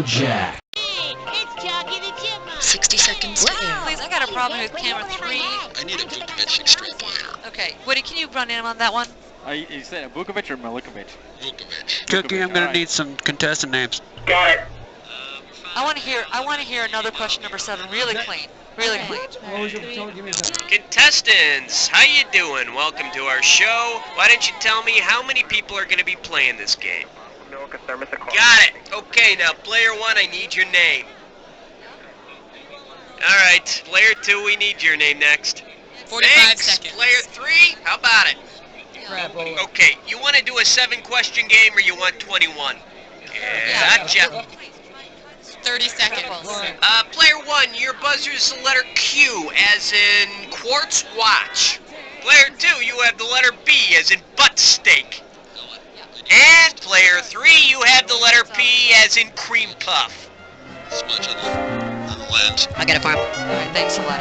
Jack. Hey, it's Jockey the Chipmunk. 60 seconds to air. Please, I got a problem with camera 3. I need a Vukovic extreme player. Okay, Woody, can you run in on that one? You said a Vukovic or Milikovic? Vukovic. Cookie, I'm gonna need some contestant names. Got it. I want to hear another question number 7 really clean. Really clean. Contestants, how you doing? Welcome to our show. Why don't you tell me how many people are going to be playing this game? Got it. Okay, now player 1, I need your name. Alright, player 2, we need your name next. 45 seconds. Player 3, how about it? Okay, you want to do a 7-question game or you want 21? Yeah, gotcha. 30 seconds. Player 1, your buzzer is the letter Q, as in quartz watch. Player 2, you have the letter B, as in butt steak. And player 3, you have the letter P, as in cream puff. Smudge on the lens. I got it for him. Alright, thanks a lot.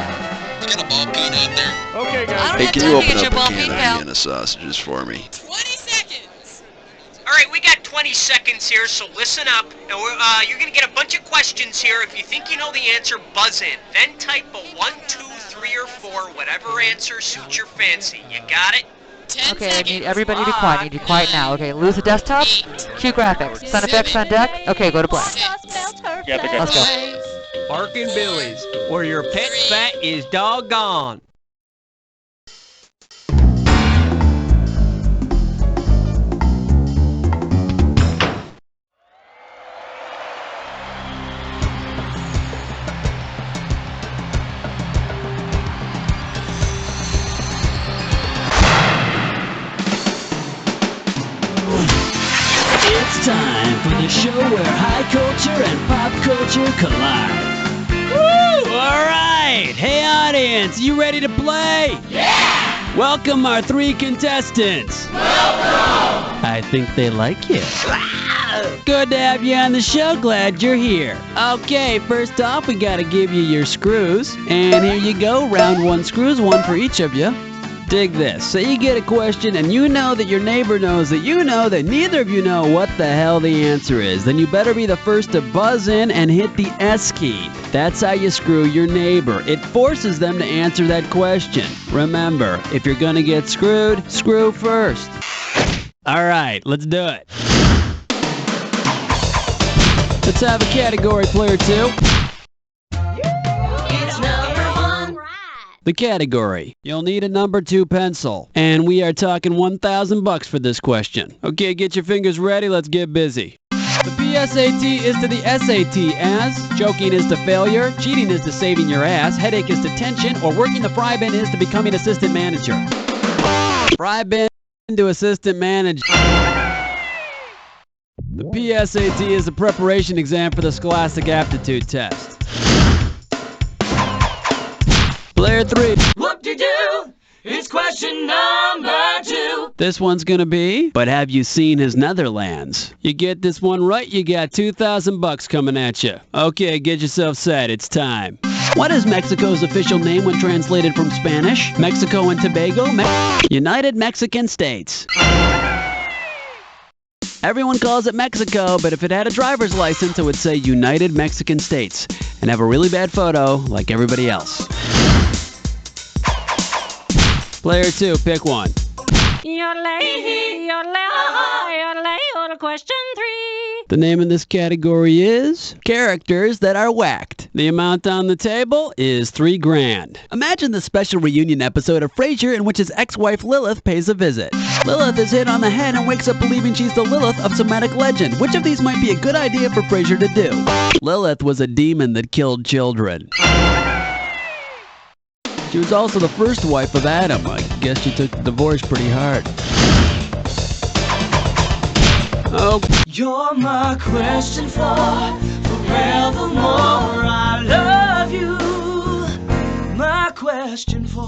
You got a ball peen out there? Okay, I guys. don't Hey, have can time you to get open your up a ball can peen, of pal. Vienna sausages for me? 20 seconds. Alright, we got 20 seconds here, so listen up. And you're going to get a bunch of questions here. If you think you know the answer, buzz in. Then type a 1, 2, 3, or 4, whatever answer suits your fancy. You got it? 10 Okay, I seconds. need everybody to be quiet. I need you quiet now. Okay, lose the desktop. Cue graphics. Sound effects on deck. Okay, go to black. Yeah, they're Let's go. Barking Billy's, where your pet fat is doggone. It's time for the show where high culture and pop culture collide. Woo! Alright! Hey audience, you ready to play? Yeah! Welcome our 3 contestants. Welcome! I think they like you. Good to have you on the show, glad you're here. Okay, first off, we gotta give you your screws. And here you go, round 1 screws, 1 for each of you. Dig this. So you get a question and you know that your neighbor knows that you know that neither of you know what the hell the answer is. Then you better be the first to buzz in and hit the S key. That's how you screw your neighbor. It forces them to answer that question. Remember, if you're gonna get screwed, screw first. Alright, let's do it. Let's have a category, player 2. The category. You'll need a number 2 pencil. And we are talking $1,000 for this question. Okay, get your fingers ready, let's get busy. The PSAT is to the SAT as joking is to failure, cheating is to saving your ass, headache is to tension, or working the fry bin is to becoming assistant manager. Fry bin to assistant manager. The PSAT is a preparation exam for the Scholastic Aptitude Test. Player 3. Whoop-de-doo! It's question number 2. This one's gonna be, but have you seen his Netherlands? You get this one right, you got $2,000 coming at you. Okay, get yourself set, it's time. What is Mexico's official name when translated from Spanish? Mexico and Tobago? United Mexican States. Everyone calls it Mexico, but if it had a driver's license, it would say United Mexican States and have a really bad photo like everybody else. Player 2, pick one. Question 3. The name of this category is characters that are whacked. The amount on the table is $3,000. Imagine the special reunion episode of Frasier in which his ex-wife Lilith pays a visit. Lilith is hit on the head and wakes up believing she's the Lilith of Semitic legend. Which of these might be a good idea for Frasier to do? Lilith was a demon that killed children. She was also the first wife of Adam. I guess she took the divorce pretty hard. Oh. You're my question for forever. question for?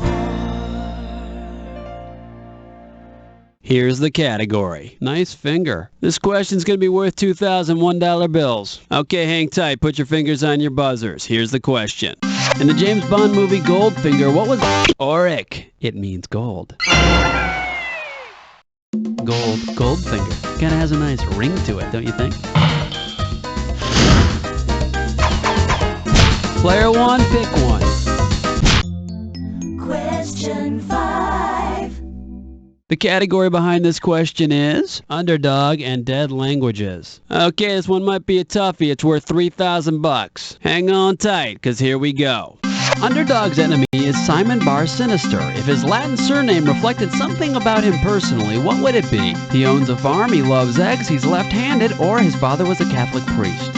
Here's the category. Nice finger. This question's gonna be worth $2,001 bills. Okay, hang tight. Put your fingers on your buzzers. Here's the question. In the James Bond movie Goldfinger, what was auric? It means gold. Goldfinger. Kinda has a nice ring to it, don't you think? Player one, pick one. Question 5. The category behind this question is underdog and dead languages. Okay, this one might be a toughie. It's worth $3,000. Hang on tight, because here we go. Underdog's enemy is Simon Bar Sinister. If his Latin surname reflected something about him personally, what would it be? He owns a farm, he loves eggs, he's left-handed, or his father was a Catholic priest.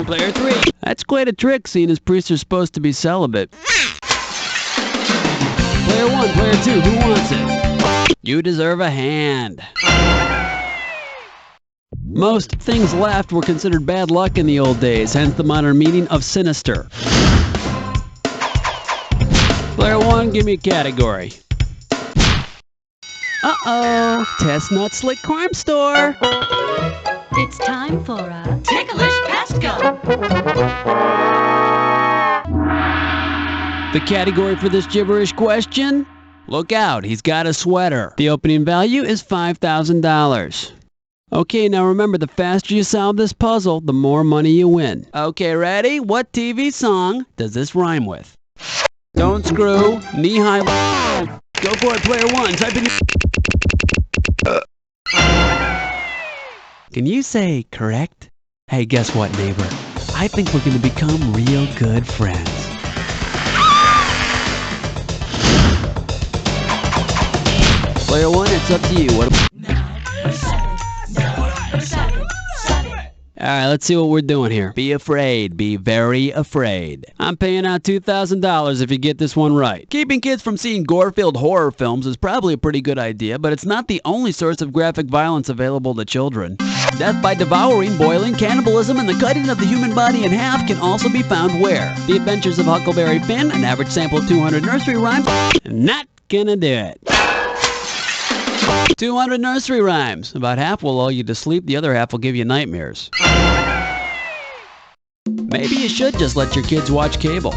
Player 3. That's quite a trick, seeing as priests are supposed to be celibate. Player 1, player 2, who wants it? You deserve a hand. Most things left were considered bad luck in the old days, hence the modern meaning of sinister. Player 1, give me a category. Uh-oh, Chestnut Slick Crime Store. It's time for a ticklish pest gun. The category for this gibberish question? Look out, he's got a sweater. The opening value is $5,000. Okay, now remember, the faster you solve this puzzle, the more money you win. Okay, ready? What TV song does this rhyme with? Don't screw, knee-high. Go for it, player 1. Type in. Can you say correct? Hey, guess what, neighbor? I think we're going to become real good friends. Player 1, it's up to you. Alright, let's see what we're doing here. Be afraid. Be very afraid. I'm paying out $2,000 if you get this one right. Keeping kids from seeing gore-filled horror films is probably a pretty good idea, but it's not the only source of graphic violence available to children. Death by devouring, boiling, cannibalism, and the cutting of the human body in half can also be found where? The Adventures of Huckleberry Finn, an average sample of 200 nursery rhymes. Not gonna do it. 200 nursery rhymes. About half will lull you to sleep, the other half will give you nightmares. Maybe you should just let your kids watch cable.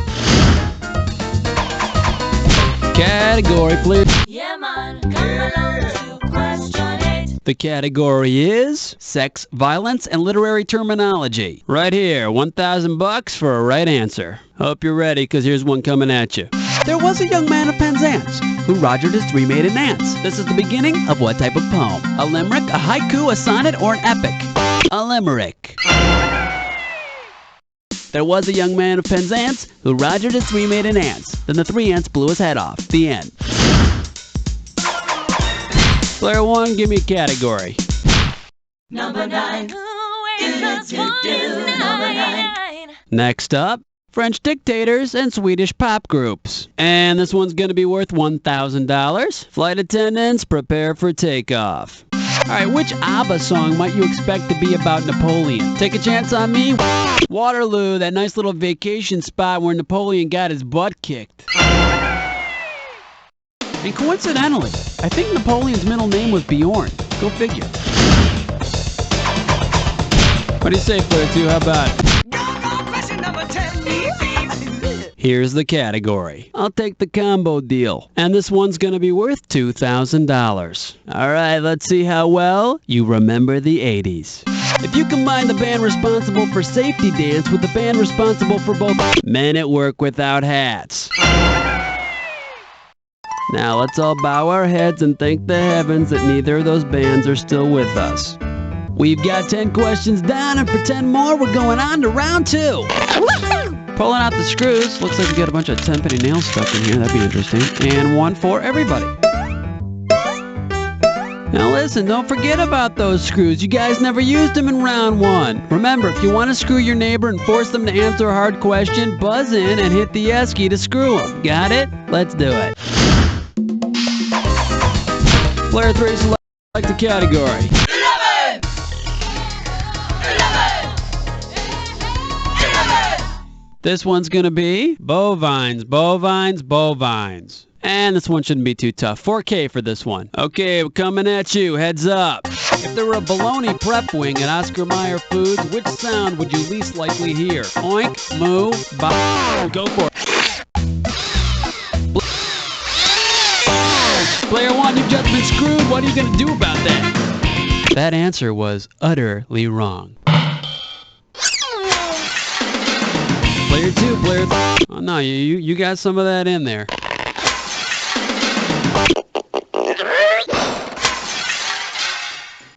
Category, please. Yeah, man, come along to question 8. The category is sex, violence, and literary terminology. Right here, $1,000 for a right answer. Hope you're ready, because here's one coming at you. There was a young man of Penzance who rogered his 3 maiden aunts. This is the beginning of what type of poem? A limerick, a haiku, a sonnet, or an epic? A limerick. There was a young man of Penzance who rogered his 3 maiden aunts. Then the 3 aunts blew his head off. The end. Player 1, give me a category. Number 9. Next up, French dictators and Swedish pop groups. And this one's going to be worth $1,000. Flight attendants, prepare for takeoff. Alright, which ABBA song might you expect to be about Napoleon? Take a chance on me? Waterloo, that nice little vacation spot where Napoleon got his butt kicked. And coincidentally, I think Napoleon's middle name was Bjorn. Go figure. What do you say, player 2? How about it? Here's the category. I'll take the combo deal. And this one's gonna be worth $2,000. Alright, let's see how well you remember the 80s. If you combine the band responsible for Safety Dance with the band responsible for both Men at Work Without Hats. Now let's all bow our heads and thank the heavens that neither of those bands are still with us. We've got 10 questions down, and for 10 more, we're going on to round 2. Pulling out the screws. Looks like we got a bunch of 10-penny nails stuck in here. That'd be interesting. And one for everybody. Now listen, don't forget about those screws. You guys never used them in round 1. Remember, if you want to screw your neighbor and force them to answer a hard question, buzz in and hit the yes key to screw them. Got it? Let's do it. Player 3, select the category. 11! This one's gonna be bovines, bovines, bovines. And this one shouldn't be too tough. 4K for this one. Okay, we're coming at you. Heads up. If there were a bologna prep wing at Oscar Mayer Foods, which sound would you least likely hear? Oink, moo, bop. Go for it. Player one, you've just been screwed. What are you gonna do about that? That answer was utterly wrong. Player two, player three. Oh no, you got some of that in there.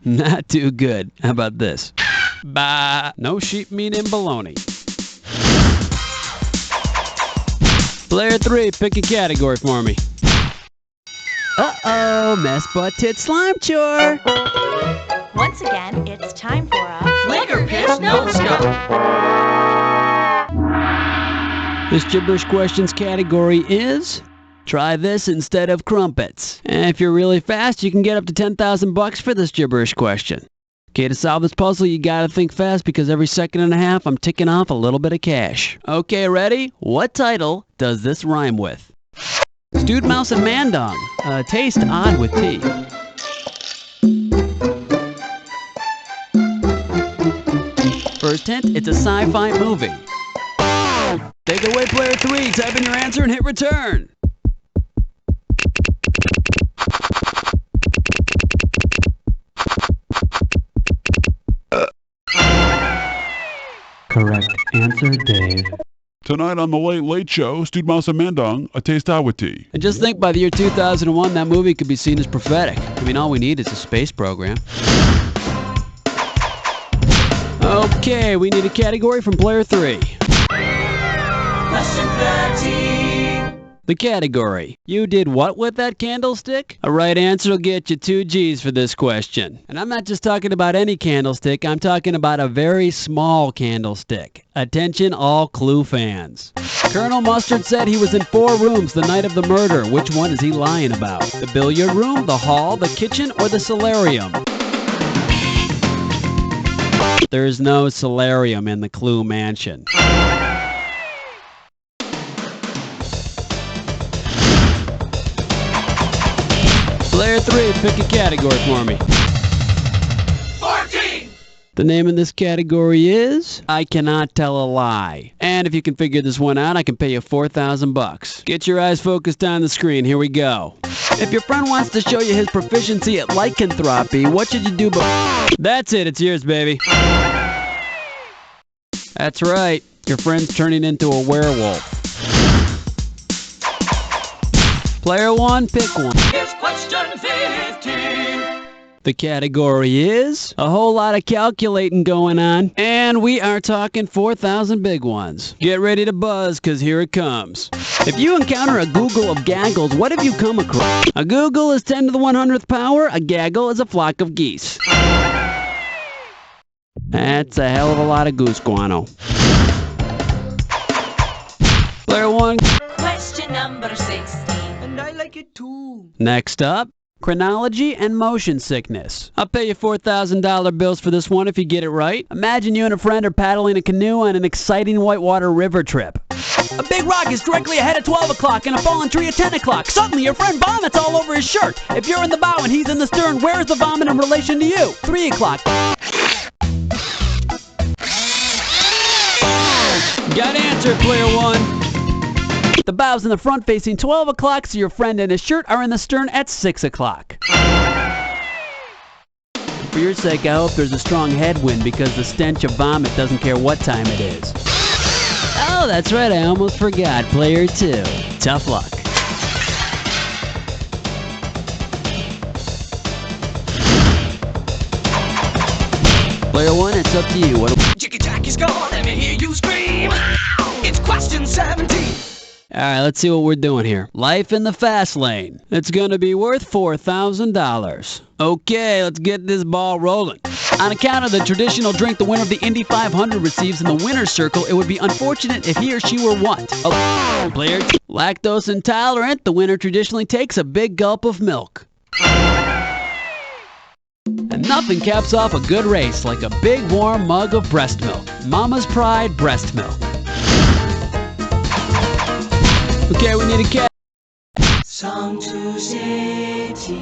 Not too good. How about this? Bah, no sheep meat in bologna. Player three, pick a category for me. Uh-oh, mess butt tit slime chore. Once again, it's time for a Flicker Pitch No Scope. This gibberish questions category is try this instead of crumpets. And if you're really fast, you can get up to 10,000 bucks for this gibberish question. Okay, to solve this puzzle, you gotta think fast because every second and a half, I'm ticking off a little bit of cash. Okay, ready? What title does this rhyme with? Stewed mouse and mandong. Taste odd with tea. First hint, it's a sci-fi movie. Take it away, player three. Type in your answer and hit return. Correct answer, Dave. Tonight on the Late Late Show, Stewed Mouse and Mandong, a taste out with tea. And just think, by the year 2001, that movie could be seen as prophetic. I mean, all we need is a space program. Okay, we need a category from player three. Question 13. The category. You did what with that candlestick? A right answer will get you 2 G's for this question. And I'm not just talking about any candlestick, I'm talking about a very small candlestick. Attention all Clue fans. Colonel Mustard said he was in 4 rooms the night of the murder. Which one is he lying about? The billiard room, the hall, the kitchen, or the solarium? There's no solarium in the Clue mansion. Player three, pick a category for me. 14. The name of this category is I Cannot Tell a Lie. And if you can figure this one out, I can pay you 4,000 bucks. Get your eyes focused on the screen. Here we go. If your friend wants to show you his proficiency at lycanthropy, what should you do? That's it. It's yours, baby. That's right. Your friend's turning into a werewolf. Player one, pick one. It's question 15. The category is a whole lot of calculating going on, and we are talking 4,000 big ones. Get ready to buzz, because here it comes. If you encounter a Google of gaggles, what have you come across? A Google is 10 to the 100th power, a gaggle is a flock of geese. That's a hell of a lot of goose guano. Player one. Question number 16. And I like it too. Next up, chronology and motion sickness. I'll pay you $4,000 bills for this one if you get it right. Imagine you and a friend are paddling a canoe on an exciting whitewater river trip. A big rock is directly ahead at 12 o'clock and a fallen tree at 10 o'clock. Suddenly, your friend vomits all over his shirt. If you're in the bow and he's in the stern, where is the vomit in relation to you? 3 o'clock. Got answer, player one. The bow's in the front facing 12 o'clock, so your friend and his shirt are in the stern at 6 o'clock. For your sake, I hope there's a strong headwind because the stench of vomit doesn't care what time it is. Oh, that's right, I almost forgot. Player two. Tough luck. Player one, it's up to you. Jiggy Jack is gone, let me hear you scream. It's question 17. Alright, let's see what we're doing here. Life in the fast lane. It's gonna be worth $4,000. Okay, let's get this ball rolling. On account of the traditional drink the winner of the Indy 500 receives in the winner's circle, it would be unfortunate if he or she were what? A player. Lactose intolerant, the winner traditionally takes a big gulp of milk. And nothing caps off a good race like a big warm mug of breast milk. Mama's Pride breast milk. Okay, we need a cat. Song to City.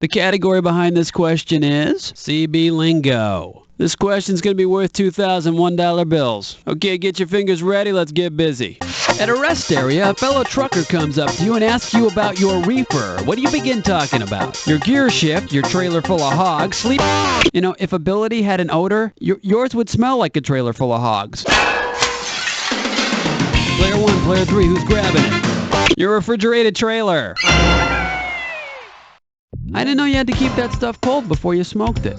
The category behind this question is CB Lingo. This question's going to be worth $2,001 bills. Okay, get your fingers ready. Let's get busy. At a rest area, a fellow trucker comes up to you and asks you about your reefer. What do you begin talking about? Your gear shift, your trailer full of hogs, sleep... You know, if ability had an odor, yours would smell like a trailer full of hogs. Player 1, player 3, who's grabbing it? Your refrigerated trailer. I didn't know you had to keep that stuff cold before you smoked it.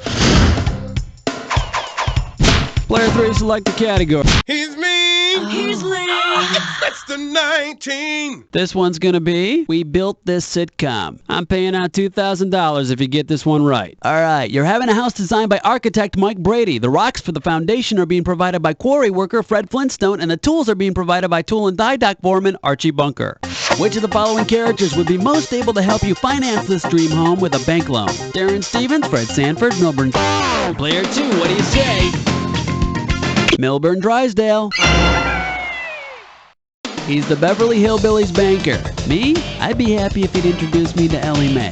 Player 3, select the category. He's mean. He's lame. That's the 19. This one's gonna be, we built this sitcom. I'm paying out $2,000 if you get this one right. Alright, you're having a house designed by architect Mike Brady. The rocks for the foundation are being provided by quarry worker Fred Flintstone, and the tools are being provided by tool and die dock foreman Archie Bunker. Which of the following characters would be most able to help you finance this dream home with a bank loan? Darren Stevens, Fred Sanford, Milburn. Player 2, what do you say? Milburn Drysdale. He's the Beverly Hillbillies banker. Me? I'd be happy if he'd introduce me to Ellie Mae.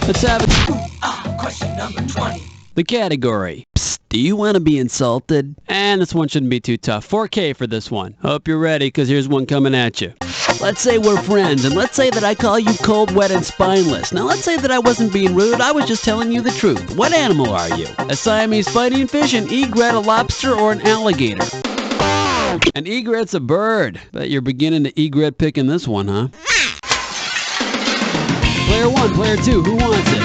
Let's have it. Question number 20. The category. Psst, do you want to be insulted? And this one shouldn't be too tough. 4K for this one. Hope you're ready, because here's one coming at you. Let's say we're friends, and let's say that I call you cold, wet, and spineless. Now let's say that I wasn't being rude, I was just telling you the truth. What animal are you? A Siamese fighting fish, an egret, a lobster, or an alligator? An egret's a bird. Bet you're beginning to egret picking this one, huh? Player 1, player 2, who wants it?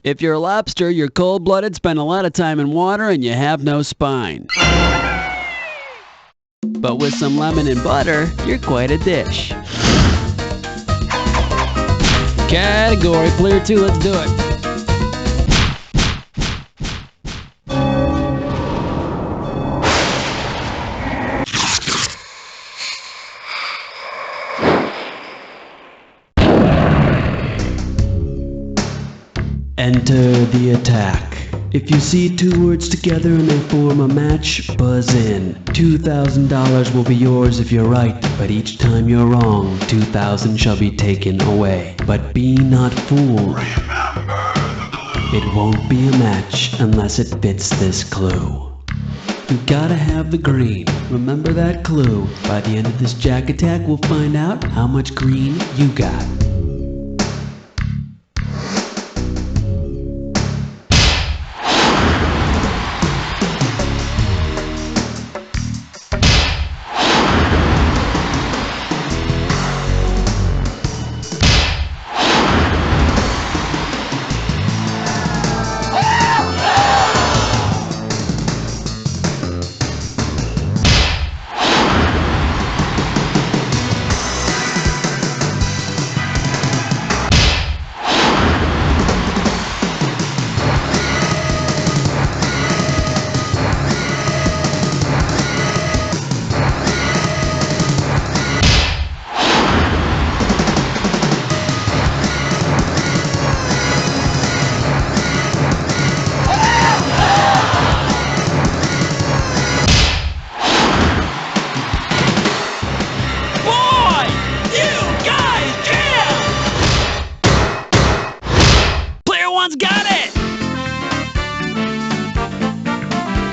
If you're a lobster, you're cold-blooded, spend a lot of time in water, and you have no spine. But with some lemon and butter, you're quite a dish. Category, player 2, let's do it. Enter the attack. If you see two words together and they form a match, buzz in. $2,000 will be yours if you're right, but each time you're wrong, 2,000 shall be taken away. But be not fooled. Remember the clue. It won't be a match unless it fits this clue. You gotta have the green. Remember that clue. By the end of this jack attack, we'll find out how much green you got.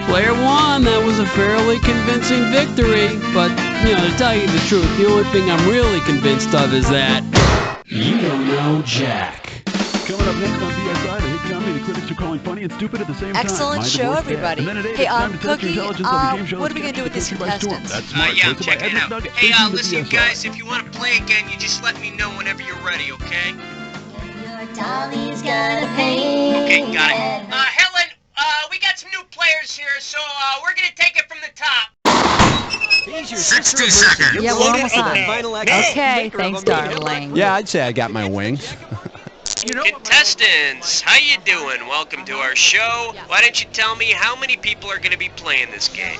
Player 1, that was a fairly convincing victory, but, to tell you the truth, the only thing I'm really convinced of is that you don't know Jack. Coming up next on BSI, the hit comedy the critics are calling funny and stupid at the same time. Excellent My show, divorce everybody. dad. And then at 8, Hey, it's time to test Cookie, your intelligence on the game show what that's are we gonna do with these catching by storm. contestants? That's smart. Yeah, I'm Hosted by checking it Edward out. Nugget. Hey, Thank you to listen, BSI. guys, if you want to play again, you just let me know whenever you're ready, okay? Dolly's got a pain. Okay, got it. Helen, we got some new players here, so we're gonna take it from the top. 60 seconds. Yeah, we're almost on. Final Okay, thanks, darling. Yeah, I'd say I got my wings. Contestants, how you doing? Welcome to our show. Why don't you tell me how many people are gonna be playing this game?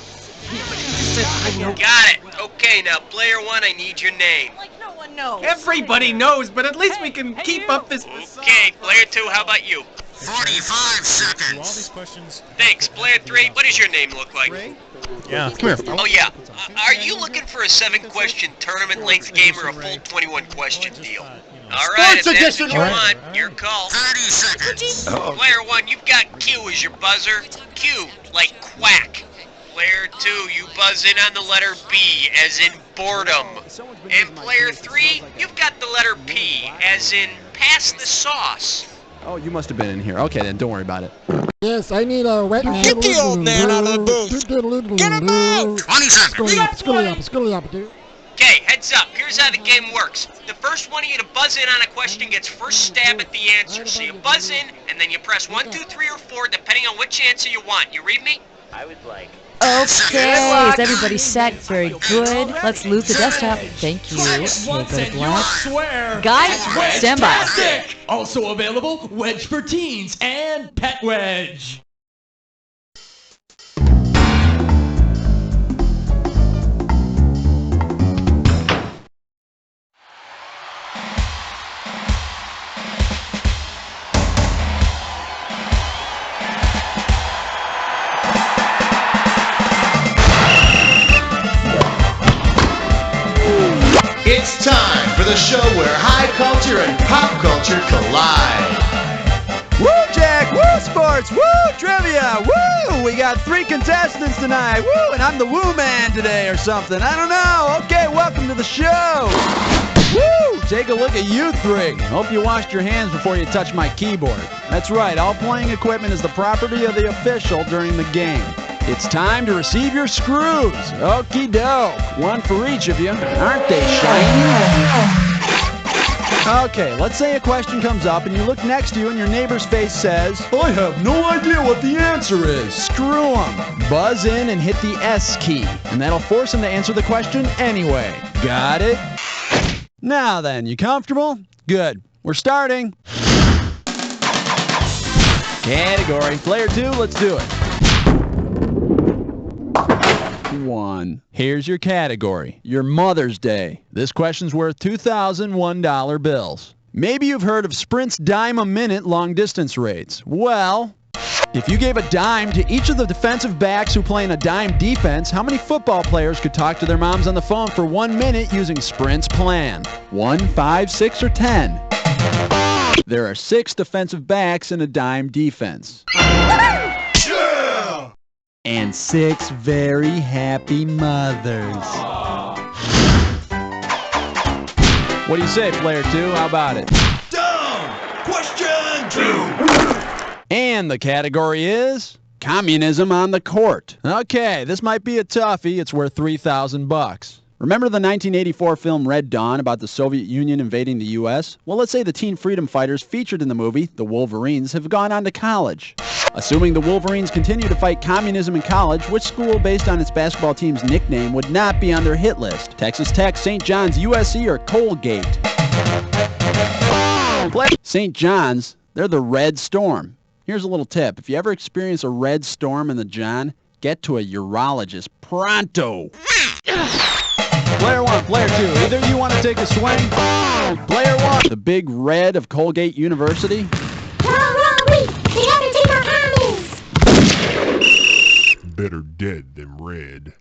Got it. Okay, now player 1, I need your name. Like no one knows. Everybody knows, but at least we can keep up this. Okay, player 2, how about you? 45 seconds. all these questions. Thanks. Player 3, what does your name look like? Yeah. Come here. Oh, yeah. Are you looking for a 7-question tournament-length game or a full 21-question deal? All right, if that's what you want, your call. 30 seconds. Player 1, you've got Q as your buzzer. Q, like quack. Player 2, you buzz in on the letter B, as in boredom. And player 3, you've got the letter P, as in pass the sauce. Oh, you must have been in here. Okay, then don't worry about it. Yes, I need a wet man. Get the old man out of the booth. Get him out. 20 seconds. Okay, heads up. Here's how the game works. The first one of you to buzz in on a question gets first stab at the answer. So you buzz in, and then you press 1, 2, 3, or 4, depending on which answer you want. You read me? I would like. Okay, is everybody set? Very good. Let's loot the desktop. Thank you. Okay, go to black. Swear. Guys, stand by. Fantastic! Also available, Wedge for Teens and Pet Wedge. It's time for the show where high culture and pop culture collide. Woo, Jack! Woo, sports! Woo, trivia! Woo! We got 3 contestants tonight. Woo! And I'm the woo man today or something. I don't know. Okay, welcome to the show. Woo! Take a look at you 3. Hope you washed your hands before you touch my keyboard. That's right. All playing equipment is the property of the official during the game. It's time to receive your screws. Okie doke. 1 for each of you. Aren't they shiny? Okay, let's say a question comes up and you look next to you and your neighbor's face says, I have no idea what the answer is. Screw him. Buzz in and hit the S key, and that'll force him to answer the question anyway. Got it? Now then, you comfortable? Good. We're starting. Category. Player 2, let's do it. 1. Here's your category. Your Mother's Day. This question's worth $2,001 bills. Maybe you've heard of Sprint's dime a minute long distance rates. Well, if you gave a dime to each of the defensive backs who play in a dime defense, how many football players could talk to their moms on the phone for 1 minute using Sprint's plan? 1, 5, 6, or 10? There are 6 defensive backs in a dime defense. And 6 very happy mothers. What do you say, player 2? How about it? Down. Question 2. And the category is communism on the court. Okay, this might be a toughie. It's worth $3,000. Remember the 1984 film Red Dawn about the Soviet Union invading the U.S.? Well, let's say the teen freedom fighters featured in the movie, the Wolverines, have gone on to college. Assuming the Wolverines continue to fight communism in college, which school, based on its basketball team's nickname, would not be on their hit list? Texas Tech, St. John's, USC, or Colgate? St. John's, they're the Red Storm. Here's a little tip. If you ever experience a red storm in the John, get to a urologist pronto. Player 1, player 2, either you want to take a swing? Player 1, the big red of Colgate University. Better dead than red.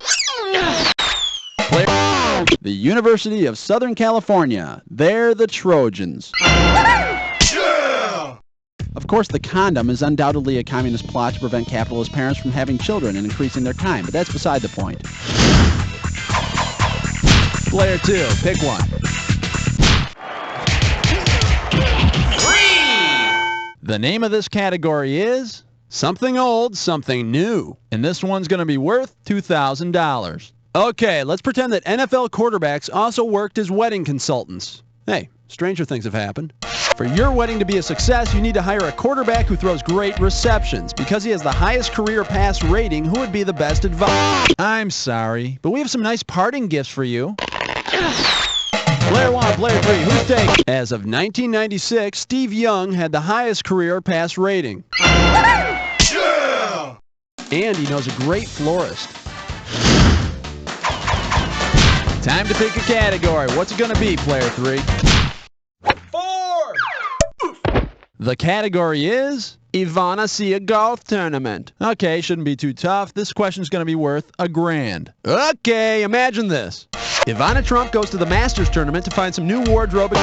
Player, the University of Southern California. They're the Trojans. Yeah! Of course, the condom is undoubtedly a communist plot to prevent capitalist parents from having children and increasing their kind, but that's beside the point. Player 2, pick one. The name of this category is something old, something new. And this one's going to be worth $2,000. Okay, let's pretend that NFL quarterbacks also worked as wedding consultants. Hey, stranger things have happened. For your wedding to be a success, you need to hire a quarterback who throws great receptions. Because he has the highest career pass rating, who would be the best advisor? I'm sorry, but we have some nice parting gifts for you. Player 1, player 3, who's taking? As of 1996, Steve Young had the highest career pass rating. Yeah! And he knows a great florist. Time to pick a category. What's it going to be, player 3? 4! The category is Ivana see a golf tournament. Okay, shouldn't be too tough. This question's going to be worth $1,000. Okay, imagine this. Ivana Trump goes to the Masters tournament to find some new wardrobe.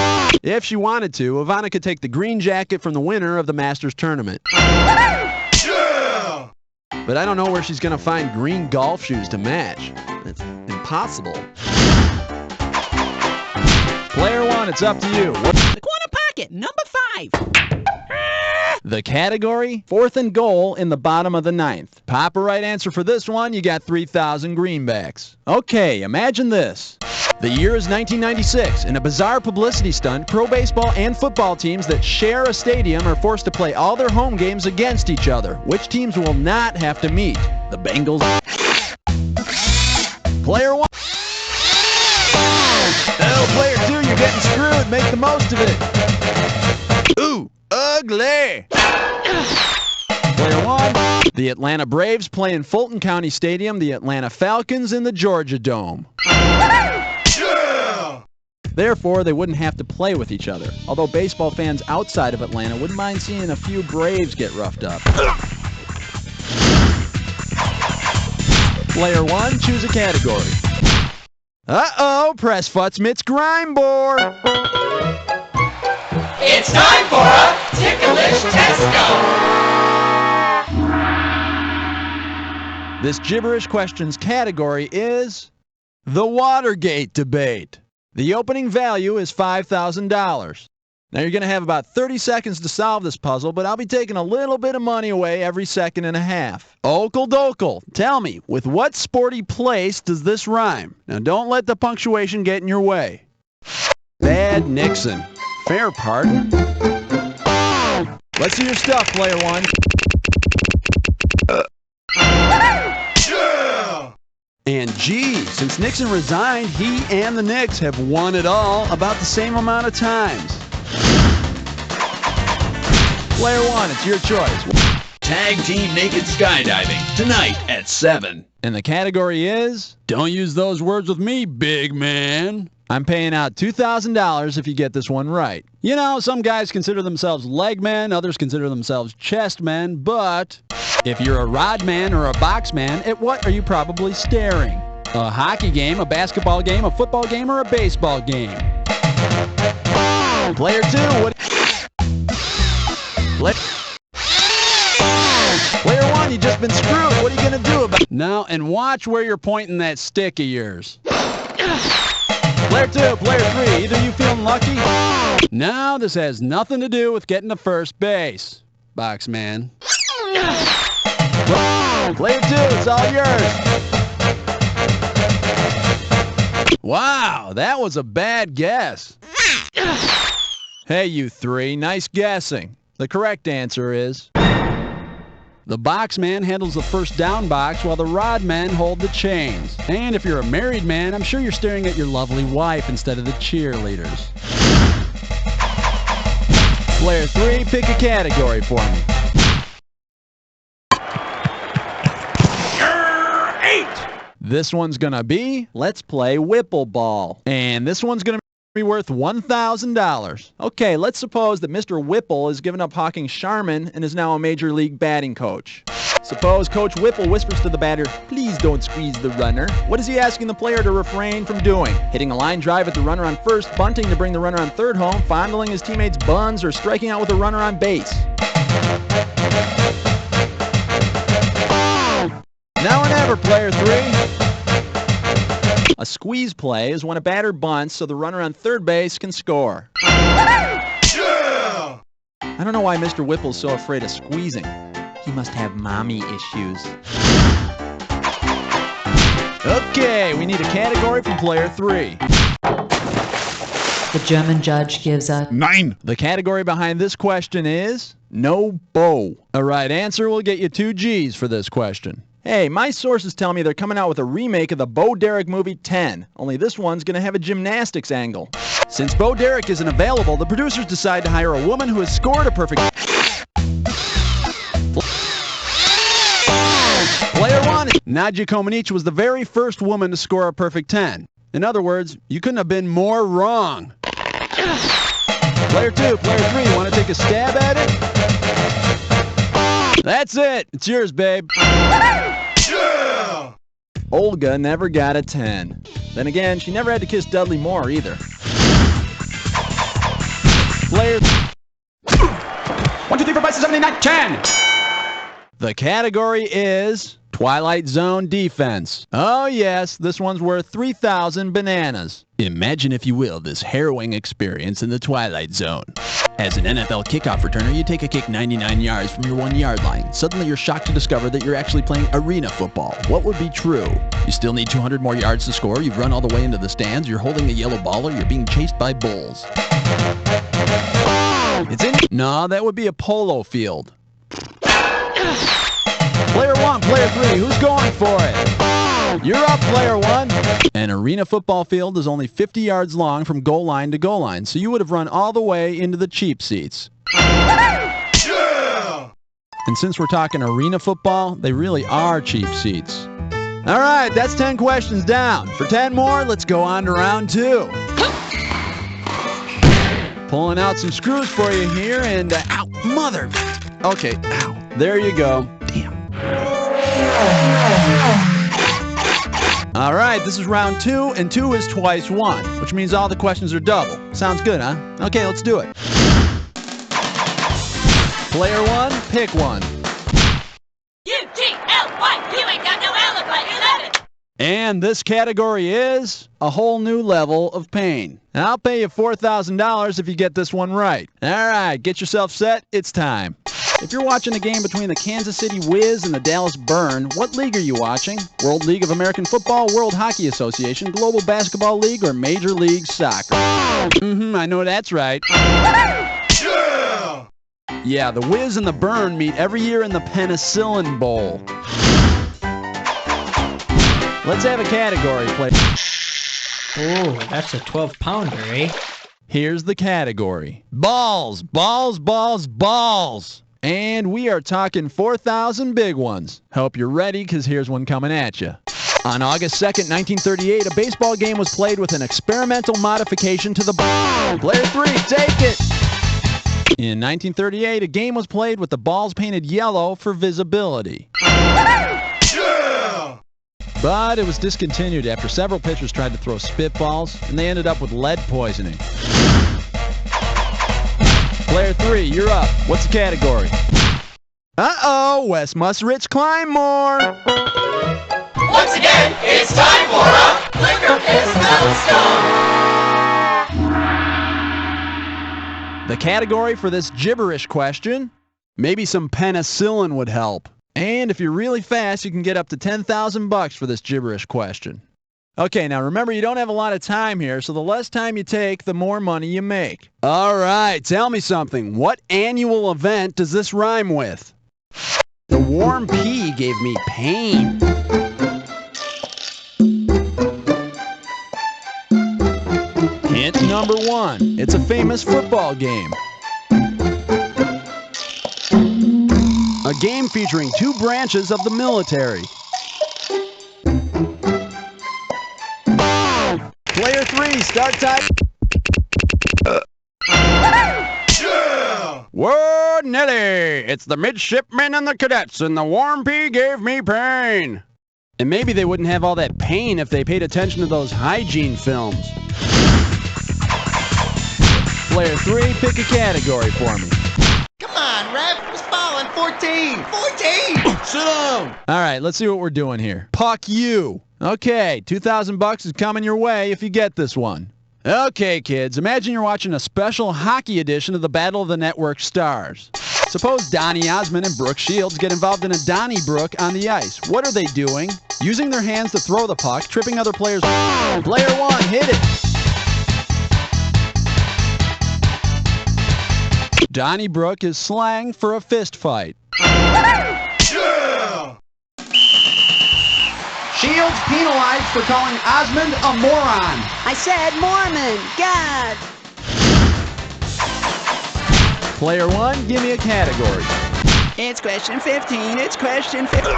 If she wanted to, Ivana could take the green jacket from the winner of the Masters tournament. Yeah! But I don't know where she's going to find green golf shoes to match. It's impossible. Player 1, it's up to you. The corner pocket, number 5. The category, 4th and goal in the bottom of the 9th. Pop a right answer for this one, you got 3,000 greenbacks. Okay, imagine this. The year is 1996. In a bizarre publicity stunt, pro baseball and football teams that share a stadium are forced to play all their home games against each other. Which teams will not have to meet? The Bengals. Player 1. Oh, player 2, you're getting screwed. Make the most of it. Ooh, ugly. Player 1. The Atlanta Braves play in Fulton County Stadium, the Atlanta Falcons in the Georgia Dome. Yeah! Therefore, they wouldn't have to play with each other, although baseball fans outside of Atlanta wouldn't mind seeing a few Braves get roughed up. Player 1, choose a category. Uh-oh, press Futzmit's Grime Board. It's time for a ticklish Tesco. This gibberish questions category is the Watergate debate. The opening value is $5,000. Now you're going to have about 30 seconds to solve this puzzle, but I'll be taking a little bit of money away every second and a half. Okle dokle, tell me, with what sporty place does this rhyme? Now don't let the punctuation get in your way. Bad Nixon. Fair pardon? Let's see your stuff, player 1. And gee, since Nixon resigned, he and the Knicks have won it all about the same amount of times. Player 1, it's your choice. Tag team naked skydiving tonight at 7. And the category is, don't use those words with me, big man. I'm paying out $2,000 if you get this one right. You know, some guys consider themselves leg men, others consider themselves chest men, but if you're a rod man or a box man, at what are you probably staring? A hockey game, a basketball game, a football game, or a baseball game? Player 2, what? Player 1, you just been screwed. What are you going to do about it? Now, and watch where you're pointing that stick of yours. Player 2, player 3, either you feeling lucky? No, this has nothing to do with getting to first base, box man. Player 2, it's all yours. Wow, that was a bad guess. Hey, you 3, nice guessing. The correct answer is the box man handles the first down box while the rod men hold the chains. And if you're a married man, I'm sure you're staring at your lovely wife instead of the cheerleaders. Player 3, pick a category for me. 8. This one's gonna be, let's play Whipple Ball. And this one's gonna be worth $1,000. Okay, let's suppose that Mr. Whipple has given up hawking Charmin and is now a major league batting coach. Suppose Coach Whipple whispers to the batter, please don't squeeze the runner. What is he asking the player to refrain from doing? Hitting a line drive at the runner on first, bunting to bring the runner on third home, fondling his teammates' buns, or striking out with a runner on base? Now or never, player 3. A squeeze play is when a batter bunts so the runner on third base can score. Yeah! I don't know why Mr. Whipple's so afraid of squeezing. He must have mommy issues. Okay, we need a category from player 3. The German judge gives a 9. The category behind this question is no bow. A right answer will get you 2 G's for this question. Hey, my sources tell me they're coming out with a remake of the Bo Derek movie 10, only this one's going to have a gymnastics angle. Since Bo Derek isn't available, the producers decide to hire a woman who has scored a perfect... Player 1, Nadia Comaneci was the very first woman to score a perfect 10. In other words, you couldn't have been more wrong. Player 2, player 3, you want to take a stab at it? That's it. It's yours, babe. Yeah! Olga never got a 10. Then again, she never had to kiss Dudley Moore either. Player 1, 2, 3, 4, 5, 6, 7, 8, 9, 10. The category is Twilight Zone defense. Oh yes, this one's worth 3,000 bananas. Imagine, if you will, this harrowing experience in the Twilight Zone. As an NFL kickoff returner, you take a kick 99 yards from your 1-yard line. Suddenly you're shocked to discover that you're actually playing arena football. What would be true? You still need 200 more yards to score, you've run all the way into the stands, you're holding a yellow ball, or you're being chased by bulls. It's in... No, that would be a polo field. Player 1, player 3, who's going for it? You're up, player 1. An arena football field is only 50 yards long from goal line to goal line, so you would have run all the way into the cheap seats. Yeah! And since we're talking arena football, they really are cheap seats. All right, that's 10 questions down. For 10 more, let's go on to round 2. Pulling out some screws for you here, and ow, mother. Okay, ow. There you go. Damn. All right, this is round 2, and 2 is twice 1, which means all the questions are double. Sounds good, huh? Okay, let's do it. Player 1, pick one. U-T-L-Y, you ain't got no alibi, 11. And this category is a whole new level of pain. And I'll pay you $4,000 if you get this one right. All right, get yourself set. It's time. If you're watching a game between the Kansas City Wiz and the Dallas Burn, what league are you watching? World League of American Football, World Hockey Association, Global Basketball League, or Major League Soccer? I know that's right. Yeah, the Wiz and the Burn meet every year in the Penicillin Bowl. Let's have a category, play. Oh, that's a 12-pounder, eh? Here's the category. Balls, balls, balls, balls. And we are talking 4,000 big ones. Hope you're ready, because here's one coming at you. On August 2nd, 1938, a baseball game was played with an experimental modification to the ball. Player 3, take it. In 1938, a game was played with the balls painted yellow for visibility. But it was discontinued after several pitchers tried to throw spitballs, and they ended up with lead poisoning. Player 3, you're up. What's the category? Uh-oh, Wes Musrich climb more. Once again, it's time for a Liquor Pistol Stone. The category for this gibberish question, maybe some penicillin would help. And if you're really fast, you can get up to $10,000 for this gibberish question. Okay, now remember, you don't have a lot of time here, so the less time you take, the more money you make. All right, tell me something. What annual event does this rhyme with? The warm pea gave me pain. Hint number 1. It's a famous football game. A game featuring 2 branches of the military. Player 3, start time. Whoa, Nelly! It's the midshipmen and the cadets, and the warm pea gave me pain. And maybe they wouldn't have all that pain if they paid attention to those hygiene films. Player 3, pick a category for me. Come on, ref. It's falling. 14. 14. Sit down. All right, let's see what we're doing here. Puck you. Okay, $2,000 is coming your way if you get this one. Okay, kids, imagine you're watching a special hockey edition of the Battle of the Network Stars. Suppose Donnie Osmond and Brooke Shields get involved in a Donnybrook on the ice. What are they doing? Using their hands to throw the puck, tripping other players. Player 1, hit it. Donnybrook is slang for a fist fight. Shields penalized for calling Osmond a moron. I said Mormon. God. Player 1, give me a category. It's question 15. It's question 15.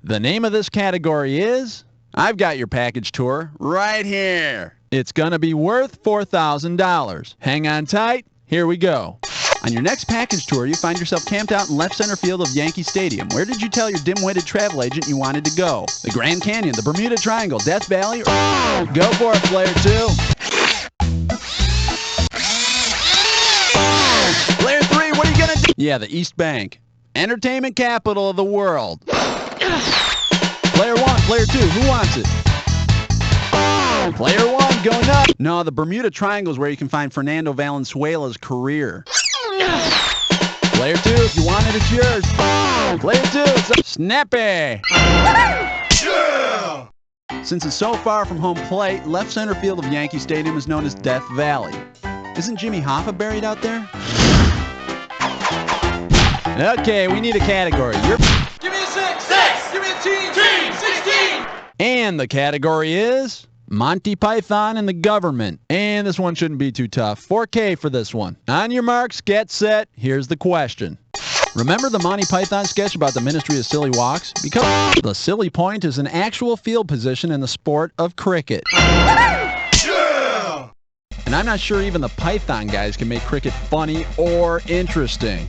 The name of this category is I've got your package tour right here. It's gonna be worth $4,000. Hang on tight. Here we go. On your next package tour, you find yourself camped out in left center field of Yankee Stadium. Where did you tell your dim-witted travel agent you wanted to go? The Grand Canyon, the Bermuda Triangle, Death Valley, or... Go for it, player 2. Player 3, what are you gonna do? Yeah, the East Bank. Entertainment capital of the world. Player 1, player 2, who wants it? Player 1, going up. No, the Bermuda Triangle is where you can find Fernando Valenzuela's career. Player 2, if you want it, it's yours. Player 2, it's up. Snappy. Yeah! Since it's so far from home plate, left center field of Yankee Stadium is known as Death Valley. Isn't Jimmy Hoffa buried out there? Okay, we need a category. Give me a 6. 6. Give me a team. Team. 16. And the category is Monty Python and the Government. And this one shouldn't be too tough. 4K for this one. On your marks, get set. Here's the question. Remember the Monty Python sketch about the Ministry of Silly Walks? Because the silly point is an actual field position in the sport of cricket. Yeah! And I'm not sure even the Python guys can make cricket funny or interesting.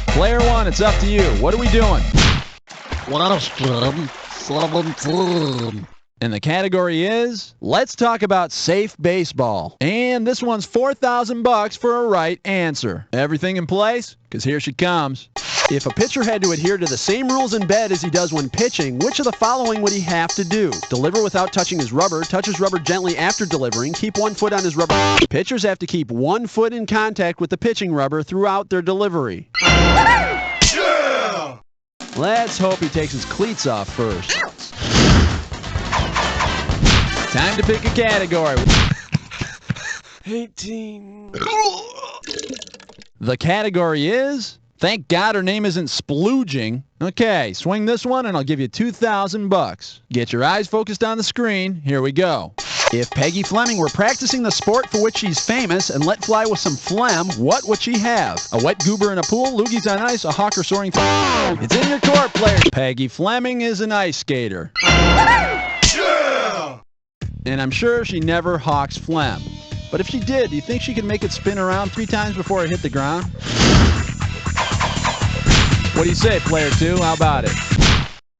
Player 1, it's up to you. What are we doing? And the category is, let's talk about safe baseball. And this one's $4,000 for a right answer. Everything in place? Because here she comes. If a pitcher had to adhere to the same rules in bed as he does when pitching, which of the following would he have to do? Deliver without touching his rubber, touch his rubber gently after delivering, keep 1 foot on his rubber. Pitchers have to keep 1 foot in contact with the pitching rubber throughout their delivery. Yeah! Let's hope he takes his cleats off first. Time to pick a category. 18. The category is, thank God her name isn't splooging. Okay, swing this one and I'll give you $2,000. Get your eyes focused on the screen. Here we go. If Peggy Fleming were practicing the sport for which she's famous and let fly with some phlegm, what would she have? A wet goober in a pool, loogies on ice, a hawker soaring through... It's in your court, players. Peggy Fleming is an ice skater. Yeah! And I'm sure she never hawks phlegm. But if she did, do you think she could make it spin around 3 times before it hit the ground? What do you say, player 2? How about it?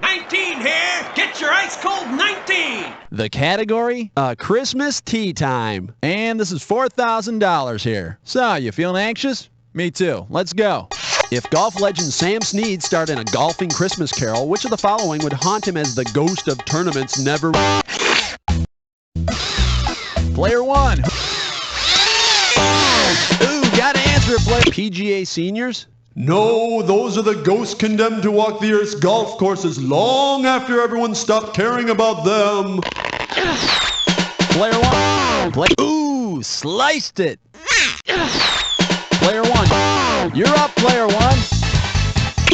19 here. Get your ice cold 19. The category? Christmas tea time. And this is $4,000 here. So, you feeling anxious? Me too. Let's go. If golf legend Sam Snead starred in a golfing Christmas carol, which of the following would haunt him as the ghost of tournaments never... Player 1. Ooh, gotta answer it, player. PGA seniors? No, those are the ghosts condemned to walk the Earth's golf courses long after everyone stopped caring about them. Player 1. Ooh, sliced it. Player 1. You're up, player 1.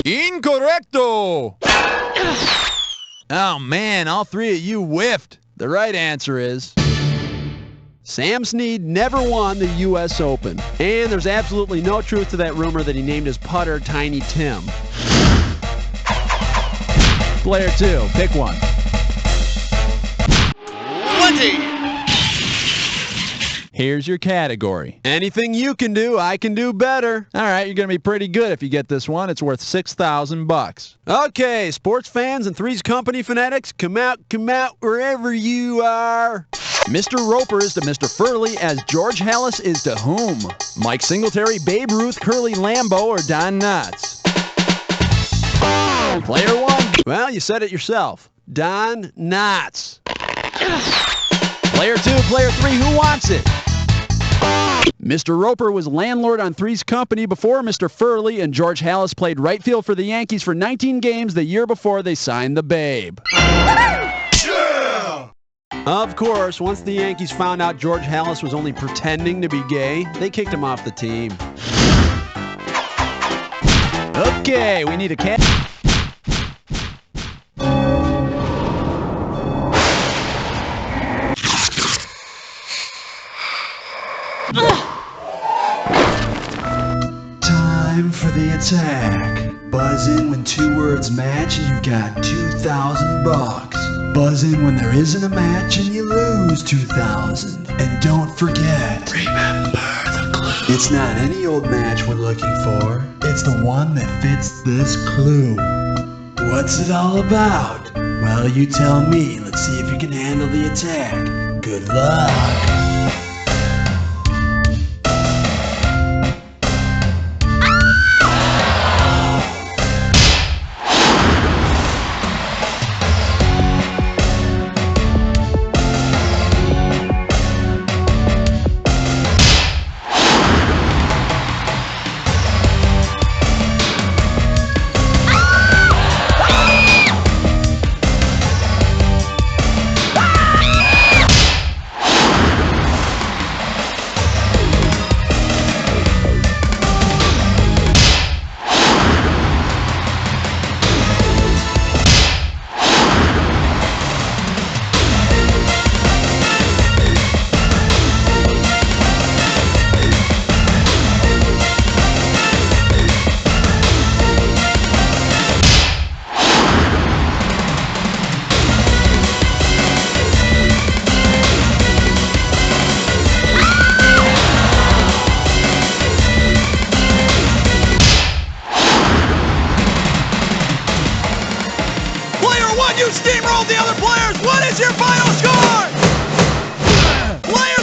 Incorrecto. Oh, man, all 3 of you whiffed. The right answer is... Sam Snead never won the U.S. Open. And there's absolutely no truth to that rumor that he named his putter Tiny Tim. Player 2, pick one. 20. Here's your category. Anything you can do, I can do better. All right, you're going to be pretty good if you get this one. It's worth $6,000. Okay, sports fans and Three's Company fanatics, come out wherever you are. Mr. Roper is to Mr. Furley as George Halas is to whom? Mike Singletary, Babe Ruth, Curly Lambeau, or Don Knotts? Player 1. Well, you said it yourself. Don Knotts. Player 2, player 3, who wants it? Mr. Roper was landlord on Three's Company before Mr. Furley, and George Halas played right field for the Yankees for 19 games the year before they signed the Babe. Yeah! Of course, once the Yankees found out George Halas was only pretending to be gay, they kicked him off the team. Okay, we need a cat. Time for the attack. Buzz in when 2 words match and you've got 2,000 bucks. Buzz in when there isn't a match and you lose 2,000. And don't forget, remember the clue. It's not any old match we're looking for. It's the one that fits this clue. What's it all about? Well, you tell me. Let's see if you can handle the attack. Good luck. You steamrolled the other players! What is your final score? Player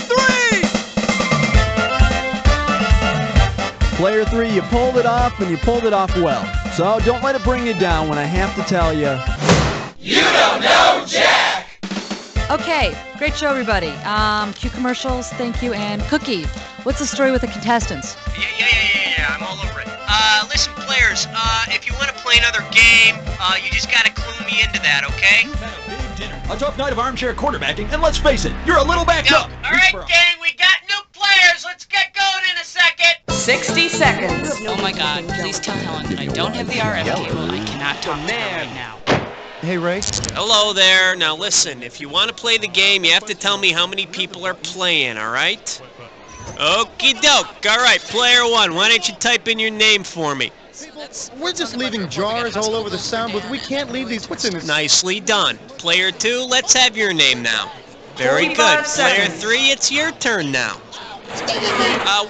3! Player 3, you pulled it off, and you pulled it off well. So don't let it bring you down when I have to tell you. You don't know Jack! Okay, great show, everybody. Cue commercials, thank you, and Cookie. What's the story with the contestants? Yeah, I'm all over it. Listen, players, if you want to play another game, you just gotta clue me into that, okay? A tough night of armchair quarterbacking, and let's face it, you're a little backed up. Alright, gang, we got new players! Let's get going in a second! 60 seconds. Oh my god, please tell Helen that I don't have the RF cable. I cannot talk to her right now. Hey, Ray. Hello there. Now listen, if you want to play the game, you have to tell me how many people are playing, alright? Okie doke. Alright, player 1, why don't you type in your name for me? We're just leaving jars all over the sound booth. We can't leave these. What's in this? Nicely done. Player 2, let's have your name now. Very good. Player 3, it's your turn now.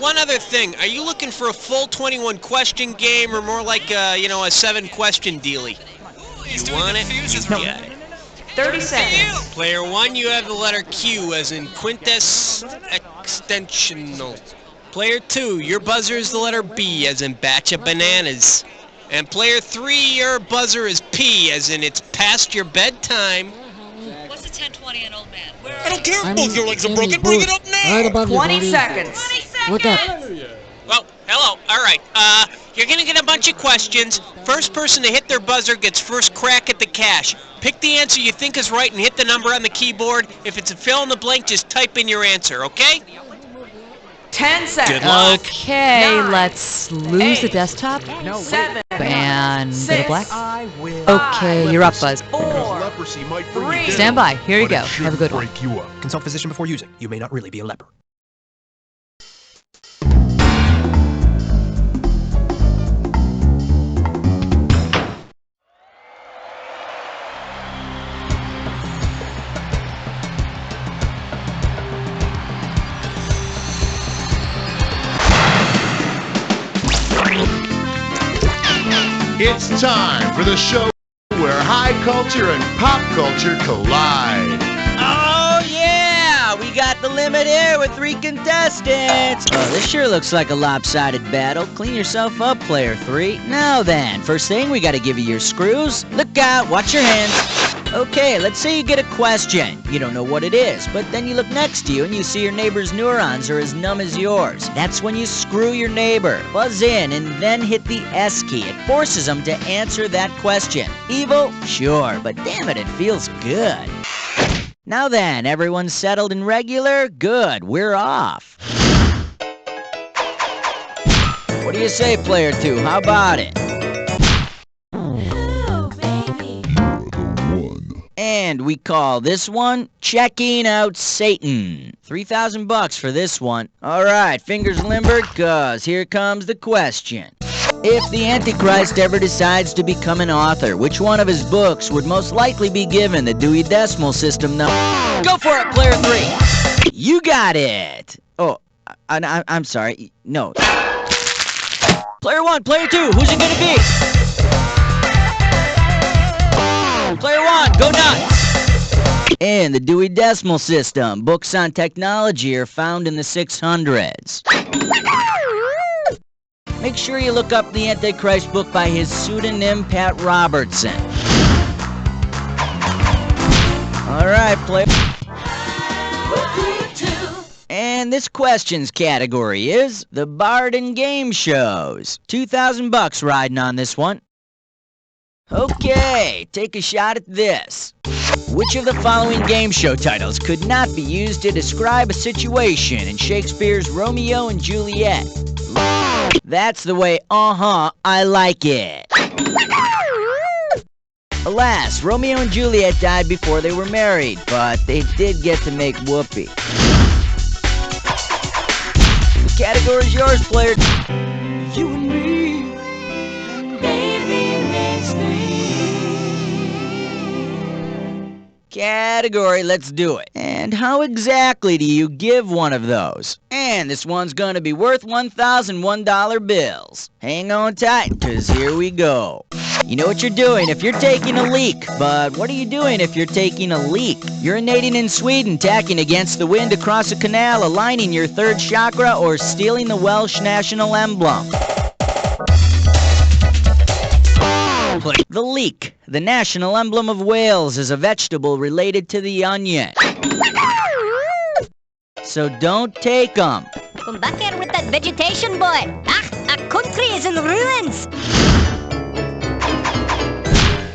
One other thing. Are you looking for a full 21 question game or more like a 7 question dealy? You want it? You got it. 30 seconds. Player 1, you have the letter Q as in quintessextensional. Player 2, your buzzer is the letter B as in batch of bananas. And player 3, your buzzer is P as in it's past your bedtime. What's a 1020 an old man? I don't care if both your legs are broken. Bring it up now. Right above 20 you, seconds. Look up. Well, hello. All right. You're going to get a bunch of questions. First person to hit their buzzer gets first crack at the cash. Pick the answer you think is right and hit the number on the keyboard. If it's a fill in the blank, just type in your answer, okay? 10 seconds. Good luck. Okay, 9, let's lose the desktop 7, and go to 6, black. 5, Okay, you're up, Buzz. 4, 3. Stand by. Here you go. Have a good one. Consult physician before using. You may not really be a leper. It's time for the show where high culture and pop culture collide. Oh yeah! We got the limit here with 3 contestants! Oh, this sure looks like a lopsided battle. Clean yourself up, player 3. Now then, first thing, we gotta give you your screws. Look out, watch your hands. Okay, let's say you get a question. You don't know what it is, but then you look next to you and you see your neighbor's neurons are as numb as yours. That's when you screw your neighbor. Buzz in and then hit the S key. It forces them to answer that question. Evil? Sure, but damn it, it feels good. Now then, everyone's settled and regular? Good, we're off. What do you say, player 2? How about it? And we call this one Checking Out Satan. $3,000 for this one. All right, fingers limbered, cause here comes the question. If the Antichrist ever decides to become an author, which one of his books would most likely be given the Dewey Decimal System number? Go for it, player 3! You got it! Oh, I'm sorry. No. Player 1, player 2, who's it gonna be? Player 1, go nuts! And the Dewey Decimal System. Books on technology are found in the 600s. Make sure you look up the Antichrist book by his pseudonym, Pat Robertson. Alright, player. And this questions category is the Bard and Game Shows. $2,000 riding on this one. Okay, take a shot at this. Which of the following game show titles could not be used to describe a situation in Shakespeare's Romeo and Juliet? That's the way, I like it. Alas, Romeo and Juliet died before they were married, but they did get to make whoopee. The category's yours, player. You and me, baby, makes me. Category, let's do it. And how exactly do you give one of those? And this one's gonna be worth $1,001 bills. Hang on tight, cause here we go. You know what you're doing if you're taking a leak, but what are you doing if you're taking a leak? Urinating in Sweden, tacking against the wind across a canal, aligning your third chakra, or stealing the Welsh national emblem. The leek, the national emblem of Wales, is a vegetable related to the onion. So don't take them. Come back here with that vegetation, boy. Our country is in ruins.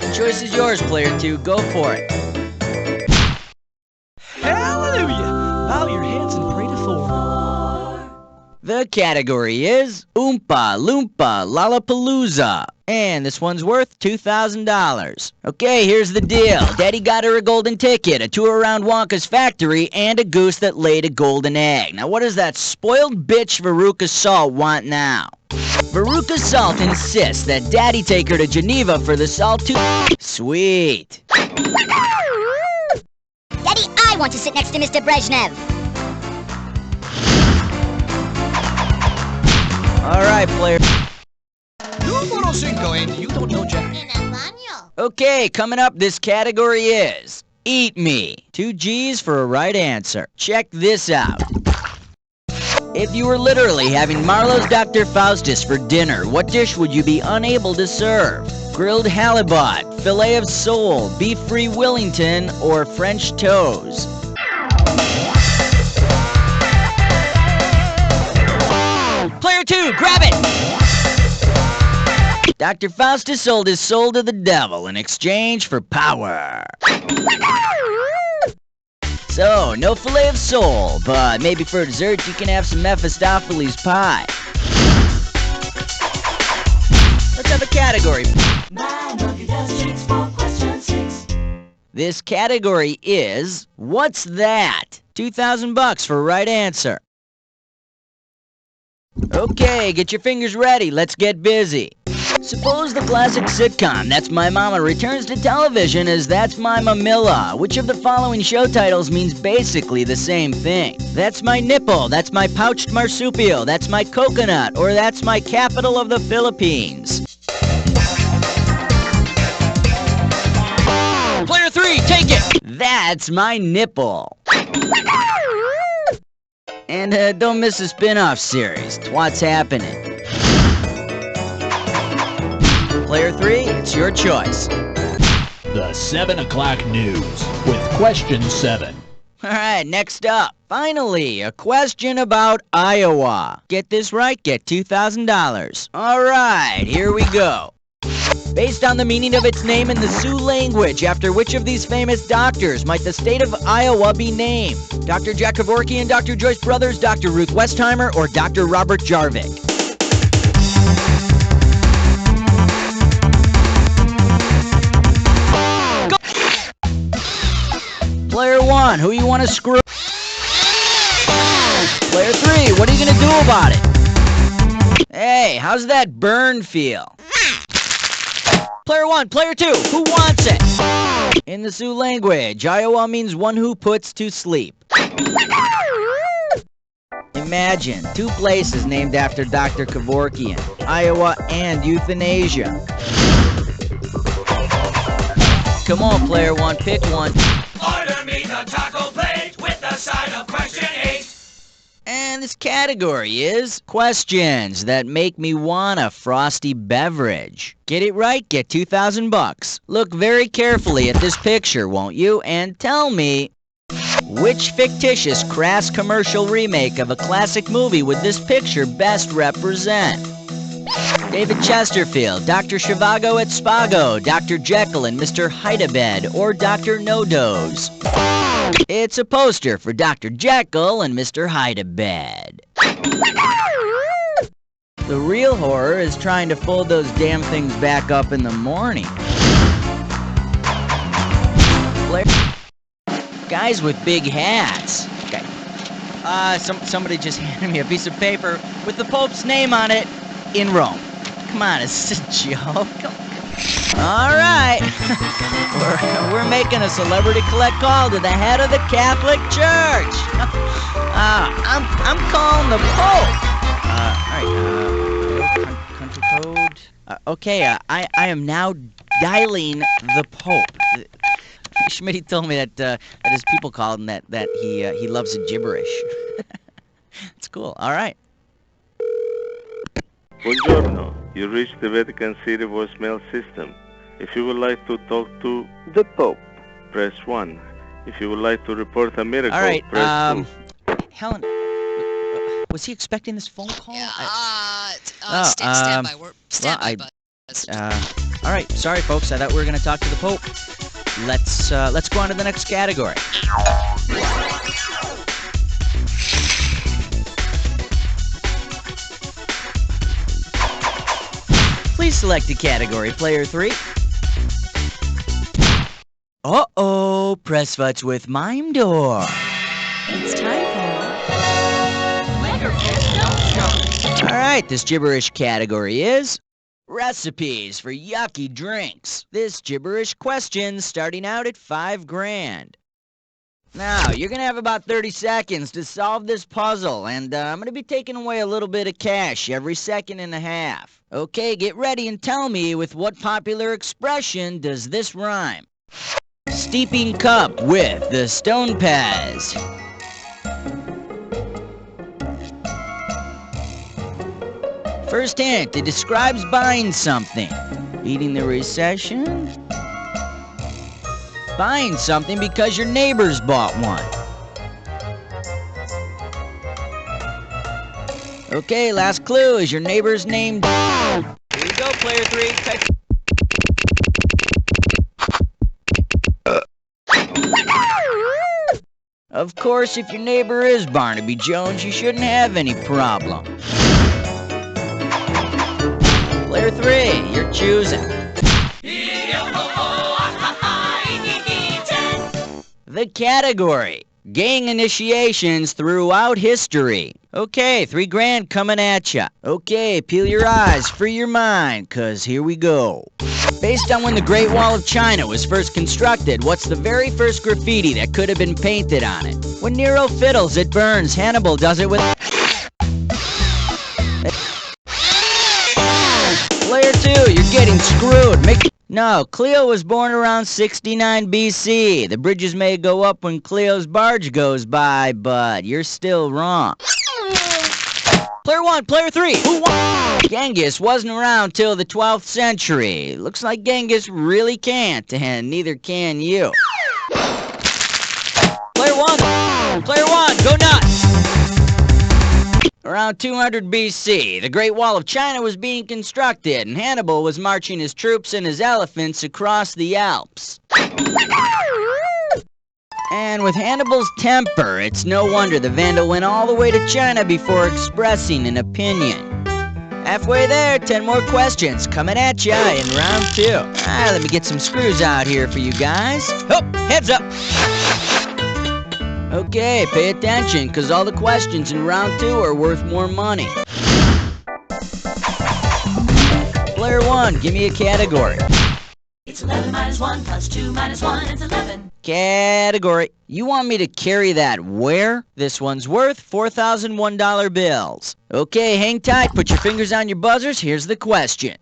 The choice is yours, player 2. Go for it. Hallelujah! Bow your heads and pray to Thor. The category is Oompa Loompa Lollapalooza. And this one's worth $2,000. Okay, here's the deal. Daddy got her a golden ticket, a tour around Wonka's factory, and a goose that laid a golden egg. Now what does that spoiled bitch Veruca Salt want now? Veruca Salt insists that Daddy take her to Geneva for the Salt too. Sweet. Daddy, I want to sit next to Mr. Brezhnev. Alright, player. Numero 5, and you don't know Jack. Okay, coming up, this category is Eat Me. 2 G's for a right answer. Check this out. If you were literally having Marlowe's Dr. Faustus for dinner, what dish would you be unable to serve? Grilled halibut, fillet of sole, beef free Wellington, or French toast? Player 2, grab it! Dr. Faustus sold his soul to the devil in exchange for power. So, no fillet of sole, but maybe for dessert you can have some Mephistopheles pie. Let's have a category. This category is, what's that? $2,000 for a right answer. Okay, get your fingers ready, let's get busy. Suppose the classic sitcom That's My Mama returns to television as That's My Mamilla. Which of the following show titles means basically the same thing? That's my nipple, that's my pouched marsupial, that's my coconut, or that's my capital of the Philippines. Player 3, take it! That's my nipple. And don't miss the spin-off series, What's Happening? Player 3, it's your choice. The 7 o'clock news with question 7. Alright, next up. Finally, a question about Iowa. Get this right, get $2,000. Alright, here we go. Based on the meaning of its name in the Sioux language, after which of these famous doctors might the state of Iowa be named? Dr. Jack Kevorkian, Dr. Joyce Brothers, Dr. Ruth Westheimer, or Dr. Robert Jarvik? Player 1, who you want to screw? Player 3, what are you going to do about it? Hey, Okay, how's that burn feel? Player 1, player 2, who wants it? In the Sioux language, Iowa means one who puts to sleep. Imagine 2 places named after Dr. Kevorkian, Iowa and euthanasia. Come on, player 1, pick one. Order me the taco plate with the side of question 8. And this category is questions that make me want a frosty beverage. Get it right, get $2,000. Look very carefully at this picture, won't you? And tell me, which fictitious crass commercial remake of a classic movie would this picture best represent? David Chesterfield, Dr. Zhivago at Spago, Dr. Jekyll and Mr. Hide-a-Bed, or Dr. No-Dose? It's a poster for Dr. Jekyll and Mr. Hide-a-Bed. The real horror is trying to fold those damn things back up in the morning. Guys with big hats. Okay. Somebody just handed me a piece of paper with the Pope's name on it in Rome. Come on, is this a joke? All right. we're making a celebrity collect call to the head of the Catholic Church. I'm calling the Pope. All right. Country code. Okay. I am now dialing the Pope. Schmitty told me that his people called him that he loves the gibberish. It's cool. All right. Buongiorno. You reached the Vatican City voicemail system. If you would like to talk to the Pope, press 1. If you would like to report a miracle, all right, press 2. Helen, was he expecting this phone call? Yeah, stand by. Stand by, bud. All right, sorry folks. I thought we were going to talk to the Pope. Let's go on to the next category. Please select a category, player 3. Uh-oh, press futz with Mime Door. It's time for All right, this gibberish category is recipes for yucky drinks. This gibberish question starting out at $5,000. Now, you're going to have about 30 seconds to solve this puzzle, and I'm going to be taking away a little bit of cash every second and a half. Okay, get ready and tell me with what popular expression does this rhyme? Steeping cup with the Stone Pez. First hint, it describes buying something. Beating the recession? Buying something because your neighbors bought one. Okay, last clue. Is your neighbor's name? Here you go, player 3. Type. Of course, if your neighbor is Barnaby Jones, you shouldn't have any problem. Player 3, you're choosing. The category, gang initiations throughout history. Okay, $3,000 coming at ya. Okay, peel your eyes, free your mind, cause here we go. Based on when the Great Wall of China was first constructed, what's the very first graffiti that could have been painted on it? When Nero fiddles, it burns. Hannibal does it with... Player 2, you're getting screwed. No, Cleo was born around 69 BC. The bridges may go up when Cleo's barge goes by, but you're still wrong. Player 1, player 3, who won? Genghis wasn't around till the 12th century. Looks like Genghis really can't, and neither can you. Player 1, go nuts! Around 200 BC, the Great Wall of China was being constructed, and Hannibal was marching his troops and his elephants across the Alps. And with Hannibal's temper, it's no wonder the Vandal went all the way to China before expressing an opinion. Halfway there, 10 more questions coming at ya in round 2. Let me get some screws out here for you guys. Oh, heads up! Okay, pay attention, because all the questions in round 2 are worth more money. 1, give me a category. It's 11 minus 1 plus 2 minus 1 is 11. Category. You want me to carry that where? This one's worth $4,001 bills. Okay, hang tight. Put your fingers on your buzzers. Here's the question.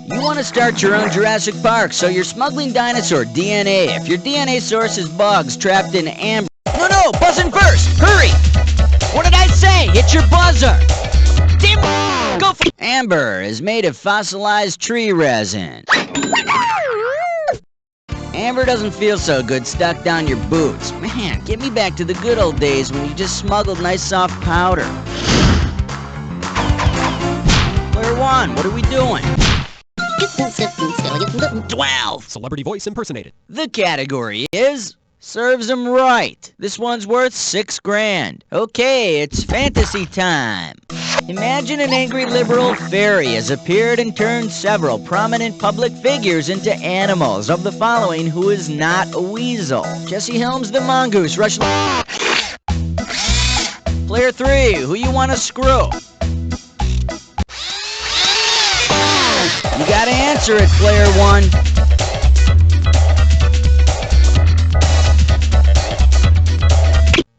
You want to start your own Jurassic Park, so you're smuggling dinosaur DNA. If your DNA source is bugs trapped in amber... No, buzzing first! Hurry! What did I say? Hit your buzzer! Damn, go for... Amber is made of fossilized tree resin. Amber doesn't feel so good stuck down your boots. Man, get me back to the good old days when you just smuggled nice soft powder. Player 1, what are we doing? 12. Celebrity voice impersonated. The category is serves 'em right. This one's worth $6 grand. Okay, it's fantasy time. Imagine an angry liberal fairy has appeared and turned several prominent public figures into animals. Of the following, who is not a weasel? Jesse Helms the mongoose, rush... Player 3, who you want to screw? You gotta answer it, Player 1.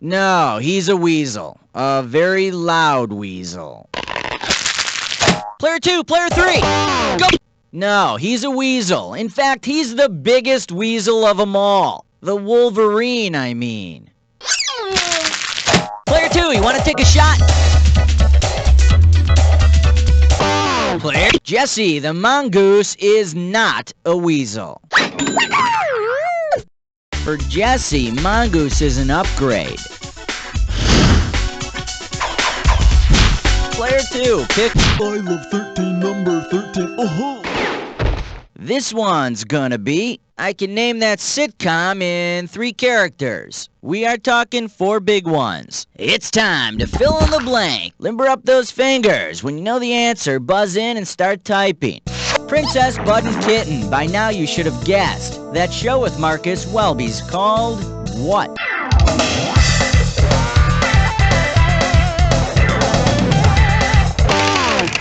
No, he's a weasel. A very loud weasel. Player 2, Player 3, go! No, he's a weasel. In fact, he's the biggest weasel of them all. The Wolverine, I mean. Player 2, you want to take a shot? Player Jesse, the mongoose, is not a weasel. For Jesse, mongoose is an upgrade. Player 2, pick... I love 13, number 13. Oh-ho! This one's gonna be... I can name that sitcom in 3 characters. We are talking 4 big ones. It's time to fill in the blank. Limber up those fingers. When you know the answer, buzz in and start typing. Princess, Bud, and Kitten. By now you should have guessed. That show with Marcus Welby's called what?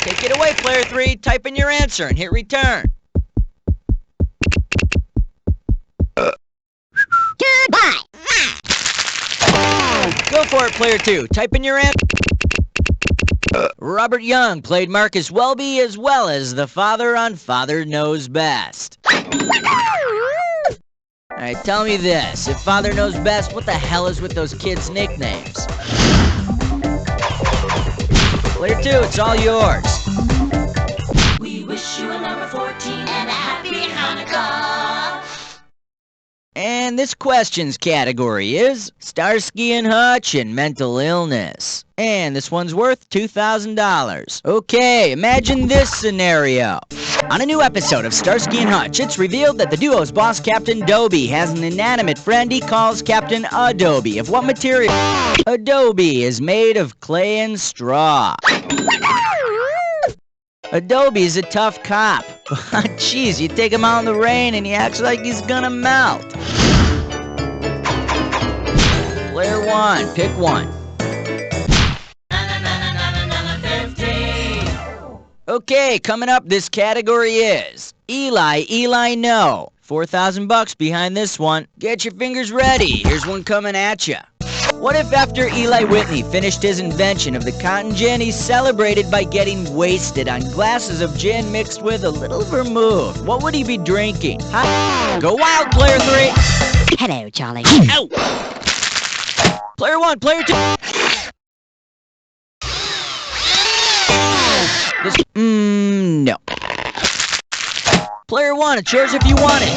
Take it away, Player 3. Type in your answer and hit return. Goodbye. Go for it, Player 2. Type in your answer. Robert Young played Marcus Welby as well as the father on Father Knows Best. Alright, tell me this. If Father Knows Best, what the hell is with those kids' nicknames? Player 2, it's all yours. We wish you a number 14 and a happy Hanukkah. And this question's category is Starsky and Hutch and mental illness. And this one's worth $2,000. Okay, imagine this scenario. On a new episode of Starsky and Hutch, it's revealed that the duo's boss, Captain Doby, has an inanimate friend he calls Captain Adobe. Of what material? Adobe is made of clay and straw. Adobe's a tough cop. But jeez, you take him out in the rain and he acts like he's gonna melt. Player 1, pick one. Okay, coming up, this category is Eli, no. $4,000 behind this one. Get your fingers ready. Here's one coming at you. What if after Eli Whitney finished his invention of the cotton gin, he celebrated by getting wasted on glasses of gin mixed with a little vermouth? What would he be drinking? Go wild, Player 3. Hello, Charlie. Ow. Player 1, Player 2. This, no. Player 1, it's yours if you want it.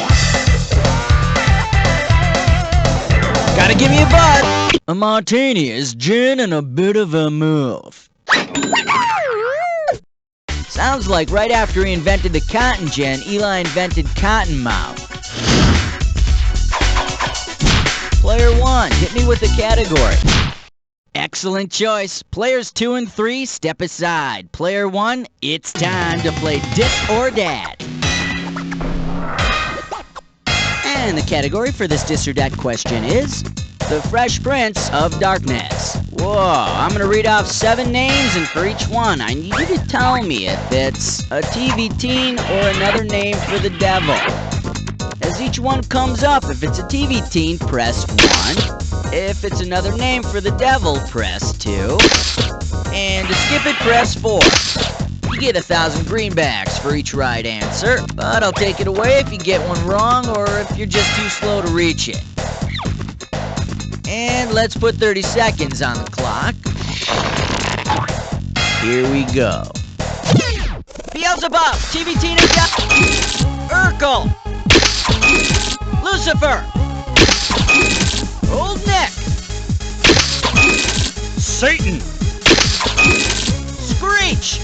Gotta give me a bud. A martini is gin and a bit of vermouth. Sounds like right after he invented the cotton gin, Eli invented Cottonmouth. Player 1, hit me with the category. Excellent choice. Players 2 and 3, step aside. Player 1, it's time to play This or Dat. And the category for this This or Dat question is The Fresh Prince of Darkness. Whoa, I'm gonna read off 7 names, and for each one, I need you to tell me if it's a TV teen or another name for the devil. As each one comes up, if it's a TV teen, press 1. If it's another name for the devil, press 2. And to skip it, press 4. You get 1,000 greenbacks for each right answer, but I'll take it away if you get one wrong or if you're just too slow to reach it. And let's put 30 seconds on the clock. Here we go. Beelzebub, TV teen and devil. Urkel. Lucifer. Old Nick. Satan. Screech.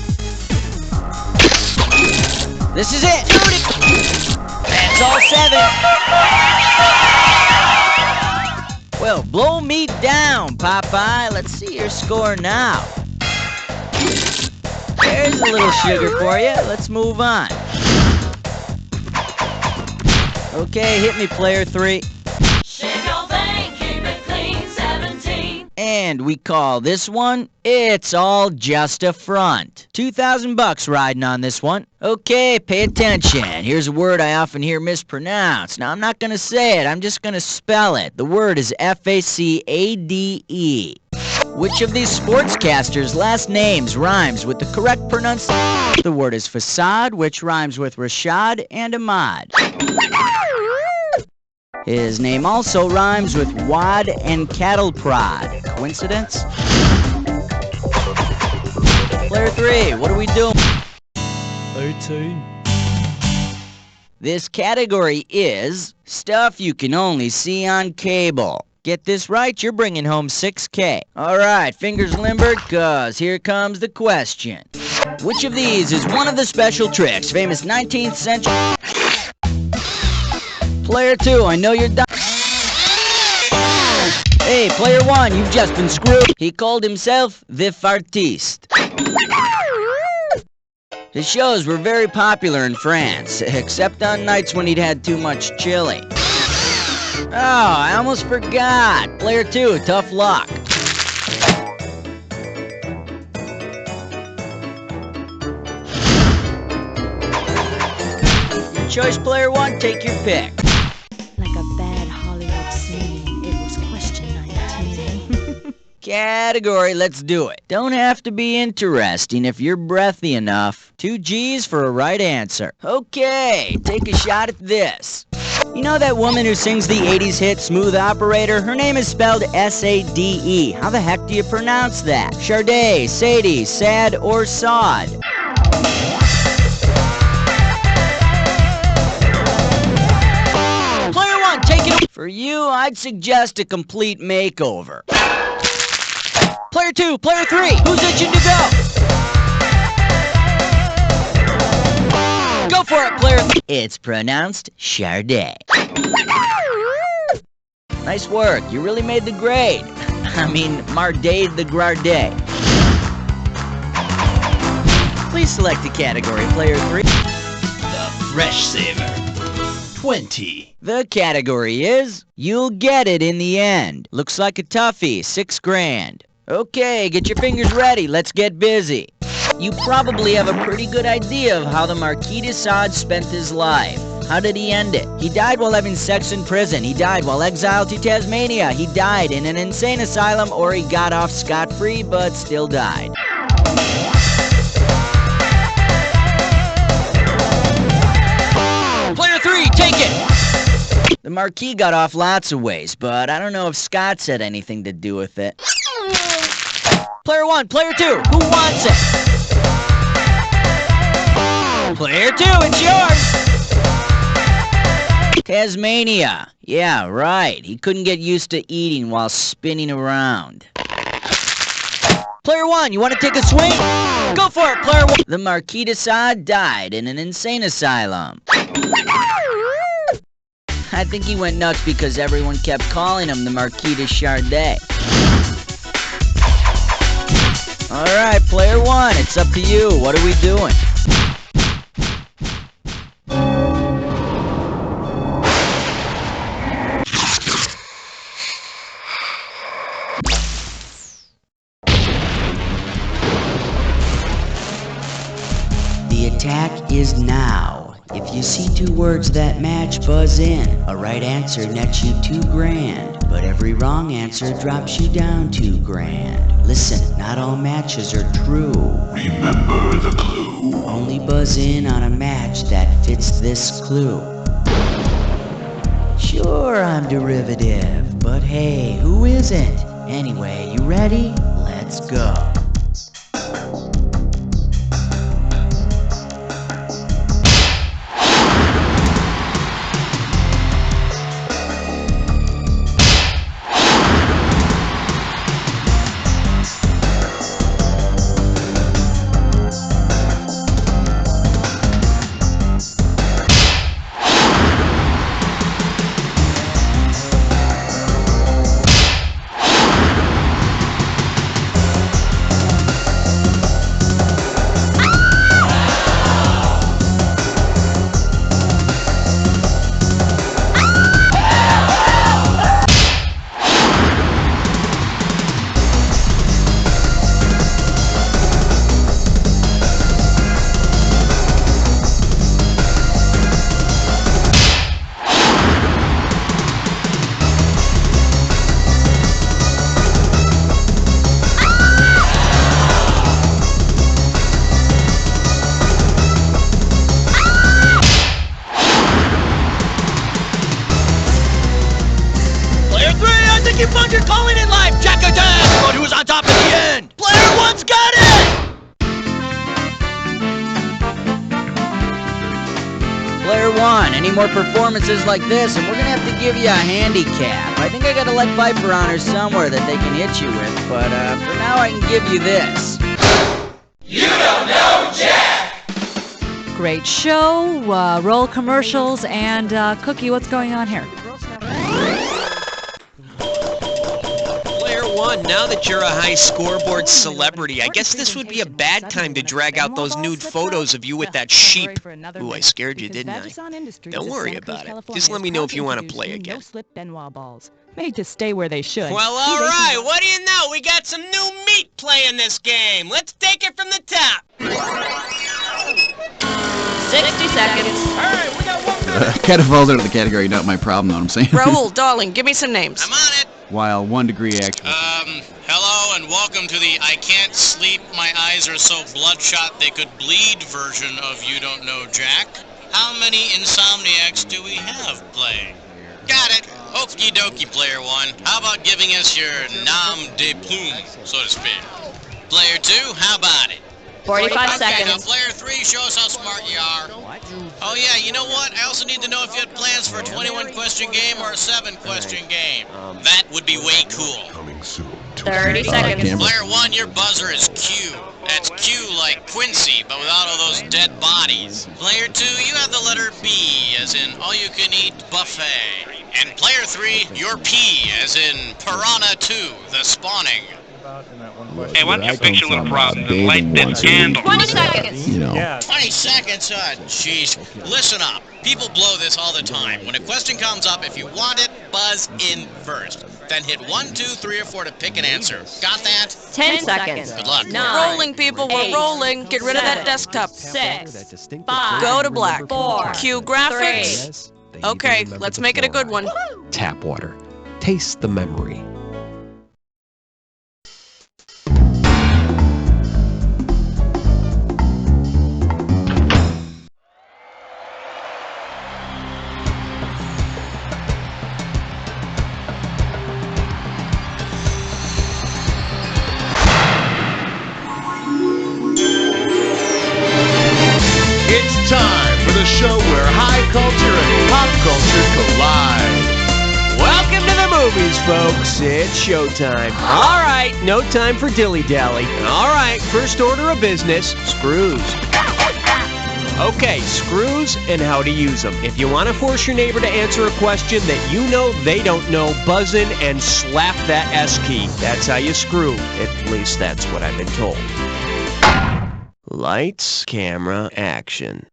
This is it. That's all 7. Well, blow me down, Popeye. Let's see your score now. There's a little sugar for you. Let's move on. Okay, hit me, player 3. Shave your vein, keep it clean, 17. And we call this one, It's All Just a Front. $2,000 riding on this one. Okay, pay attention. Here's a word I often hear mispronounced. Now, I'm not going to say it. I'm just going to spell it. The word is F-A-C-A-D-E. Which of these sportscasters' last names rhymes with the correct pronunciation? The word is facade, which rhymes with Rashad and Ahmad. His name also rhymes with Wad and Cattle Prod. Coincidence? Player 3, what are we doing? 18. This category is stuff you can only see on cable. Get this right, you're bringing home $6K. Alright, fingers limbered, cause here comes the question. Which of these is one of the special tricks? Famous 19th century... Player 2, I know you're done. Hey, player 1, you've just been screwed. He called himself the Fartiste. His shows were very popular in France, except on nights when he'd had too much chili. Oh, I almost forgot. Player 2, tough luck. Your choice, player 1, take your pick. Like a bad Hollywood scene, it was question 19. Category, let's do it. Don't have to be interesting if you're breathy enough. 2 G's for a right answer. Okay, take a shot at this. You know that woman who sings the 80s hit Smooth Operator? Her name is spelled S-A-D-E. How the heck do you pronounce that? Sade, Sadie, Sad, or Sod? Player 1, take it. For you, I'd suggest a complete makeover. Player 2, player 3, who's itching to go? Go for it, player 3. It's pronounced Sade. Nice work. You really made the grade. I mean, Mardade the Grade. Please select a category, player 3. The Fresh Saver. 20. The category is You'll Get It in the End. Looks like a toughie, $6,000. Okay, get your fingers ready. Let's get busy. You probably have a pretty good idea of how the Marquis de Sade spent his life. How did he end it? He died while having sex in prison. He died while exiled to Tasmania. He died in an insane asylum, or he got off scot-free but still died. Player 3, take it! The Marquis got off lots of ways, but I don't know if Scott's had anything to do with it. Player 1, player 2, who wants it? Player 2, it's yours! Tasmania. Yeah, right. He couldn't get used to eating while spinning around. Player 1, you want to take a swing? Go for it, player 1. The Marquis de Sade died in an insane asylum. I think he went nuts because everyone kept calling him the Marquis de Sade. Alright, player 1, it's up to you. What are we doing? The attack is now. If you see two words that match, buzz in. A right answer nets you $2,000, but every wrong answer drops you down $2,000. Listen, not all matches are true. Remember the clue. Only buzz in on a match that fits this clue. Sure, I'm derivative, but hey, who isn't? Anyway, you ready? Let's go. You found your calling in life, Jack attack! But who's on top at the end? Player one's got it! Player one, any more performances like this, and we're gonna have to give you a handicap. I think I got a lead Viper on her somewhere that they can hit you with, but for now I can give you this. You don't know Jack! Great show, roll commercials, and Cookie, what's going on here? One, now that you're a high scoreboard celebrity, I guess this would be a bad time to drag out those nude photos of you with that sheep. Ooh, I scared you, didn't I? Don't worry about it. Just let me know if you want to play again. No-slip Benoit balls, made to stay where they should. Well, all right. What do you know? We got some new meat playing this game. Let's take it from the top. 60 seconds. All right, we got 1 minute. Kind of falls under the category, not my problem, know what I'm saying? Raoul, darling, give me some names. I'm on it. While 1 degree action. Hello and welcome to the I can't sleep, my eyes are so bloodshot they could bleed version of You Don't Know Jack. How many insomniacs do we have playing? Got it. Okie dokie, player one. How about giving us your nom de plume, so to speak? Player two, how about it? 45 seconds. Now, player three, show us how smart you are. Oh yeah, you know what? I also need to know if you had plans for a 21-question game or a 7-question game. That would be way cool. Coming soon. 30 seconds. Player one, your buzzer is Q. That's Q like Quincy, but without all those dead bodies. Player two, you have the letter B, as in all-you-can-eat buffet. And player three, your P, as in Piranha 2, the spawning. Hey, why don't you fix your little problem and light this candle? 20 seconds. You know. Yeah. 20 seconds? Jeez. Listen up. People blow this all the time. When a question comes up, if you want it, buzz in first. Then hit 1, 2, 3, or 4 to pick an answer. Got that? 10 seconds. Good luck. 9. Rolling, people. We're rolling. Get rid of that desktop. 6. 5. Go to black. 4. Cue graphics. 3. Okay, let's make it a good one. Tap water. Taste the memory. It's time for the show where high culture and pop culture collide. Welcome to the movies, folks. It's showtime. All right, no time for dilly-dally. All right, first order of business, screws. Okay, screws and how to use them. If you want to force your neighbor to answer a question that you know they don't know, buzz in and slap that S key. That's how you screw. At least that's what I've been told. Lights, camera, action.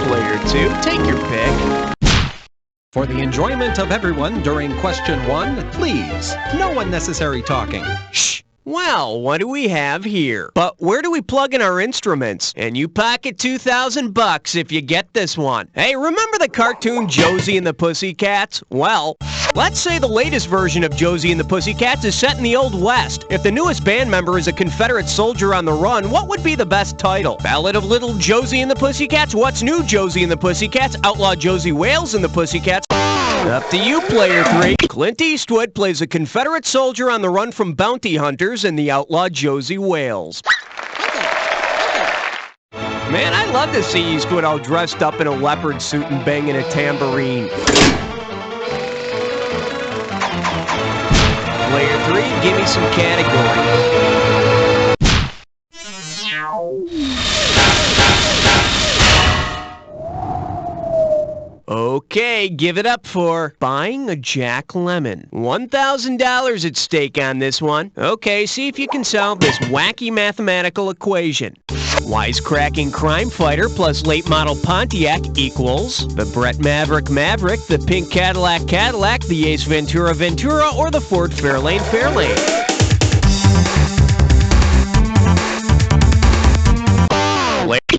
Player 2, take your pick. For the enjoyment of everyone during question 1, please, no unnecessary talking. Shh! Well, what do we have here? But where do we plug in our instruments? And you pocket $2,000 if you get this one. Hey, remember the cartoon Josie and the Pussycats? Well, let's say the latest version of Josie and the Pussycats is set in the Old West. If the newest band member is a Confederate soldier on the run, what would be the best title? Ballad of Little Josie and the Pussycats? What's New Josie and the Pussycats? Outlaw Josie Wales and the Pussycats? Up to you, player 3. Clint Eastwood plays a Confederate soldier on the run from bounty hunters in the Outlaw Josie Wales. Man, I'd love to see Eastwood all dressed up in a leopard suit and banging a tambourine. Player 3, give me some category. Okay, give it up for buying a Jack Lemmon. $1,000 at stake on this one. Okay, see if you can solve this wacky mathematical equation. Wisecracking crime fighter plus late model Pontiac equals the Brett Maverick, the pink Cadillac, the Ace Ventura, or the Ford Fairlane.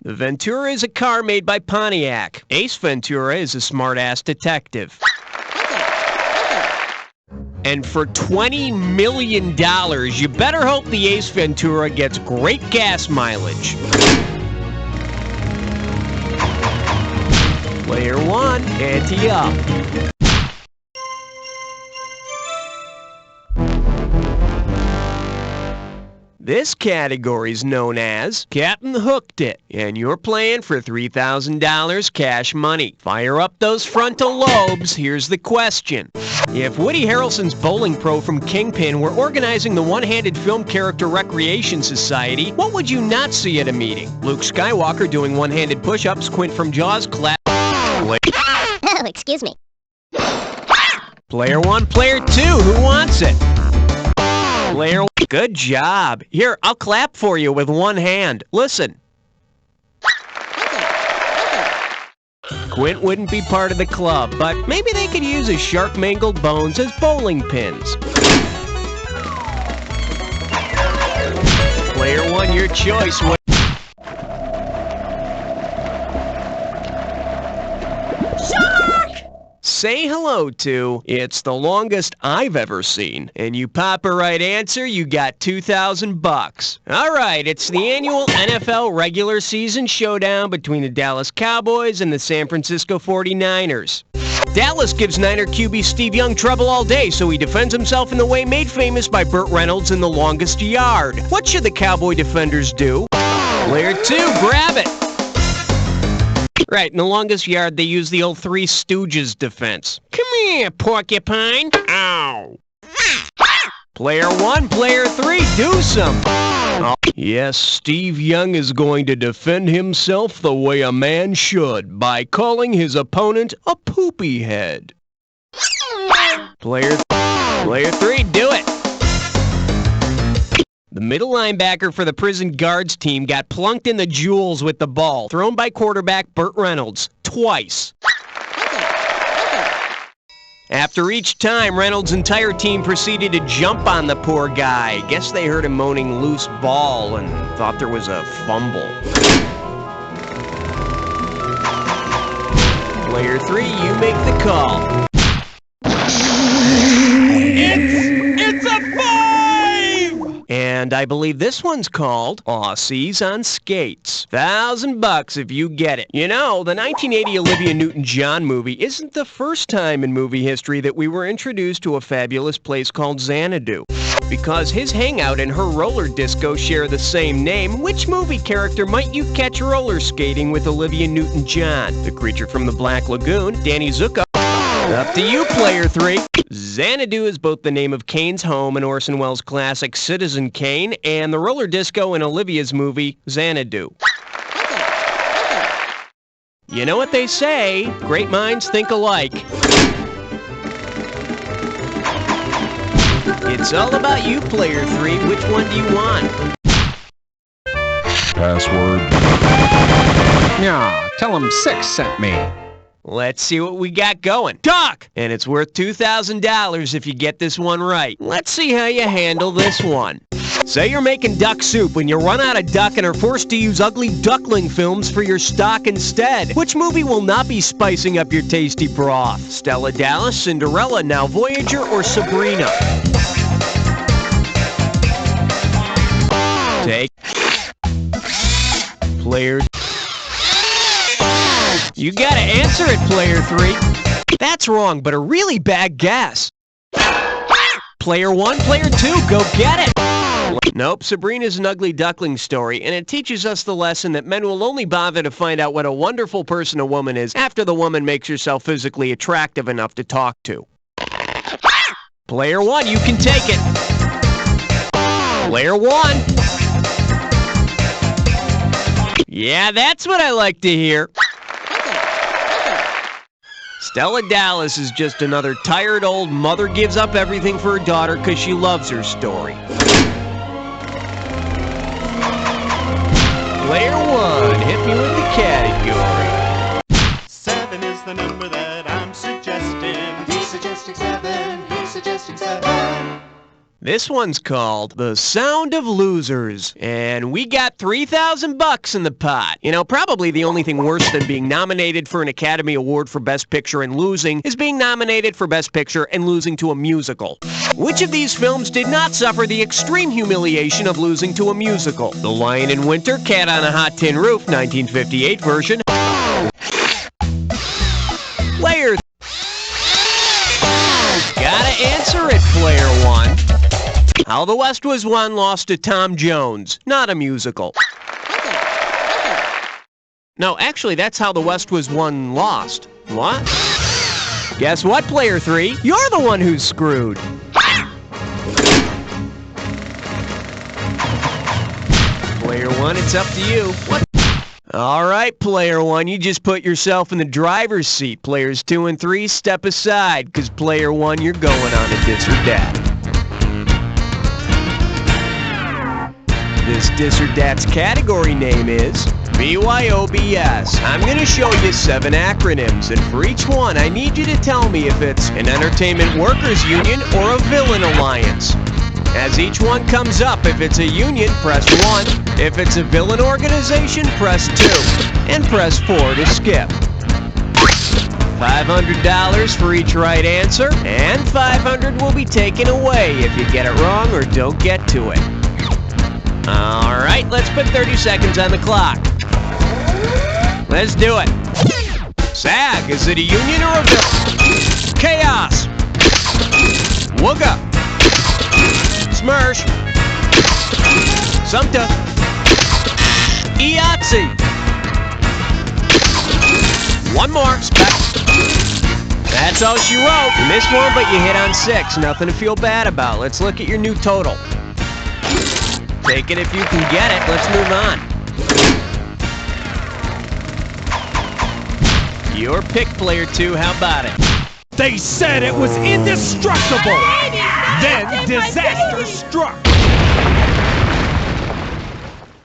The Ventura is a car made by Pontiac. Ace Ventura is a smart-ass detective. And for $20 million, you better hope the Ace Ventura gets great gas mileage. Player 1, ante up. This category is known as Captain Hooked It, and you're playing for $3,000 cash money. Fire up those frontal lobes. Here's the question. If Woody Harrelson's bowling pro from Kingpin were organizing the One-Handed Film Character Recreation Society, what would you not see at a meeting? Luke Skywalker doing one-handed push-ups, Quint from Jaws clap. Oh, excuse me. Player 1, player 2, who wants it? Player 1, good job. Here, I'll clap for you with one hand. Listen. Quint wouldn't be part of the club, but maybe they could use his shark-mangled bones as bowling pins. Player 1, your choice. Say hello to, it's the longest I've ever seen. And you pop a right answer, you got $2,000. All right, it's the annual NFL regular season showdown between the Dallas Cowboys and the San Francisco 49ers. Dallas gives Niner QB Steve Young trouble all day, so he defends himself in the way made famous by Burt Reynolds in The Longest Yard. What should the Cowboy defenders do? Player 2, grab it. Right, in The Longest Yard, they use the old Three Stooges defense. Come here, porcupine. Ow. Player 1, player 3, do some. Oh, yes, Steve Young is going to defend himself the way a man should, by calling his opponent a poopy head. Player 3, do it. The middle linebacker for the prison guards team got plunked in the jewels with the ball, thrown by quarterback Burt Reynolds, twice. After each time, Reynolds' entire team proceeded to jump on the poor guy. Guess they heard him moaning loose ball and thought there was a fumble. Player 3, you make the call. It's a 5! And I believe this one's called Aussies on Skates. $1,000 if you get it. You know, the 1980 Olivia Newton-John movie isn't the first time in movie history that we were introduced to a fabulous place called Xanadu. Because his hangout and her roller disco share the same name, which movie character might you catch roller skating with Olivia Newton-John? The creature from the Black Lagoon, Danny Zuko. Up to you, player 3. Xanadu is both the name of Kane's home in Orson Welles' classic Citizen Kane and the roller disco in Olivia's movie, Xanadu. You know what they say, great minds think alike. It's all about you, player 3. Which one do you want? Password. Yeah, tell him 6 sent me. Let's see what we got going. Doc! And it's worth $2,000 if you get this one right. Let's see how you handle this one. Say you're making duck soup when you run out of duck and are forced to use ugly duckling films for your stock instead. Which movie will not be spicing up your tasty broth? Stella Dallas, Cinderella, Now Voyager, or Sabrina? Take player. You gotta answer it, player 3. That's wrong, but a really bad guess. Player 1, player 2, go get it! Nope, Sabrina's an ugly duckling story, and it teaches us the lesson that men will only bother to find out what a wonderful person a woman is after the woman makes herself physically attractive enough to talk to. Player 1, you can take it. Player 1. Yeah, that's what I like to hear. Stella Dallas is just another tired old mother gives up everything for her daughter because she loves her story. Player 1, hit me with the category. 7 is the number that I'm suggesting. He's suggesting 7. He's suggesting 7. This one's called The Sound of Losers, and we got $3,000 in the pot. You know, probably the only thing worse than being nominated for an Academy Award for Best Picture and losing is being nominated for Best Picture and losing to a musical. Which of these films did not suffer the extreme humiliation of losing to a musical? The Lion in Winter, Cat on a Hot Tin Roof, 1958 version. Player. Gotta answer it, player 1. How the West Was Won lost to Tom Jones, not a musical. No, actually, that's How the West Was Won lost. What? Guess what, player 3? You're the one who's screwed. Player 1, it's up to you. What? All right, player 1, you just put yourself in the driver's seat. Players 2 and 3, step aside, because player 1, you're going on a dis or dat. This dis or dat's category name is BYOBS. I'm going to show you 7 acronyms, and for each one, I need you to tell me if it's an entertainment workers union or a villain alliance. As each one comes up, if it's a union, press 1. If it's a villain organization, press 2. And press 4 to skip. $500 for each right answer, and $500 will be taken away if you get it wrong or don't get to it. Alright, let's put 30 seconds on the clock. Let's do it. SAG, is it a union or a villain? Chaos. Wooga. Smersh. Sumta. Iatsi. One more. That's all she wrote. You missed one, but you hit on 6. Nothing to feel bad about. Let's look at your new total. Take it if you can get it. Let's move on. Your pick, player 2. How about it? They said it was indestructible. Then disaster struck.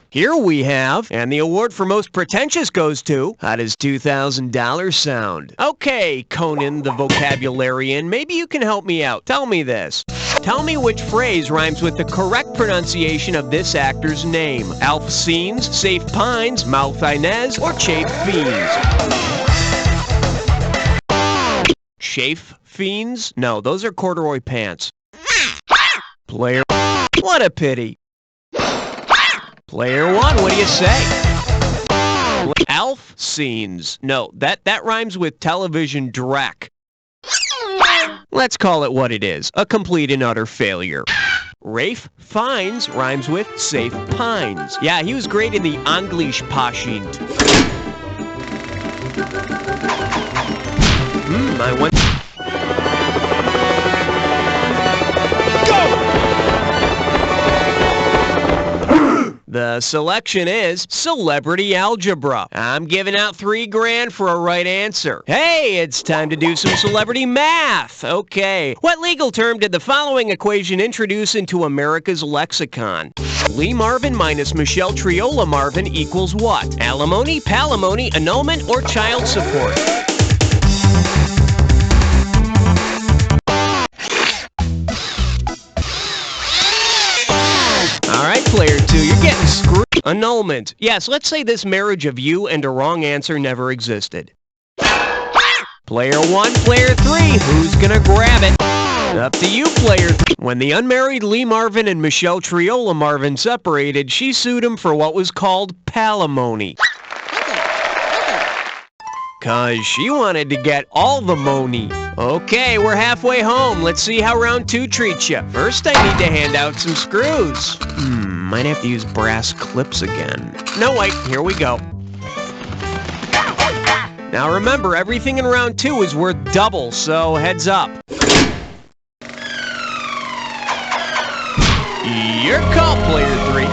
Here we have, and the award for most pretentious goes to, how does $2,000 sound? Okay, Conan the vocabularian, maybe you can help me out. Tell me this. Tell me which phrase rhymes with the correct pronunciation of this actor's name. Alf Scenes, Safe Pines, Mouth Inez, or Chafe Fiends? Chafe Fiends? No, those are corduroy pants. Player, what a pity. Player 1, what do you say? Alf Scenes. No, that rhymes with television dreck. Let's call it what it is, a complete and utter failure. Rafe Fiennes rhymes with Safe Pines. Yeah, he was great in the English Patient. I went... The selection is Celebrity Algebra. I'm giving out $3,000 for a right answer. Hey, it's time to do some celebrity math. Okay. What legal term did the following equation introduce into America's lexicon? Lee Marvin minus Michelle Triola Marvin equals what? Alimony, palimony, annulment, or child support? Annulment. Yes, let's say this marriage of you and a wrong answer never existed. Player 1, player 3, who's gonna grab it? Up to you, player 3. When the unmarried Lee Marvin and Michelle Triola Marvin separated, she sued him for what was called palimony. 'Cause she wanted to get all the money. Okay, we're halfway home. Let's see how round 2 treats you. First, I need to hand out some screws. Might have to use brass clips again. No, wait, here we go. Now remember, everything in round 2 is worth double, so heads up. Your call, player 3.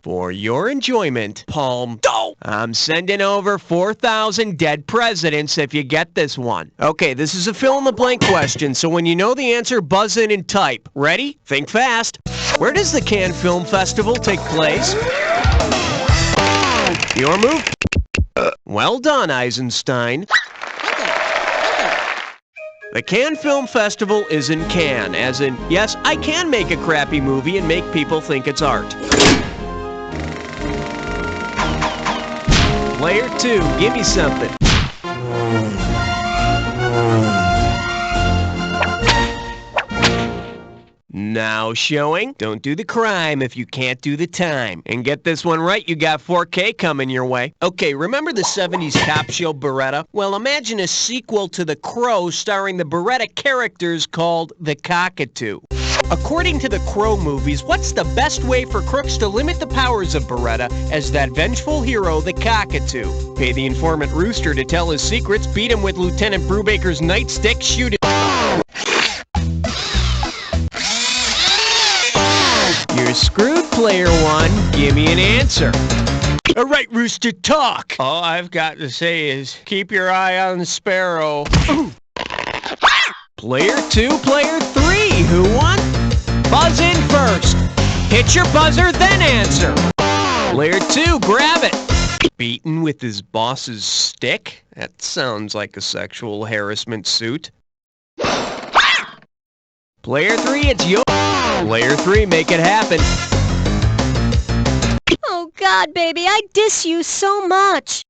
For your enjoyment, Palm Dough. I'm sending over 4,000 dead presidents if you get this one. Okay, this is a fill-in-the-blank question, so when you know the answer, buzz in and type. Ready? Think fast. Where does the Cannes Film Festival take place? Your move? Well done, Eisenstein. The Cannes Film Festival is in Cannes, as in, yes, I can make a crappy movie and make people think it's art. Player 2, give me something. Now showing, don't do the crime if you can't do the time. And get this one right, you got 4K coming your way. Okay, remember the 70s cop show Beretta? Well, imagine a sequel to The Crow starring the Beretta characters called The Cockatoo. According to the Crow movies, what's the best way for crooks to limit the powers of Beretta as that vengeful hero, the Cockatoo? Pay the informant Rooster to tell his secrets, beat him with Lieutenant Brubaker's nightstick, shoot him. You're screwed, player 1. Give me an answer. All right, Rooster, talk. All I've got to say is keep your eye on the sparrow. Player 2, player 3, who won? Buzz in first. Hit your buzzer, then answer. Player 2, grab it. Beaten with his boss's stick? That sounds like a sexual harassment suit. Player 3, it's your... Player 3, make it happen. Oh, God, baby, I diss you so much.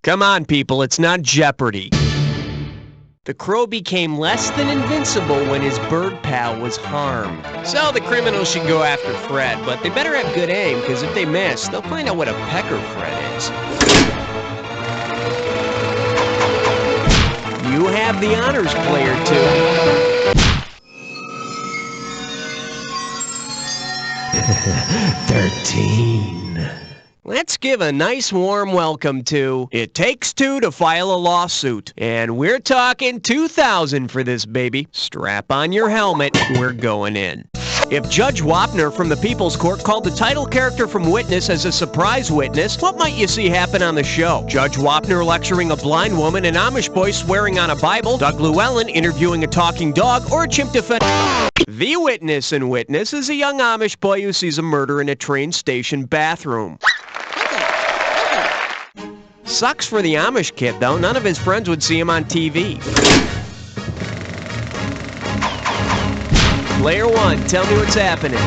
Come on, people, it's not Jeopardy. The Crow became less than invincible when his bird pal was harmed. So the criminals should go after Fred, but they better have good aim, because if they miss, they'll find out what a pecker Fred is. You have the honors, player 2. 13. Let's give a nice warm welcome to It Takes Two to File a Lawsuit. And we're talking 2,000 for this baby. Strap on your helmet, we're going in. If Judge Wapner from the People's Court called the title character from Witness as a surprise witness, what might you see happen on the show? Judge Wapner lecturing a blind woman, an Amish boy swearing on a Bible, Doug Llewellyn interviewing a talking dog, or a chimp defending... The witness in Witness is a young Amish boy who sees a murder in a train station bathroom. Sucks for the Amish kid, though. None of his friends would see him on TV. Player 1, tell me what's happening.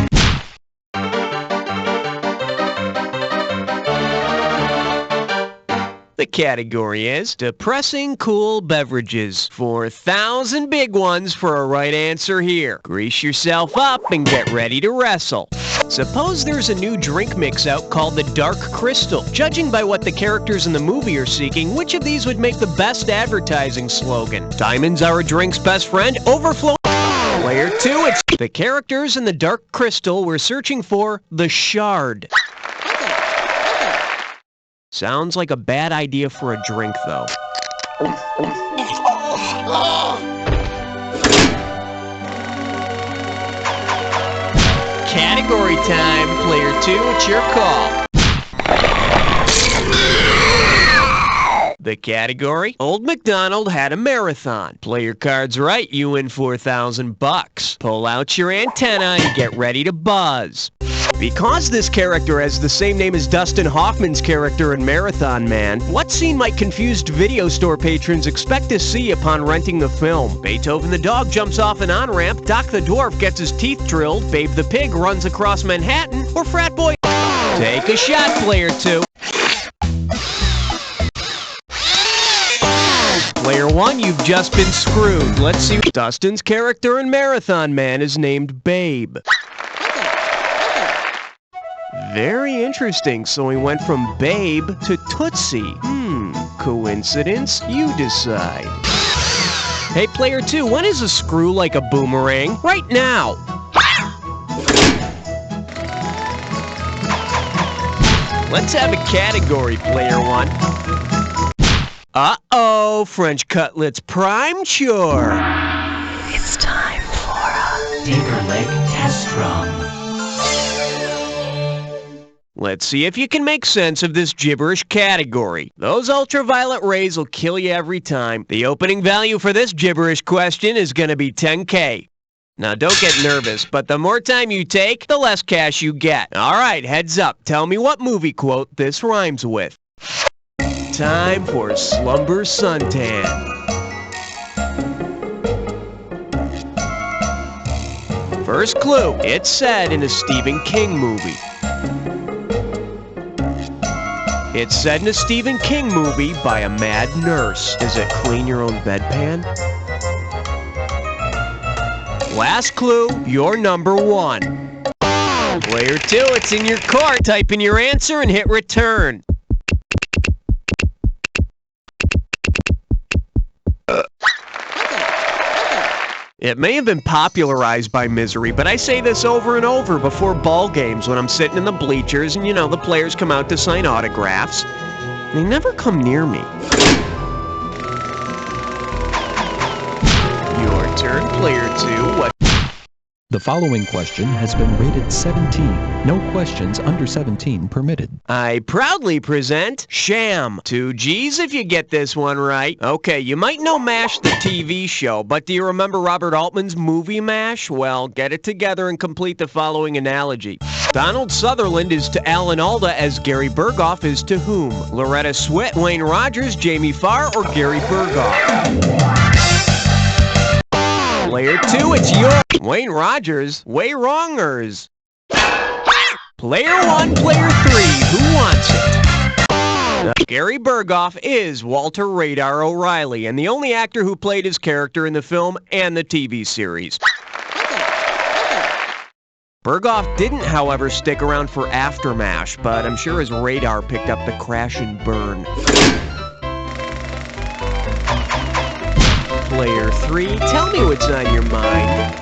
The category is depressing cool beverages. 4,000 big ones for a right answer here. Grease yourself up and get ready to wrestle. Suppose there's a new drink mix out called the Dark Crystal. Judging by what the characters in the movie are seeking, which of these would make the best advertising slogan? Diamonds are a drink's best friend, overflow... Player 2, it's... The characters in the Dark Crystal were searching for the Shard. Sounds like a bad idea for a drink, though. Category time, player 2, it's your call. The category, Old MacDonald had a marathon. Play your cards right, you win $4,000. Pull out your antenna and get ready to buzz. Because this character has the same name as Dustin Hoffman's character in Marathon Man, what scene might confused video store patrons expect to see upon renting the film? Beethoven the dog jumps off an on-ramp, Doc the dwarf gets his teeth drilled, Babe the pig runs across Manhattan, or Frat Boy... Take a shot, player 2. Player 1, you've just been screwed. Let's see. Dustin's character in Marathon Man is named Babe. Very interesting. So he went from Babe to Tootsie. Coincidence? You decide. Hey, player 2, when is a screw like a boomerang? Right now. Let's have a category, player 1. Uh-oh, French cutlets prime chore. It's time for a finger leg test drum. Let's see if you can make sense of this gibberish category. Those ultraviolet rays will kill you every time. The opening value for this gibberish question is going to be $10K. Now, don't get nervous, but the more time you take, the less cash you get. All right, heads up. Tell me what movie quote this rhymes with. Time for Slumber Suntan. First clue, it's set in a Stephen King movie. It's set in a Stephen King movie by a mad nurse. Is it Clean Your Own Bedpan? Last clue, you're number 1. Player 2, it's in your court. Type in your answer and hit return. It may have been popularized by Misery, but I say this over and over before ball games when I'm sitting in the bleachers and, the players come out to sign autographs. They never come near me. Your turn, player 2. What? The following question has been rated 17. No questions under 17 permitted. I proudly present Sham. 2 G's if you get this one right. Okay, you might know MASH, the TV show, but do you remember Robert Altman's movie MASH? Well, get it together and complete the following analogy. Donald Sutherland is to Alan Alda as Gary Berghoff is to whom? Loretta Swit, Wayne Rogers, Jamie Farr, or Gary Berghoff? Player 2, it's your Wayne Rogers. Way wrongers. Player 1, player 3, who wants it? Gary Berghoff is Walter Radar O'Reilly, and the only actor who played his character in the film and the TV series. Berghoff didn't, however, stick around for After MASH, but I'm sure his radar picked up the crash and burn. Player 3, tell me what's on your mind.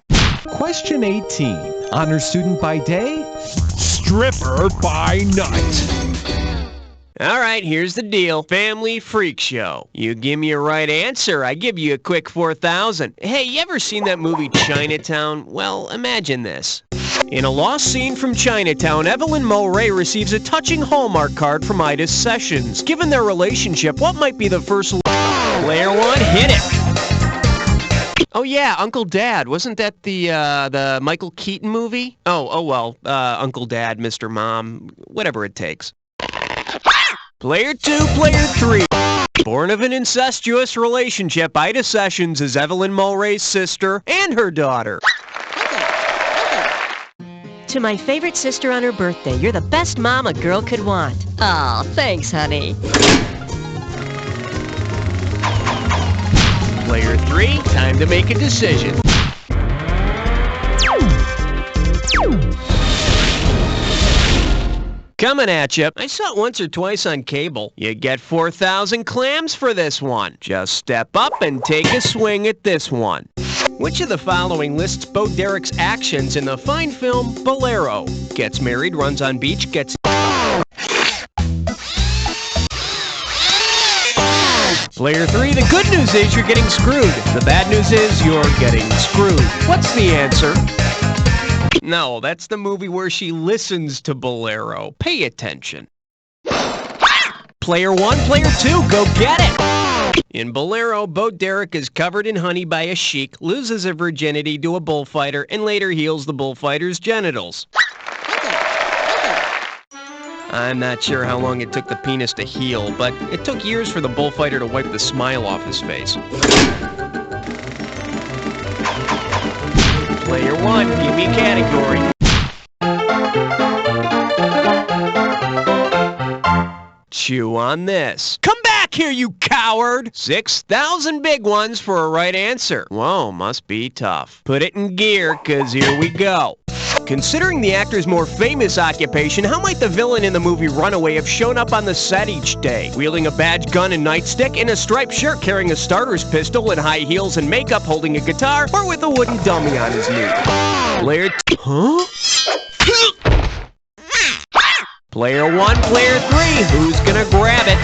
Question 18. Honor student by day, stripper by night. All right, here's the deal. Family freak show. You give me a right answer, I give you a quick 4,000. Hey, you ever seen that movie Chinatown? Well, imagine this. In a lost scene from Chinatown, Evelyn Mulray receives a touching Hallmark card from Ida Sessions. Given their relationship, what might be the first... Player 1, hit it! Oh yeah, Uncle Dad. Wasn't that the Michael Keaton movie? Oh well, Uncle Dad, Mr. Mom, whatever it takes. Player 2, player 3. Born of an incestuous relationship, Ida Sessions is Evelyn Mulray's sister and her daughter. To my favorite sister on her birthday, you're the best mom a girl could want. Aw, thanks, honey. Player 3, time to make a decision. Coming at you. I saw it once or twice on cable. You get 4,000 clams for this one. Just step up and take a swing at this one. Which of the following lists Bo Derek's actions in the fine film Bolero? Gets married, runs on beach, gets... Player 3, the good news is you're getting screwed. The bad news is you're getting screwed. What's the answer? No, that's the movie where she listens to Bolero. Pay attention. Player 1, player 2, go get it! In Bolero, Bo Derek is covered in honey by a sheik, loses her virginity to a bullfighter, and later heals the bullfighter's genitals. I'm not sure how long it took the penis to heal, but it took years for the bullfighter to wipe the smile off his face. Player 1, give me category. Chew on this. Come back here, you coward! 6,000 big ones for a right answer. Whoa, must be tough. Put it in gear, 'cause here we go. Considering the actor's more famous occupation, how might the villain in the movie Runaway have shown up on the set each day? Wielding a badge, gun, and nightstick, in a striped shirt, carrying a starter's pistol, in high heels and makeup, holding a guitar, or with a wooden dummy on his knee? Player Huh? Player 1, player 3, who's gonna grab it?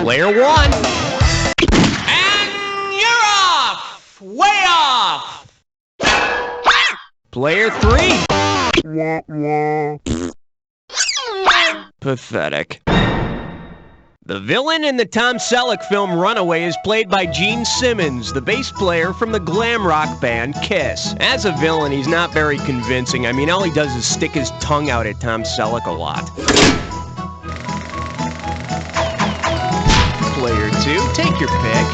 Player 1. And you're off! Way off! Player 3. Pathetic. The villain in the Tom Selleck film Runaway is played by Gene Simmons, the bass player from the glam rock band Kiss. As a villain, he's not very convincing. I mean, all he does is stick his tongue out at Tom Selleck a lot. Player 2, take your pick.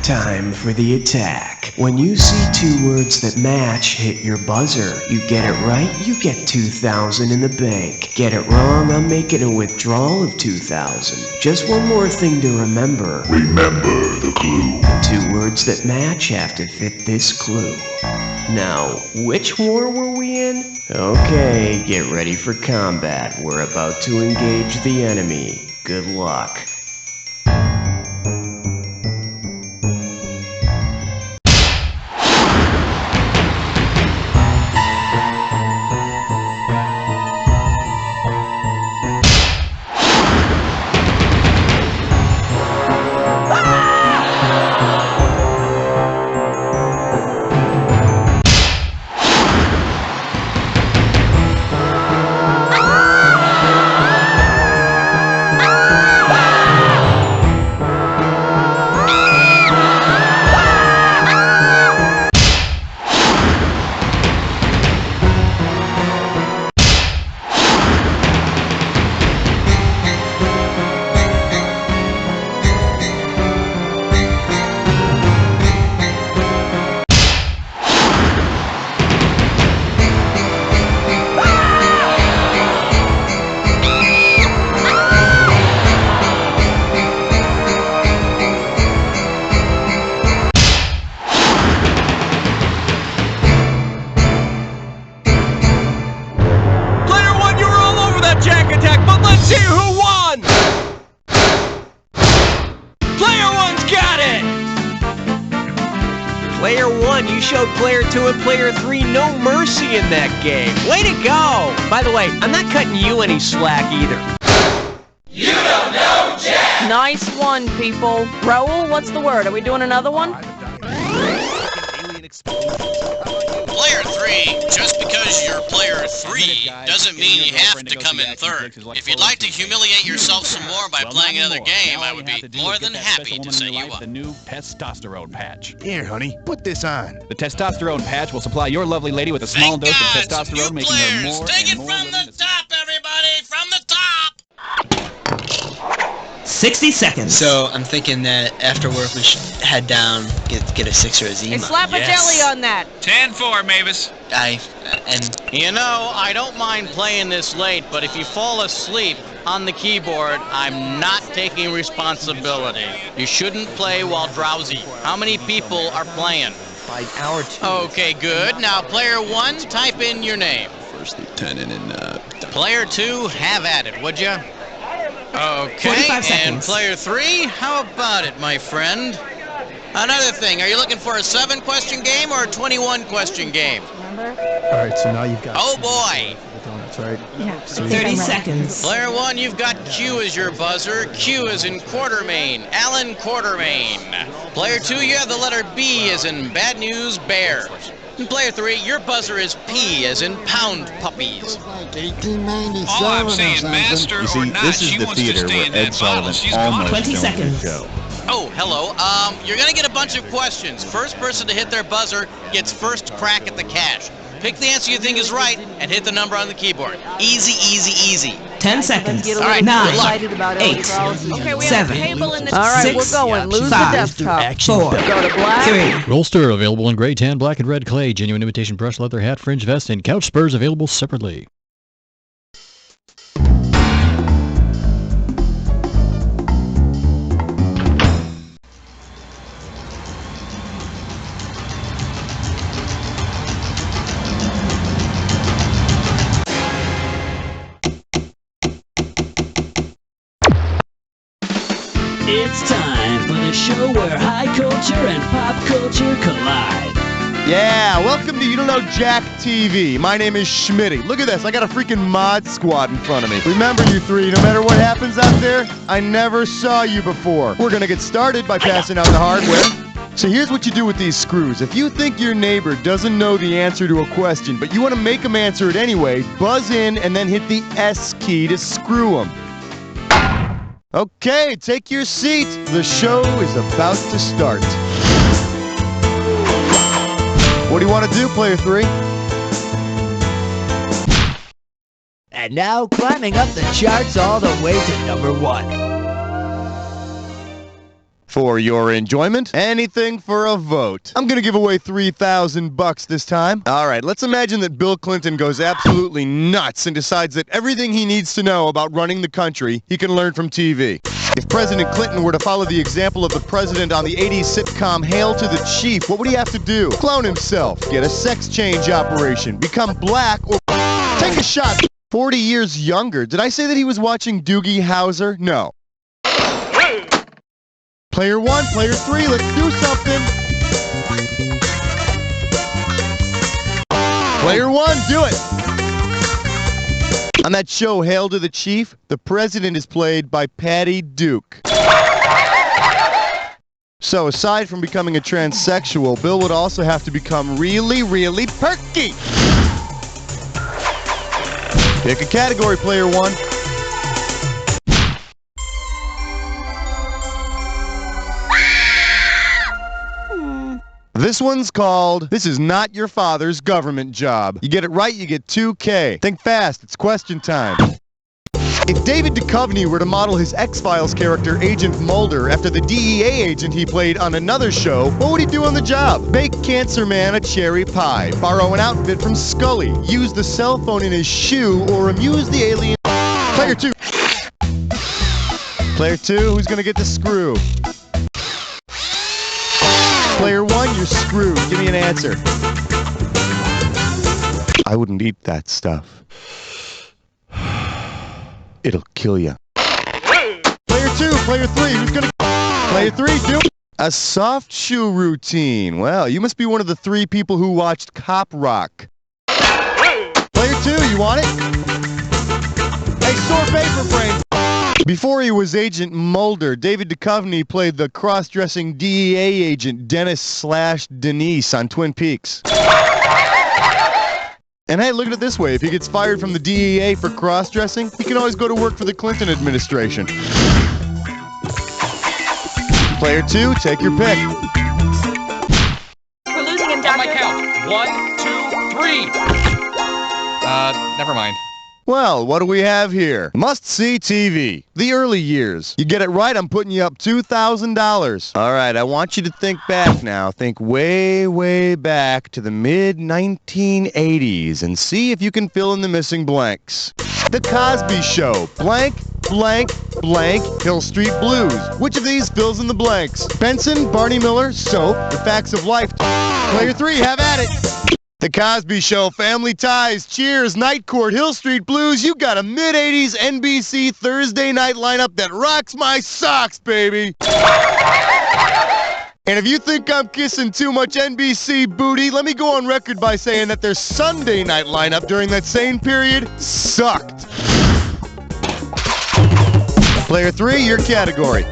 Time for the attack. When you see two words that match, hit your buzzer. You get it right, you get 2,000 in the bank. Get it wrong, I'm making a withdrawal of 2,000. Just one more thing to remember. Remember the clue. Two words that match have to fit this clue. Now, which war were we in? Okay, get ready for combat. We're about to engage the enemy. Good luck. Player 1, you showed Player 2 and Player 3 no mercy in that game. Way to go! By the way, I'm not cutting you any slack either. You don't know Jack! Nice one, people. Raul, what's the word? Are we doing another one? Player 3, just because you're Player 3 doesn't mean you have to come in third. If you'd like to humiliate yourself some more by playing another game, I would be more than happy to set you up. The new testosterone patch. Here, honey, put this on. The testosterone patch will supply your lovely lady with a small dose of testosterone, making her more Take it and more from the top, everybody! From the top! 60 seconds. So I'm thinking that after work we should head down, get a 6 or a Zima. Hey, slap a jelly on that. 10-4, Mavis. You know, I don't mind playing this late, but if you fall asleep on the keyboard, I'm not taking responsibility. You shouldn't play while drowsy. How many people are playing? By hour 2. Okay, good. Now, player 1, type in your name. First lieutenant and Player 2, have at it, would ya? Okay, 45 seconds. And player 3, how about it, my friend? Another thing, are you looking for a 7-question game or a 21-question game? Alright, so now you've got... Oh, boy! Donuts, right? Yeah, So 30 seconds. Player 1, you've got Q as your buzzer. Q is in Quartermain. Alan Quartermain. Player 2, you have the letter B as in Bad News Bear. And player 3, your buzzer is P, as in pound puppies. All I'm saying, master You see, or not, this is she the wants to theater stay where in Ed that bottle. Sullivan She's gone. almost 20 filmed seconds. the show. Oh, hello. You're gonna get a bunch of questions. First person to hit their buzzer gets first crack at the cash. Pick the answer you think is right and hit the number on the keyboard. Easy, easy, easy. 10 seconds. All right, 9, good luck. 8, Okay, we 7, have a table in the All right, 6, we're going. Lose the 5, desktop. 4, Go to black. 3. Rollster available in gray, tan, black, and red clay. Genuine imitation brush leather hat, fringe vest, and couch spurs available separately. It's time for the show where high culture and pop culture collide. Yeah, welcome to You Don't Know Jack TV. My name is Schmitty. Look at this, I got a freaking mod squad in front of me. Remember, you three, no matter what happens out there, I never saw you before. We're gonna get started by passing out the hardware. So here's what you do with these screws. If you think your neighbor doesn't know the answer to a question, but you want to make them answer it anyway, buzz in and then hit the S key to screw them. Okay, take your seat. The show is about to start. What do you want to do, player 3? And now climbing up the charts all the way to number 1. For your enjoyment, anything for a vote. I'm gonna give away $3,000 this time. All right, let's imagine that Bill Clinton goes absolutely nuts and decides that everything he needs to know about running the country, he can learn from TV. If President Clinton were to follow the example of the president on the 80s sitcom Hail to the Chief, what would he have to do? Clone himself, get a sex change operation, become black, or take a shot. 40 years younger. Did I say that he was watching Doogie Howser? No. Player 1, player 3, let's do something. Player 1, do it. On that show, Hail to the Chief, the president is played by Patty Duke. So aside from becoming a transsexual, Bill would also have to become really, really perky. Pick a category, player 1. This one's called, This Is Not Your Father's Government Job. You get it right, you get 2K. Think fast, it's question time. If David Duchovny were to model his X-Files character, Agent Mulder, after the DEA agent he played on another show, what would he do on the job? Bake Cancer Man a cherry pie, borrow an outfit from Scully, use the cell phone in his shoe, or amuse the alien... Player 2. Player 2, who's gonna get the screw? Player 1, you're screwed. Give me an answer. I wouldn't eat that stuff. It'll kill you. Player 2, player 3, who's gonna... Player 3, do a soft shoe routine. Well, you must be one of the 3 people who watched Cop Rock. Player 2, you want it? Hey, sorbet for brains. Before he was Agent Mulder, David Duchovny played the cross-dressing DEA agent Dennis/Denise on Twin Peaks. And hey, look at it this way. If he gets fired from the DEA for cross-dressing, he can always go to work for the Clinton administration. Player 2, take your pick. We're losing him, Doctor. On my count. 1, 2, 3. Never mind. Well, what do we have here? Must-see TV. The early years. You get it right, I'm putting you up $2,000. All right, I want you to think back now. Think way, way back to the mid-1980s and see if you can fill in the missing blanks. The Cosby Show. Blank, blank, blank, Hill Street Blues. Which of these fills in the blanks? Benson, Barney Miller, Soap, The Facts of Life. Player 3, have at it. The Cosby Show, Family Ties, Cheers, Night Court, Hill Street Blues. You got a mid-80s NBC Thursday night lineup that rocks my socks, baby. And if you think I'm kissing too much NBC booty, let me go on record by saying that their Sunday night lineup during that same period sucked. Player 3, your category.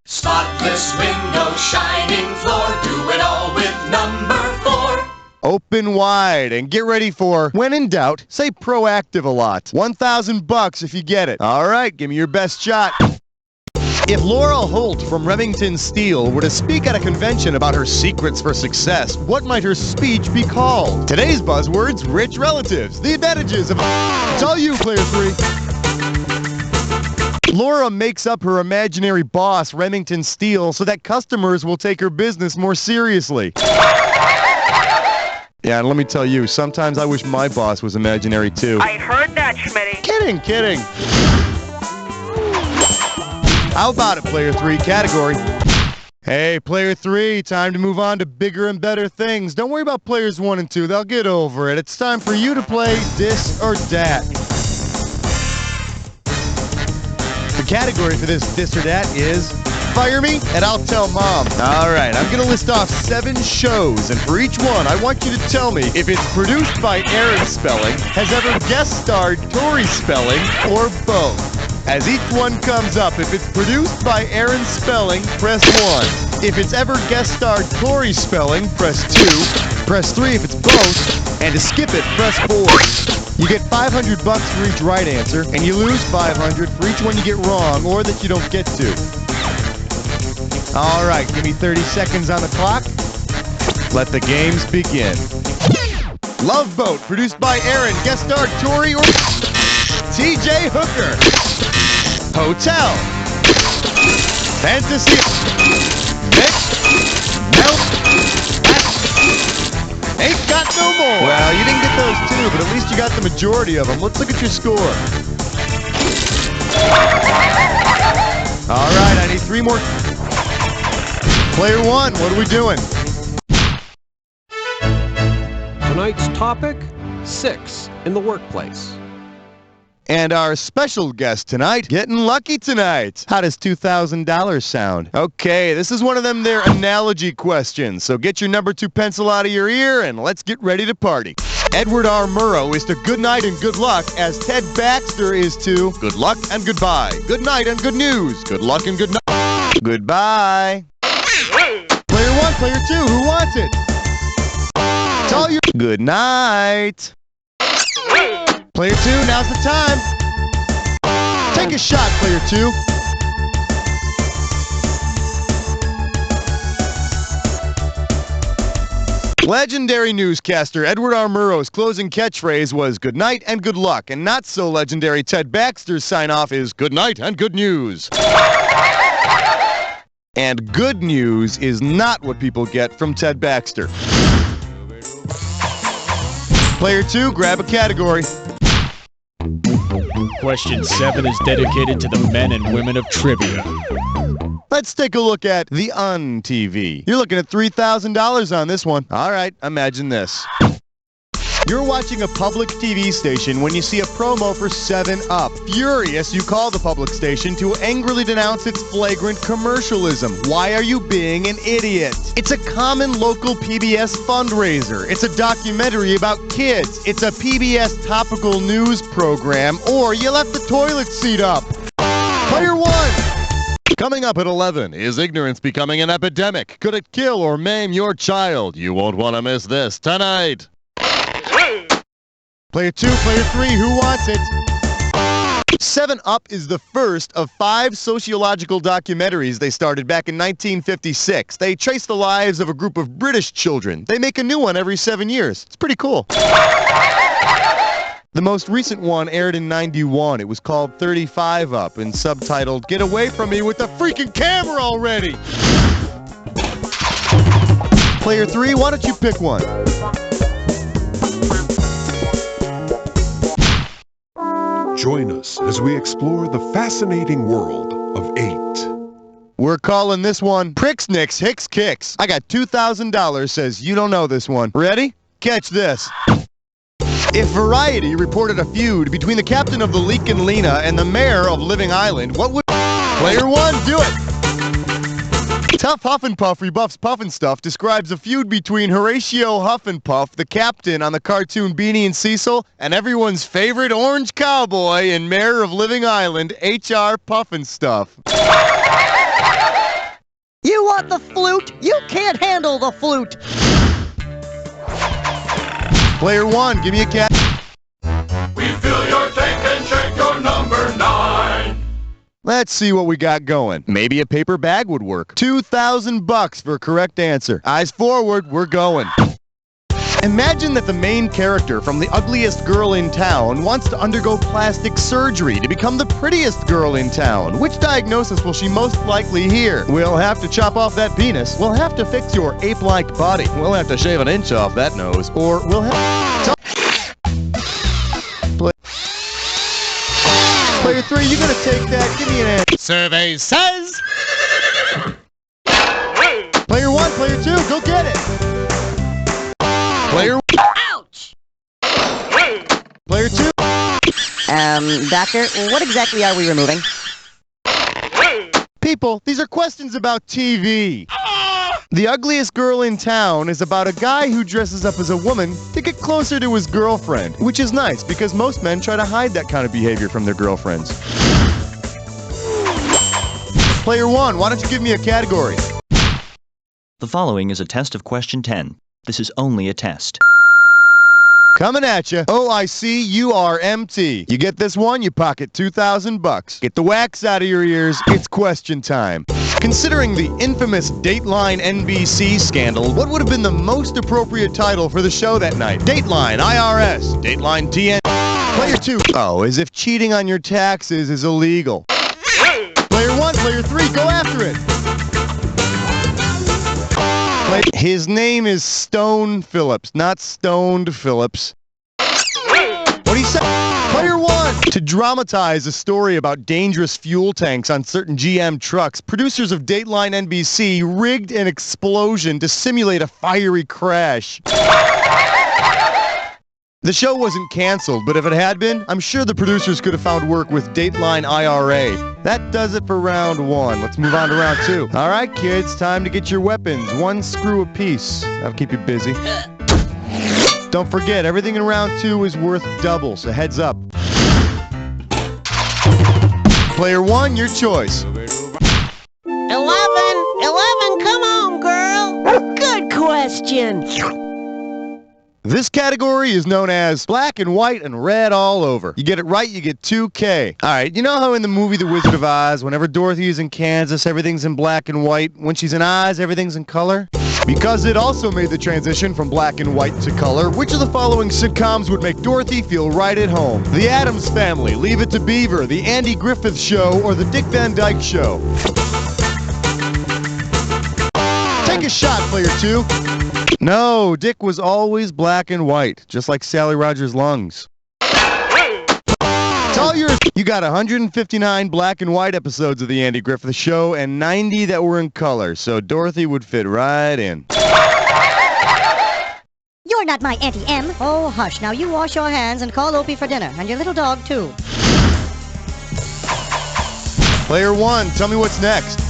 Spotless window, shining floor, do it all with number 4. open wide, and get ready for, when in doubt, say proactive a lot. 1,000 bucks if you get it. All right, give me your best shot. If Laura Holt from Remington Steel were to speak at a convention about her secrets for success, what might her speech be called? Today's buzzwords, rich relatives, the advantages of... It's all you, Player 3. Laura makes up her imaginary boss, Remington Steel, so that customers will take her business more seriously. Yeah, and let me tell you, sometimes I wish my boss was imaginary too. I heard that, Schmitty. Kidding. How about it, Player 3 category? Hey, Player 3, time to move on to bigger and better things. Don't worry about Players 1 and 2, they'll get over it. It's time for you to play This or Dat. The category for this or that is Fire Me and I'll Tell Mom. Alright, I'm gonna list off 7 shows, and for each one, I want you to tell me if it's produced by Aaron Spelling, has ever guest starred Tori Spelling, or both. As each one comes up, if it's produced by Aaron Spelling, press 1. If it's ever guest starred Tori Spelling, press 2. Press 3 if it's both. And to skip it, press 4. You get 500 bucks for each right answer, and you lose 500 for each one you get wrong or that you don't get to. All right, give me 30 seconds on the clock. Let the games begin. Love Boat, produced by Aaron, guest starred Tori or TJ Hooker. Hotel. Fantasy. Vic. Melt. Ain't got no more. Well, you didn't get those 2, but at least you got the majority of them. Let's look at your score. All right, I need 3 more. Player 1, what are we doing? Tonight's topic, 6 in the workplace. And our special guest tonight, getting lucky tonight. How does $2,000 sound? Okay, this is one of them there analogy questions. So get your number 2 pencil out of your ear and let's get ready to party. Edward R. Murrow is to good night and good luck, as Ted Baxter is to good luck and goodbye. Good night and good news. Good luck and good night. Goodbye. Player 1, Player 2, who wants it? It's all your good night. Player 2, now's the time. Take a shot, Player 2. Legendary newscaster Edward R. Murrow's closing catchphrase was good night and good luck, and not so legendary Ted Baxter's sign-off is good night and good news. And good news is not what people get from Ted Baxter. Player 2, grab a category. Question 7 is dedicated to the men and women of trivia. Let's take a look at the TV. You're looking at $3,000 on this one. All right, imagine this. You're watching a public TV station when you see a promo for 7-Up. Furious, you call the public station to angrily denounce its flagrant commercialism. Why are you being an idiot? It's a common local PBS fundraiser. It's a documentary about kids. It's a PBS topical news program. Or you left the toilet seat up. Player 1. Coming up at 11, is ignorance becoming an epidemic? Could it kill or maim your child? You won't want to miss this tonight. Player 2, Player 3, who wants it? 7-Up is the first of 5 sociological documentaries they started back in 1956. They trace the lives of a group of British children. They make a new one every 7 years. It's pretty cool. The most recent one aired in '91. It was called 35-Up and subtitled, Get Away From Me with the Freaking Camera Already! Player 3, why don't you pick one? Join us as we explore the fascinating world of 8. We're calling this one Pricks, Nicks, Hicks, Kicks. I got $2,000 says you don't know this one. Ready? Catch this. If Variety reported a feud between the captain of the Leak and Lena and the mayor of Living Island, what would... Player 1, do it! Tough Huffenpuff Rebuffs Puffin Stuff describes a feud between Horatio Huffenpuff, the captain on the cartoon Beanie and Cecil, and everyone's favorite orange cowboy and mayor of Living Island, H.R. Puffin Stuff. You want the flute? You can't handle the flute! Player 1, give me a cat. We fill your tank and check your number 9. Let's see what we got going. Maybe a paper bag would work. $2,000 for a correct answer. Eyes forward, we're going. Imagine that the main character from The Ugliest Girl in Town wants to undergo plastic surgery to become the prettiest girl in town. Which diagnosis will she most likely hear? We'll have to chop off that penis. We'll have to fix your ape-like body. We'll have to shave an inch off that nose. Or we'll have... Player 3, you gonna take that? Give me an answer. Survey says... Player 1, Player 2, go get it! Player... Ouch! Player 2... Doctor, what exactly are we removing? People, these are questions about TV. The Ugliest Girl in Town is about a guy who dresses up as a woman to get closer to his girlfriend, which is nice because most men try to hide that kind of behavior from their girlfriends. Player 1, why don't you give me a category? The following is a test of question 10. This is only a test. Coming at you. OICURMT. You get this one, you pocket $2,000. Get the wax out of your ears. It's question time. Considering the infamous Dateline NBC scandal, what would have been the most appropriate title for the show that night? Dateline IRS. Dateline TN. Player 2. Oh, as if cheating on your taxes is illegal. Player 1, Player 3, go after it. His name is Stone Phillips, not Stoned Phillips. What do you say? Player 1! To dramatize a story about dangerous fuel tanks on certain GM trucks, producers of Dateline NBC rigged an explosion to simulate a fiery crash. The show wasn't canceled, but if it had been, I'm sure the producers could have found work with Dateline IRA. That does it for round 1. Let's move on to round 2. All right, kids, time to get your weapons. 1 screw apiece. That'll keep you busy. Don't forget, everything in round 2 is worth double, so heads up. Player 1, your choice. 11, come on, girl. Good question. This category is known as black and white and red all over. You get it right, you get 2K. All right, you know how in the movie The Wizard of Oz, whenever Dorothy is in Kansas, everything's in black and white. When she's in Oz, everything's in color? Because it also made the transition from black and white to color, which of the following sitcoms would make Dorothy feel right at home? The Addams Family, Leave It to Beaver, The Andy Griffith Show, or The Dick Van Dyke Show? Take a shot, Player 2. No, Dick was always black and white, just like Sally Rogers' lungs. It's all yours. You got 159 black and white episodes of The Andy Griffith Show and 90 that were in color, so Dorothy would fit right in. You're not my Auntie M. Oh, hush. Now you wash your hands and call Opie for dinner, and your little dog, too. Player 1, tell me what's next.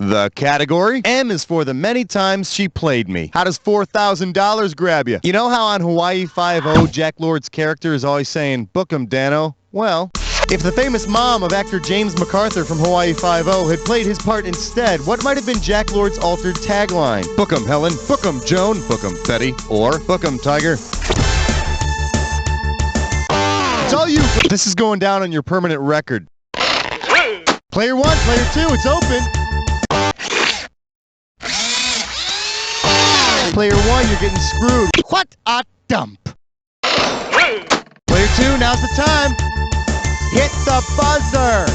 The category? M is for the many times she played me. How does $4,000 grab you? You know how on Hawaii 5-0, Jack Lord's character is always saying, "Book 'em, Dano"? Well, if the famous mom of actor James MacArthur from Hawaii 5-0 had played his part instead, what might have been Jack Lord's altered tagline? "Book 'em, Helen. Book 'em, Joan. Book 'em, Betty." Or, "Book 'em, Tiger." It's all you. This is going down on your permanent record. Player 1, Player 2, it's open. Player 1, you're getting screwed. What a dump. Player 2, now's the time. Hit the buzzer.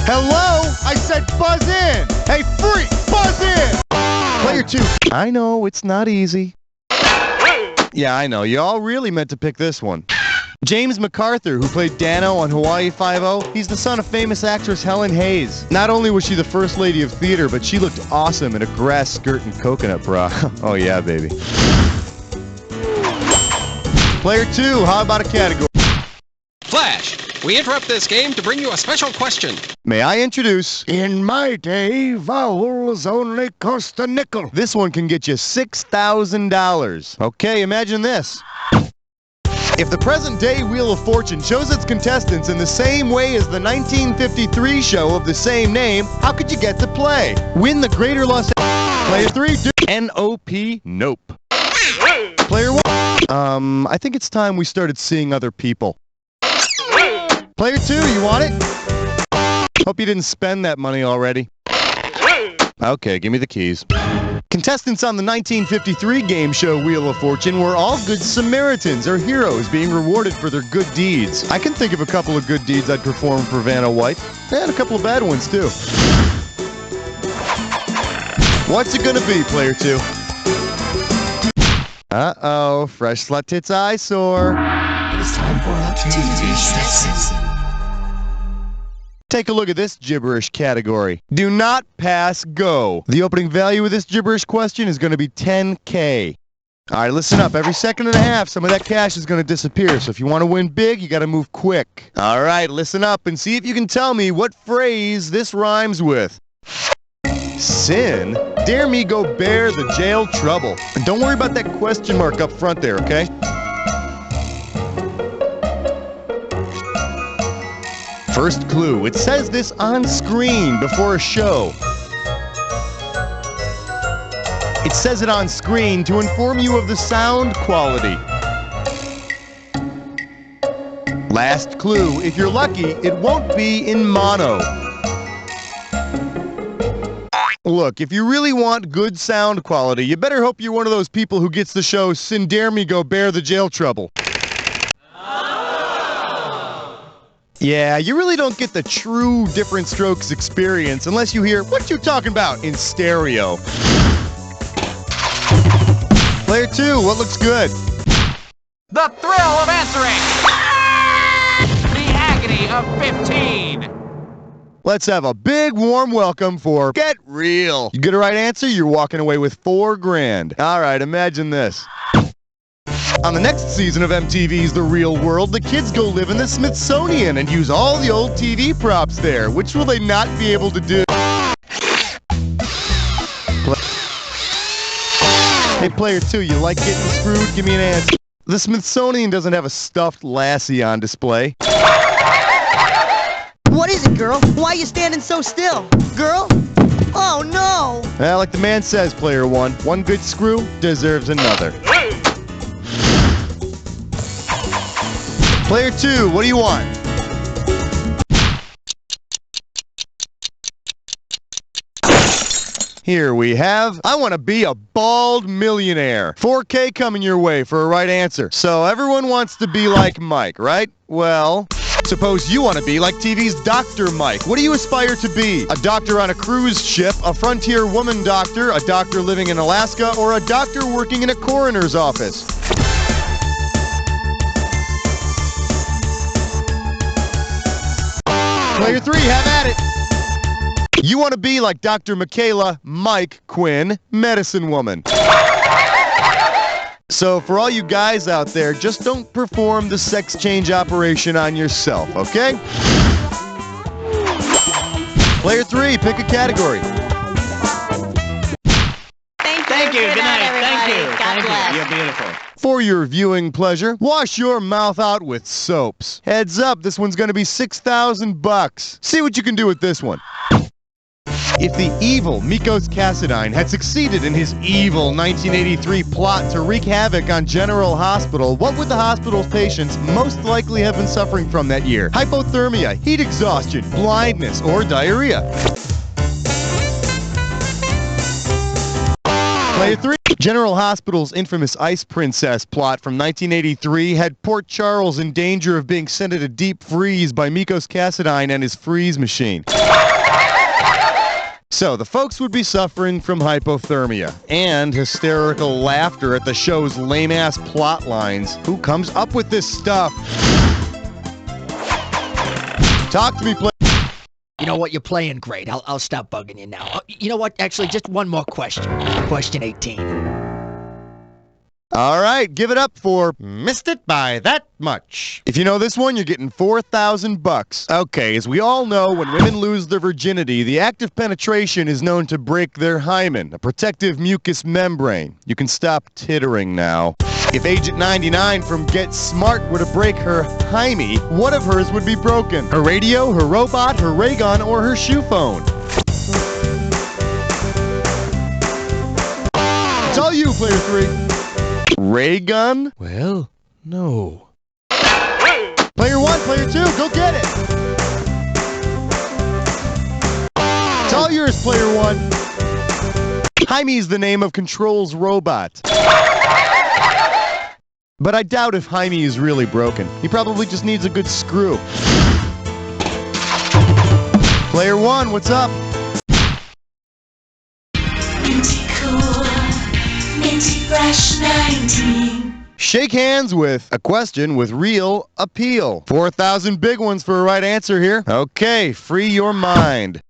Hello? I said buzz in. Hey, freak, buzz in. Player 2. I know, it's not easy. Yeah, I know. You all really meant to pick this one. James MacArthur, who played Dano on Hawaii 5-0, he's the son of famous actress Helen Hayes. Not only was she the first lady of theater, but she looked awesome in a grass skirt and coconut bra. Oh yeah, baby. Player 2, how about a category? Flash, we interrupt this game to bring you a special question. May I introduce... In my day, vowels only cost a nickel. This one can get you $6,000. Okay, imagine this. If the present-day Wheel of Fortune shows its contestants in the same way as the 1953 show of the same name, how could you get to play? Win the Greater Los Angeles. Player 3, N-O-P, nope. Player 1, I think it's time we started seeing other people. Player 2, you want it? Hope you didn't spend that money already. Okay, give me the keys. Contestants on the 1953 game show Wheel of Fortune were all good Samaritans, or heroes, being rewarded for their good deeds. I can think of a couple of good deeds I'd perform for Vanna White, and a couple of bad ones, too. What's it gonna be, Player 2? Uh-oh, fresh slut tits eyesore. It's time for our TV session. Take a look at this gibberish category. Do not pass go. The opening value of this gibberish question is going to be 10K. All right, listen up. Every second and a half, some of that cash is going to disappear. So if you want to win big, you got to move quick. All right, listen up and see if you can tell me what phrase this rhymes with. Sin? Dare me go bear the jail trouble. And don't worry about that question mark up front there, okay? First clue, it says this on screen before a show. It says it on screen to inform you of the sound quality. Last clue, if you're lucky, it won't be in mono. Look, if you really want good sound quality, you better hope you're one of those people who gets the show Sin Dare Me Go Bear the Jail Trouble. Yeah, you really don't get the true Different Strokes experience unless you hear "What you talking about?" in stereo. Player 2, what looks good? The thrill of answering! The agony of 15! Let's have a big warm welcome for Get Real. You get a right answer, you're walking away with $4 grand. All right, imagine this. On the next season of MTV's The Real World, the kids go live in the Smithsonian and use all the old TV props there. Which will they not be able to do? Hey, Player 2, you like getting screwed? Give me an answer. The Smithsonian doesn't have a stuffed lassie on display. What is it, girl? Why are you standing so still? Girl? Oh, no! Well, like the man says, Player 1, one good screw deserves another. Player 2, what do you want? Here we have, I want to be a bald millionaire. 4K coming your way for a right answer. So everyone wants to be like Mike, right? Well, suppose you want to be like TV's Dr. Mike. What do you aspire to be? A doctor on a cruise ship, a frontier woman doctor, a doctor living in Alaska, or a doctor working in a coroner's office? Player 3, have at it. You want to be like Dr. Michaela Mike Quinn, medicine woman. So for all you guys out there, just don't perform the sex change operation on yourself, okay? Player 3, pick a category. Thank you. Good night. Thank you. Thank you. You're beautiful. For your viewing pleasure, wash your mouth out with soaps. Heads up, this one's going to be $6,000. See what you can do with this one. If the evil Mikos Cassadine had succeeded in his evil 1983 plot to wreak havoc on General Hospital, what would the hospital's patients most likely have been suffering from that year? Hypothermia, heat exhaustion, blindness, or diarrhea? Player 3. General Hospital's infamous Ice Princess plot from 1983 had Port Charles in danger of being sent into deep freeze by Mikos Cassadine and his freeze machine. So, the folks would be suffering from hypothermia and hysterical laughter at the show's lame-ass plot lines. Who comes up with this stuff? Talk to me, play. You know what? You're playing great. I'll stop bugging you now. You know what? Actually, just one more question. Question 18. All right, give it up for Missed It by That Much. If you know this one, you're getting $4,000. Okay, as we all know, when women lose their virginity, the act of penetration is known to break their hymen, a protective mucous membrane. You can stop tittering now. If Agent 99 from Get Smart were to break her Jaime, what of hers would be broken? Her radio, her robot, her ray gun, or her shoe phone? It's all you, player 3. Ray gun? Well, no. Player 1, player 2, go get it! It's all yours, player 1. Jaime's the name of Control's robot. But I doubt if Jaime is really broken. He probably just needs a good screw. Player 1, what's up? Minty cool, minty fresh 19. Shake hands with a question with real appeal. 4,000 big ones for a right answer here. Okay, free your mind.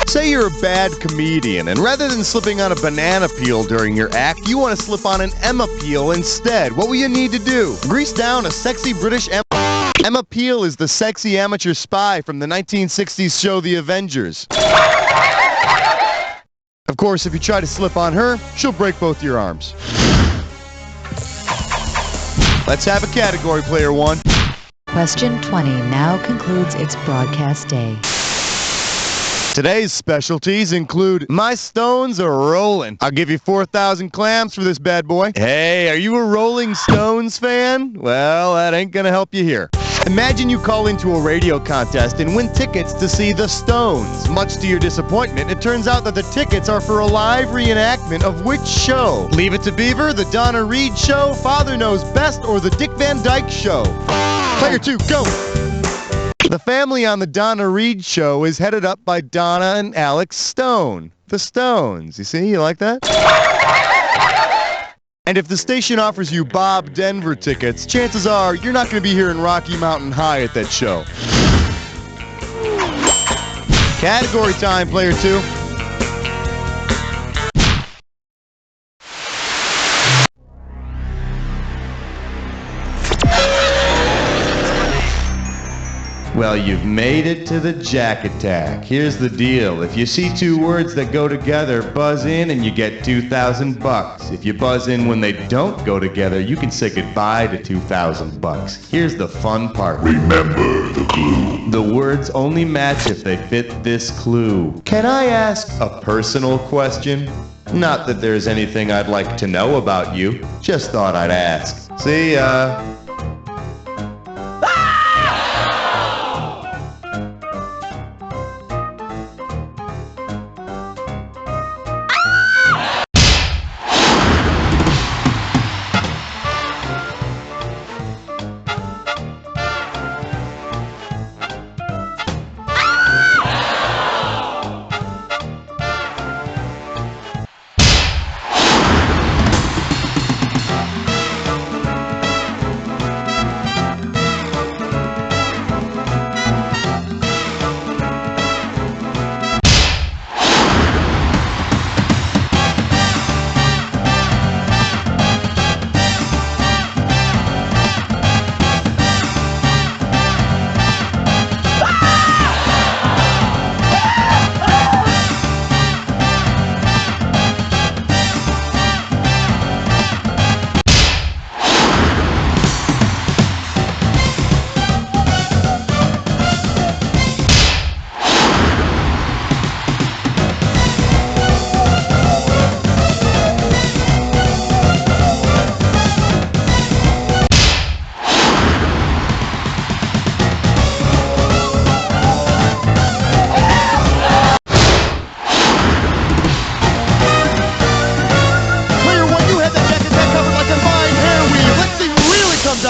Say you're a bad comedian, and rather than slipping on a banana peel during your act, you want to slip on an Emma peel instead. What will you need to do? Grease down a sexy British Emma. Emma Peel is the sexy amateur spy from the 1960s show The Avengers. Of course, if you try to slip on her, she'll break both your arms. Let's have a category, player 1. Question 20 now concludes its broadcast day. Today's specialties include My Stones Are Rollin'. I'll give you 4,000 clams for this bad boy. Hey, are you a Rolling Stones fan? Well, that ain't gonna help you here. Imagine you call into a radio contest and win tickets to see the Stones. Much to your disappointment, it turns out that the tickets are for a live reenactment of which show? Leave It to Beaver, The Donna Reed Show, Father Knows Best, or The Dick Van Dyke Show? Player 2, go! The family on the Donna Reed Show is headed up by Donna and Alex Stone. The Stones. You see? You like that? And if the station offers you Bob Denver tickets, chances are you're not going to be hearing Rocky Mountain High at that show. Category time, player 2. Well, you've made it to the Jack Attack. Here's the deal. If you see two words that go together, buzz in and you get 2,000 bucks. If you buzz in when they don't go together, you can say goodbye to 2,000 bucks. Here's the fun part. Remember the clue. The words only match if they fit this clue. Can I ask a personal question? Not that there's anything I'd like to know about you. Just thought I'd ask. See ya.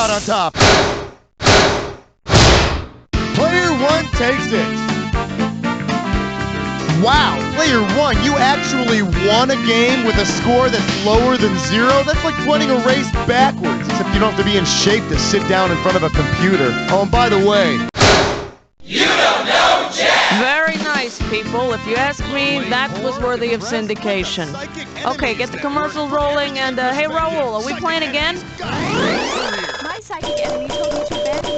On top. Player 1 takes it. Wow, player 1, you actually won a game with a score that's lower than 0? That's like running a race backwards, except you don't have to be in shape to sit down in front of a computer. Oh, and by the way, You don't know Jack! Very nice, people. If you ask me, that was worthy of syndication. Okay, get the commercials rolling, and hey, Raul, are we playing again?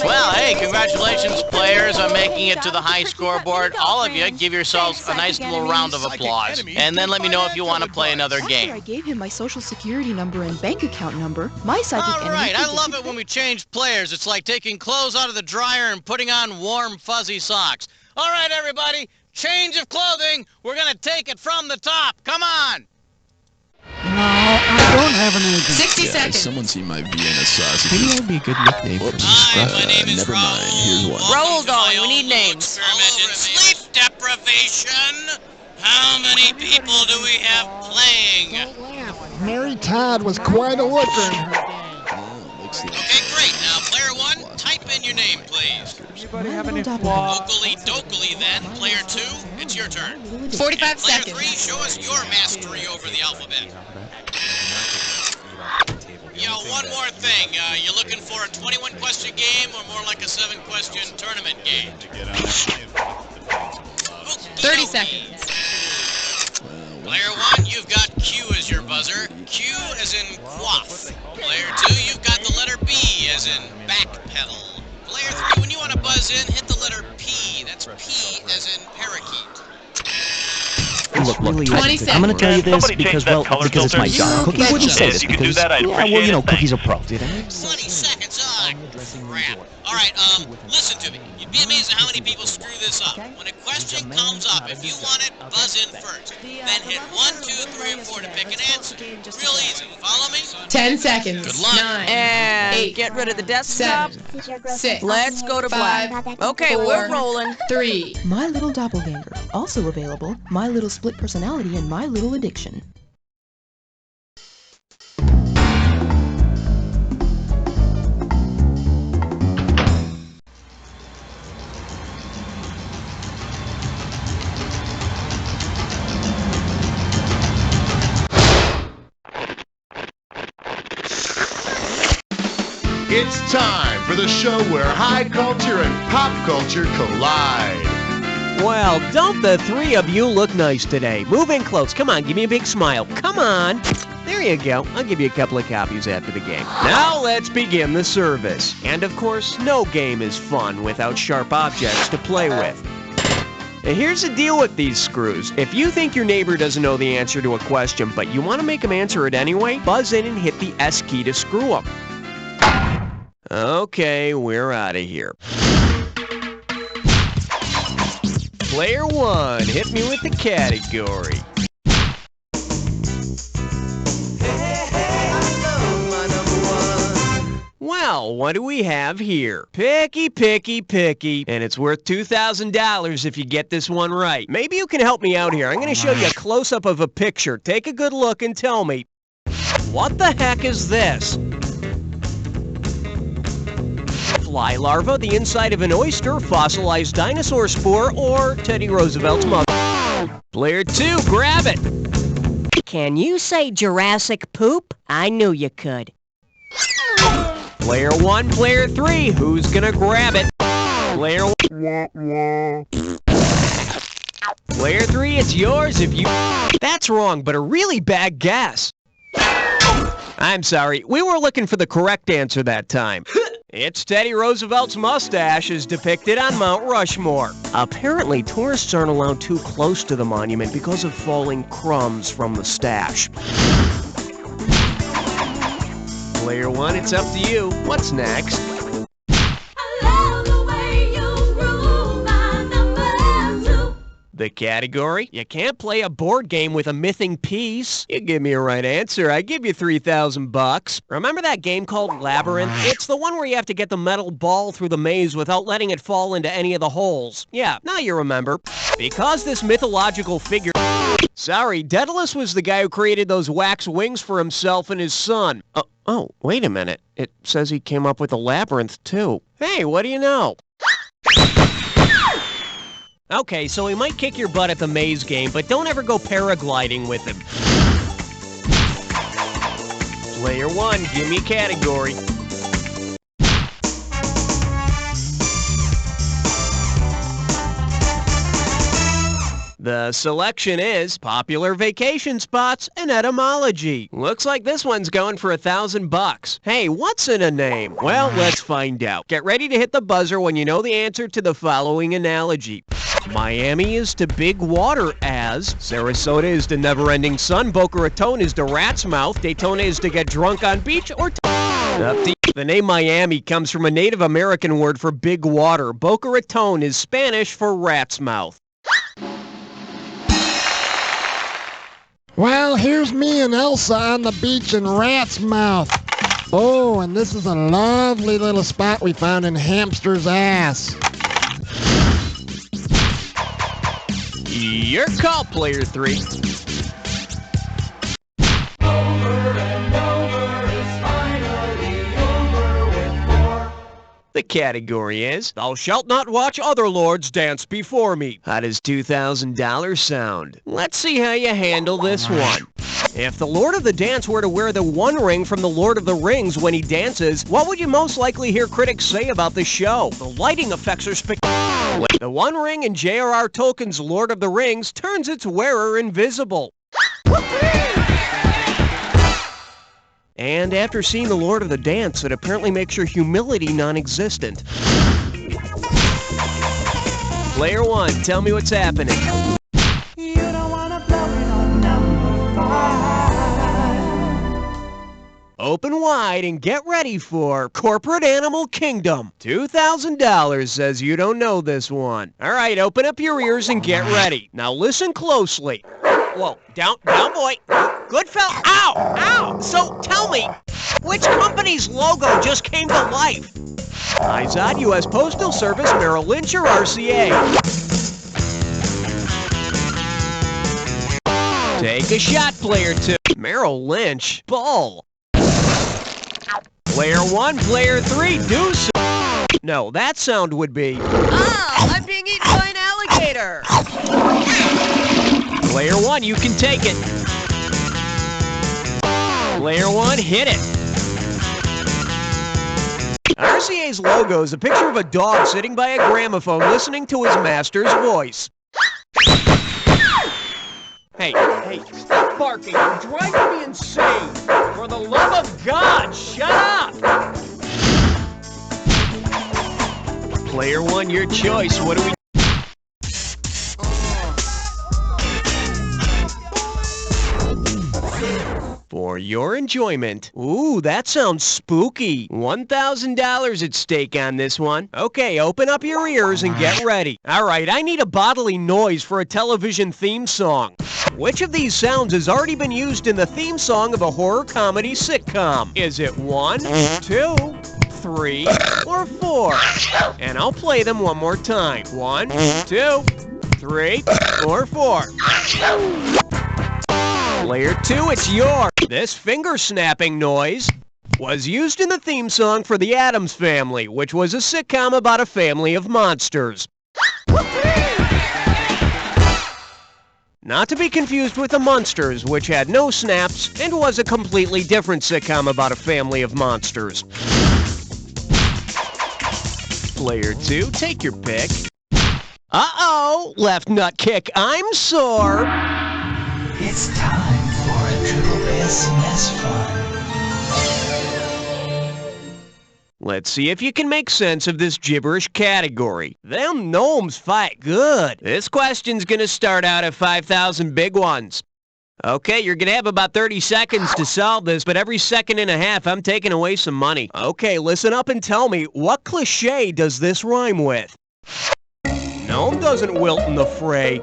Well, Well, hey, congratulations, players, on making it to the high scoreboard. All of you, give yourselves a nice little round of applause. And then let me know if you want to play another game. I gave him my social security number and bank account number. My psychic All right, I love it when we change players. It's like taking clothes out of the dryer and putting on warm, fuzzy socks. All right, everybody, change of clothing. We're going to take it from the top. Come on. No, I don't have an agent. 60 seconds. Someone seen my Vienna sausage. Maybe that would be a good nickname. Whoops. Never mind. Here's one. Roll, darling. We need names. Sleep deprivation. How many people do we have playing? Mary Todd was quite a looker in her day. Okay, great. Now, player one, type in your name, please. Anybody have any flaws? Dokily then. Player two, it's your turn. 45 Player seconds. three, show us your mastery over the alphabet. One more thing. You looking for a 21-question game or more like a 7-question tournament game? 30 seconds. Player one, you've got Q as your buzzer. Q as in quaff. Player two, you've got the letter B as in backpedal. Player three, when you want to buzz in, hit the letter P. That's P as in parakeet. Look, 20 seconds. I'm going to tell you this because, well, because it's my filter. job. Cookie wouldn't say this If you could do because, that, I'd yeah, well, appreciate you know, it. Cookie's a pro. Did I? 20 seconds. Crap. All right, listen to me. You'd be amazed at how many people screw this up. When a question comes up, if you want it, buzz in first. Then hit 1, 2, 3, or 4 to pick an answer. Real easy. Follow me? 10 seconds. Good luck. 9. And 8. get rid of the desktop. 6. Let's go to black. 5. Okay, 4, we're rolling. 3. My Little Doppelganger. Also available, My Little Split Personality and My Little Addiction. It's time for the show where high culture and pop culture collide. Well, don't the three of you look nice today? Move in close. Come on, give me a big smile. Come on. There you go. I'll give you a couple of copies after the game. Now let's begin the service. And of course, no game is fun without sharp objects to play with. Now here's the deal with these screws. If you think your neighbor doesn't know the answer to a question, but you want to make him answer it anyway, buzz in and hit the S key to screw him. Okay, we're out of here. Player one, hit me with the category. Well, what do we have here? Picky, picky, picky. And it's worth $2,000 if you get this one right. Maybe you can help me out here. I'm going to show you a close-up of a picture. Take a good look and tell me, what the heck is this? Fly larva, the inside of an oyster, fossilized dinosaur spore, or Teddy Roosevelt's mother. Player two, grab it. Can you say Jurassic poop? I knew you could. Player one, player three, who's gonna grab it? Player one. Player three, it's yours if you... That's wrong, but a really bad guess. I'm sorry, we were looking for the correct answer that time. It's Teddy Roosevelt's mustache as depicted on Mount Rushmore. Apparently, tourists aren't allowed too close to the monument because of falling crumbs from the stash. Player one, it's up to you. What's next? The category? You can't play a board game with a missing piece. You give me a right answer, I give you $3,000. Remember that game called Labyrinth? It's the one where you have to get the metal ball through the maze without letting it fall into any of the holes. Yeah, now you remember. Because this mythological figure... Sorry, Daedalus was the guy who created those wax wings for himself and his son. Oh, wait a minute. It says he came up with the labyrinth, too. Hey, what do you know? Okay, so he might kick your butt at the maze game, but don't ever go paragliding with him. Player one, give me a category. The selection is popular vacation spots and etymology. Looks like this one's going for $1,000. Hey, what's in a name? Well, let's find out. Get ready to hit the buzzer when you know the answer to the following analogy. Miami is to big water as Sarasota is to never-ending sun, Boca Raton is to rat's mouth, Daytona is to get drunk on beach, or the name Miami comes from a Native American word for big water. Boca Raton is Spanish for rat's mouth. Well, here's me and Elsa on the beach in Rat's Mouth. Oh, and this is a lovely little spot we found in Hamster's Ass. Your call, player 3. The category is, Thou shalt not watch other lords dance before me. How does $2,000 sound? Let's see how you handle this one. If the Lord of the Dance were to wear the One Ring from the Lord of the Rings when he dances, what would you most likely hear critics say about the show? The lighting effects are spectacular. The One Ring in J.R.R. Tolkien's Lord of the Rings turns its wearer invisible. And after seeing the Lord of the Dance, it apparently makes your humility non-existent. Player 1, tell me what's happening. You don't wanna blow it on number 5. Open wide and get ready for Corporate Animal Kingdom. $2,000 says you don't know this one. All right, open up your ears and get ready. Now listen closely. Whoa, down, boy. Good fella. Ow, ow. So tell me, which company's logo just came to life? IZOD, U.S. Postal Service, Merrill Lynch, or RCA? Take a shot, player 2. Merrill Lynch. Bull. Player 1, player 3, do so. No, that sound would be... Oh, I'm being eaten by an alligator. Player 1, you can take it. Player 1, hit it. RCA's logo is a picture of a dog sitting by a gramophone listening to his master's voice. Hey, stop barking. You're driving me insane. For the love of God, shut up! Player 1, your choice. What do we... For your enjoyment. Ooh, that sounds spooky. $1,000 at stake on this one. Okay, open up your ears and get ready. All right, I need a bodily noise for a television theme song. Which of these sounds has already been used in the theme song of a horror comedy sitcom? Is it 1, 2, 3, or 4? And I'll play them one more time. 1, 2, 3, or 4. Player 2, it's yours. This finger-snapping noise was used in the theme song for The Addams Family, which was a sitcom about a family of monsters. Not to be confused with The Munsters, which had no snaps and was a completely different sitcom about a family of monsters. Player 2, take your pick. Uh-oh, left nut kick, I'm sore. It's time for a triple SMS fun. Let's see if you can make sense of this gibberish category. Them gnomes fight good. This question's gonna start out at 5,000 big ones. Okay, you're gonna have about 30 seconds to solve this, but every second and a half, I'm taking away some money. Okay, listen up and tell me, what cliche does this rhyme with? Gnome doesn't wilt in the fray.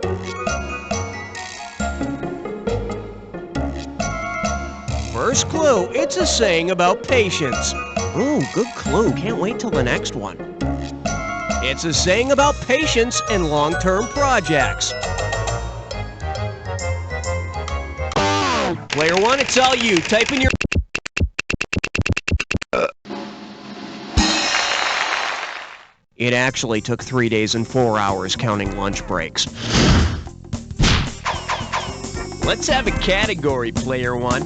First clue, it's a saying about patience. Ooh, good clue. Can't wait till the next one. It's a saying about patience and long-term projects. Player 1, it's all you. Type in your... It actually took 3 days and 4 hours counting lunch breaks. Let's have a category, Player 1.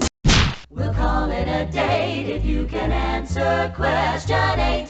We'll call it a date if you can answer question 8.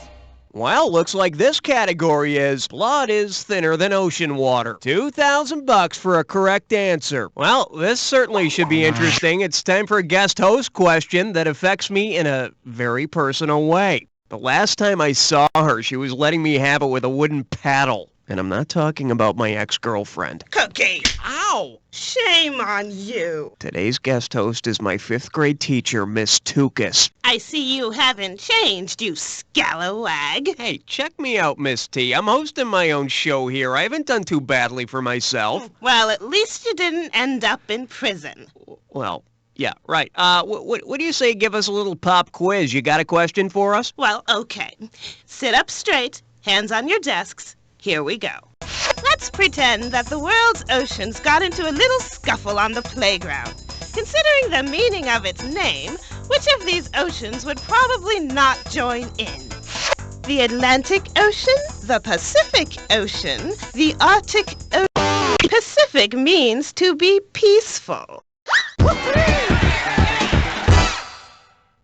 Well, looks like this category is blood is thinner than ocean water. $2,000 for a correct answer. Well, this certainly should be interesting. It's time for a guest host question that affects me in a very personal way. The last time I saw her, she was letting me have it with a wooden paddle. And I'm not talking about my ex-girlfriend. Cookie! Ow! Shame on you. Today's guest host is my 5th grade teacher, Miss Tukas. I see you haven't changed, you scalawag. Hey, check me out, Miss T. I'm hosting my own show here. I haven't done too badly for myself. Well, at least you didn't end up in prison. Well, yeah, right. What do you say give us a little pop quiz? You got a question for us? Well, okay. Sit up straight, hands on your desks. Here we go. Let's pretend that the world's oceans got into a little scuffle on the playground. Considering the meaning of its name, which of these oceans would probably not join in? The Atlantic Ocean, the Pacific Ocean, the Arctic Ocean. Pacific means to be peaceful.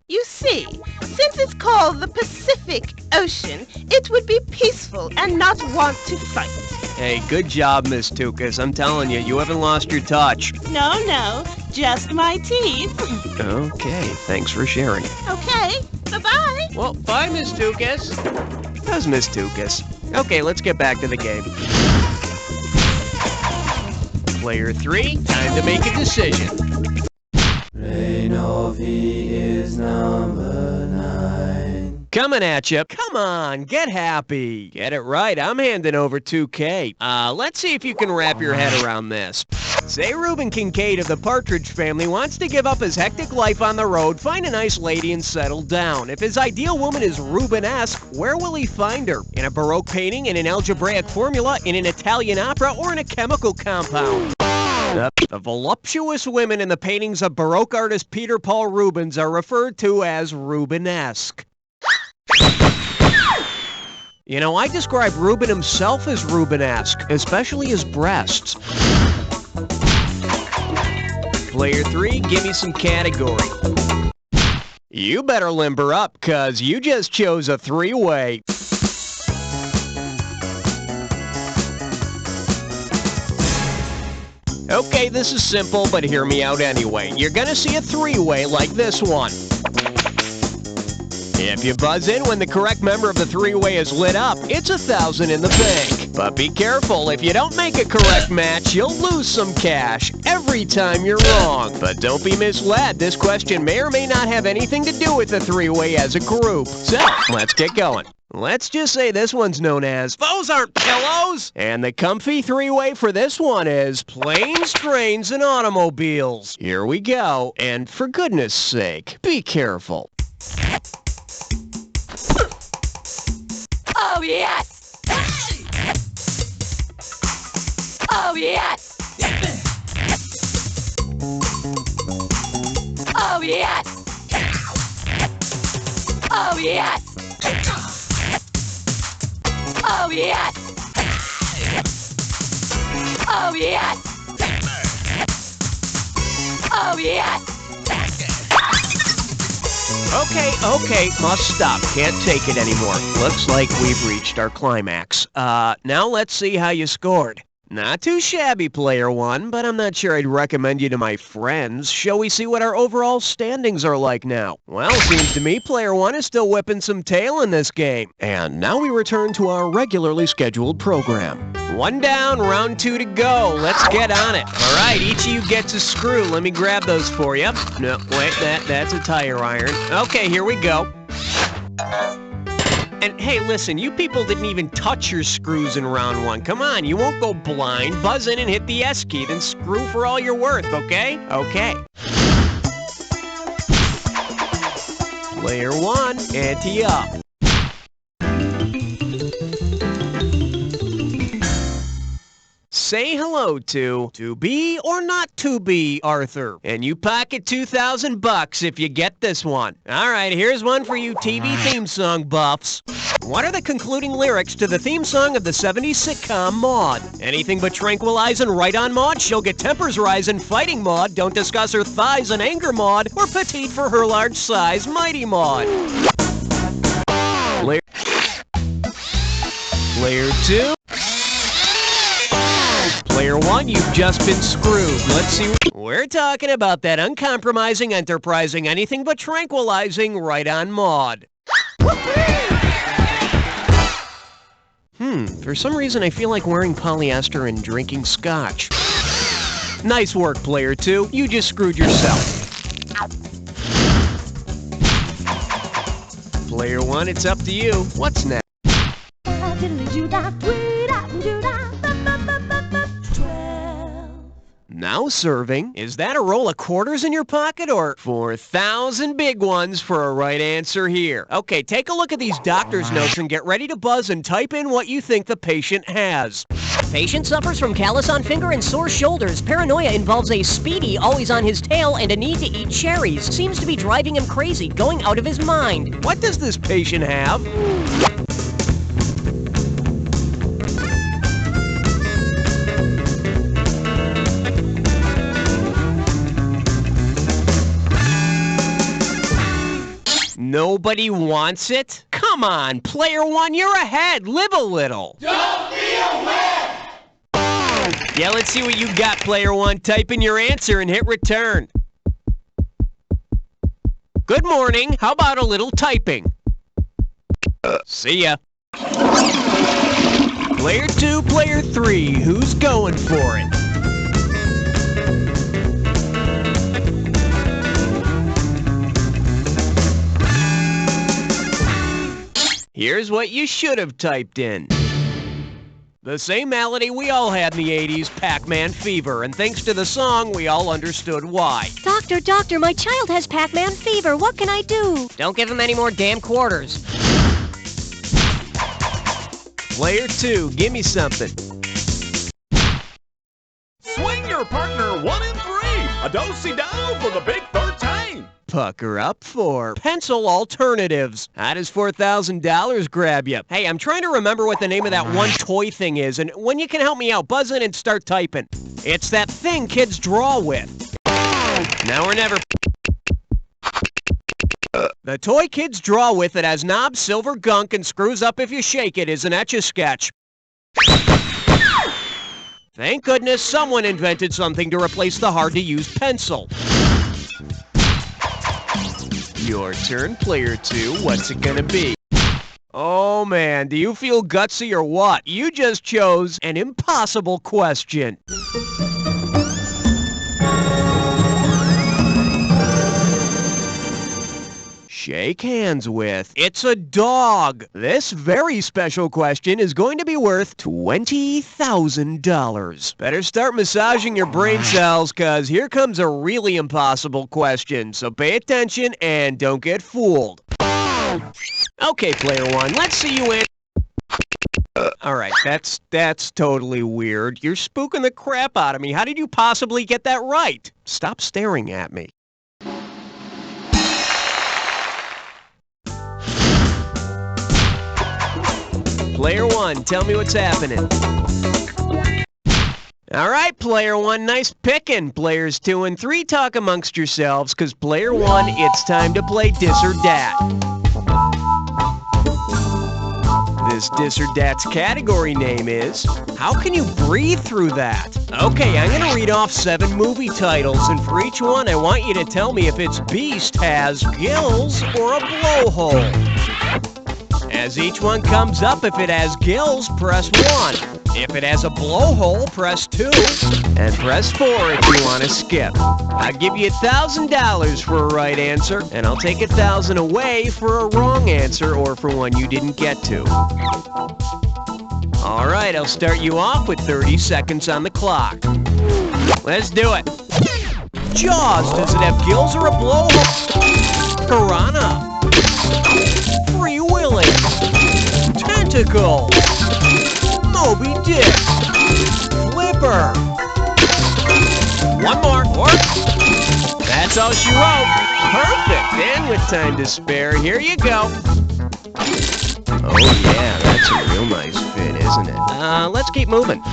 You see, since it's called the Pacific Ocean, it would be peaceful and not want to fight. Hey, good job, Miss Tukas. I'm telling you, you haven't lost your touch. No, just my teeth. Okay, thanks for sharing. Okay, bye-bye. Well, bye, Miss Tukas. How's Miss Tukas? Okay, let's get back to the game. Player 3, time to make a decision. Rainovi is number 9. Coming at you. Come on, get happy. Get it right, I'm handing over 2K. Let's see if you can wrap your head around this. Say Reuben Kincaid of the Partridge Family wants to give up his hectic life on the road, find a nice lady, and settle down. If his ideal woman is Rubenesque, where will he find her? In a Baroque painting, in an algebraic formula, in an Italian opera, or in a chemical compound? The voluptuous women in the paintings of Baroque artist Peter Paul Rubens are referred to as Rubenesque. You know, I describe Reuben himself as Rubenesque, especially his breasts. Player 3, give me some category. You better limber up, cause you just chose a 3-way. Okay, this is simple, but hear me out anyway. You're gonna see a 3-way like this one. If you buzz in when the correct member of the 3-way is lit up, it's $1,000 in the bank. But be careful, if you don't make a correct match, you'll lose some cash every time you're wrong. But don't be misled, this question may or may not have anything to do with the 3-way as a group. So, let's get going. Let's just say this one's known as Those Aren't Pillows! And the comfy 3-way for this one is Planes, Trains, and Automobiles. Here we go, and for goodness sake, be careful. Oh, yes! Oh, yes! Oh, yes! Oh, yes! Oh, yes! Oh, yes! Oh, yes! Okay, must stop. Can't take it anymore. Looks like we've reached our climax. Now let's see how you scored. Not too shabby, Player 1, but I'm not sure I'd recommend you to my friends. Shall we see what our overall standings are like now? Well, seems to me Player 1 is still whipping some tail in this game. And now we return to our regularly scheduled program. 1 down, round 2 to go. Let's get on it. All right, each of you gets a screw. Let me grab those for you. No, wait, that's a tire iron. Okay, here we go. And hey, listen, you people didn't even touch your screws in round 1. Come on, you won't go blind. Buzz in and hit the S key, then screw for all you're worth, okay? Okay. Player 1, ante up. Say hello to be or not to be, Arthur. And you pocket $2,000 if you get this one. All right, here's one for you TV theme song buffs. What are the concluding lyrics to the theme song of the 70s sitcom Maude? Anything but tranquilize and right on Maude, she'll get tempers rising, fighting Maude, don't discuss her thighs and anger Maude, or petite for her large size, mighty Maude. Player 2. Player 1, you've just been screwed. Let's see. We're talking about that uncompromising, enterprising, anything but tranquilizing right on Maud. For some reason I feel like wearing polyester and drinking scotch. Nice work, Player 2. You just screwed yourself. Player 1, it's up to you. What's next? Now serving. Is that a roll of quarters in your pocket or 4,000 big ones for a right answer here? Okay, take a look at these doctor's notes and get ready to buzz and type in what you think the patient has. Patient suffers from callus on finger and sore shoulders. Paranoia involves a Speedy always on his tail and a need to eat cherries. Seems to be driving him crazy, going out of his mind. What does this patient have? Nobody wants it? Come on, Player 1, you're ahead. Live a little. Don't be a wimp! Yeah, let's see what you got, Player 1. Type in your answer and hit return. Good morning. How about a little typing? See ya. Player 2, Player 3, who's going for it? Here's what you should have typed in. The same malady we all had in the 80s, Pac-Man fever, and thanks to the song, we all understood why. Doctor, my child has Pac-Man fever. What can I do? Don't give him any more damn quarters. Player 2, give me something. Swing your partner 1 and 3. A do-si-do for the big 13. Pucker up for pencil alternatives. How does $4,000 grab you? Hey, I'm trying to remember what the name of that one toy thing is, and when you can help me out, buzz in and start typing. It's that thing kids draw with. Now or never. The toy kids draw with that has knobs, silver gunk, and screws up if you shake it is an Etch-a-Sketch. Thank goodness someone invented something to replace the hard-to-use pencil. Your turn, Player 2. What's it gonna be? Oh man, do you feel gutsy or what? You just chose an impossible question. Shake hands with. It's a dog. This very special question is going to be worth $20,000. Better start massaging your brain cells, cause here comes a really impossible question. So pay attention and don't get fooled. Okay, Player 1, let's see you in. Alright, that's totally weird. You're spooking the crap out of me. How did you possibly get that right? Stop staring at me. Player 1, tell me what's happening. Alright, Player 1, nice picking. Players 2 and 3, talk amongst yourselves, because Player 1, it's time to play Dis or Dat. This Dis or Dat's category name is, how can you breathe through that? Okay, I'm going to read off 7 movie titles, and for each one, I want you to tell me if its beast has gills or a blowhole. As each one comes up, if it has gills, press 1. If it has a blowhole, press 2. And press 4 if you want to skip. I'll give you $1,000 for a right answer, and I'll take $1,000 away for a wrong answer or for one you didn't get to. All right, I'll start you off with 30 seconds on the clock. Let's do it. Jaws, does it have gills or a blowhole? Piranha. Free Willy. Tentacle. Moby Dick. Flipper. One more. That's all she wrote. Perfect. And with time to spare, here you go. Oh yeah, that's a real nice fit, isn't it? Let's keep moving.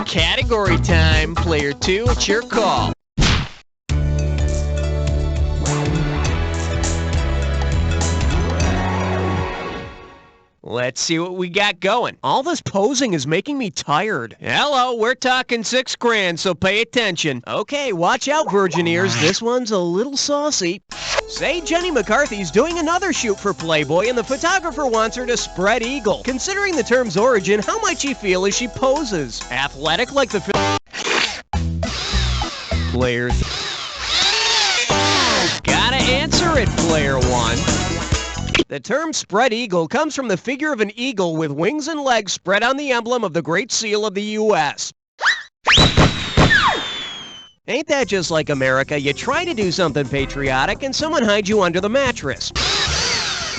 Category time, Player 2, it's your call. Let's see what we got going. All this posing is making me tired. Hello, we're talking $6,000, so pay attention. Okay, watch out, virgin ears. This one's a little saucy. Say Jenny McCarthy's doing another shoot for Playboy, and the photographer wants her to spread eagle. Considering the term's origin, how might she feel as she poses? Athletic like the player. Gotta answer it, player one. The term spread eagle comes from the figure of an eagle with wings and legs spread on the emblem of the Great Seal of the U.S. Ain't that just like America? You try to do something patriotic and someone hides you under the mattress.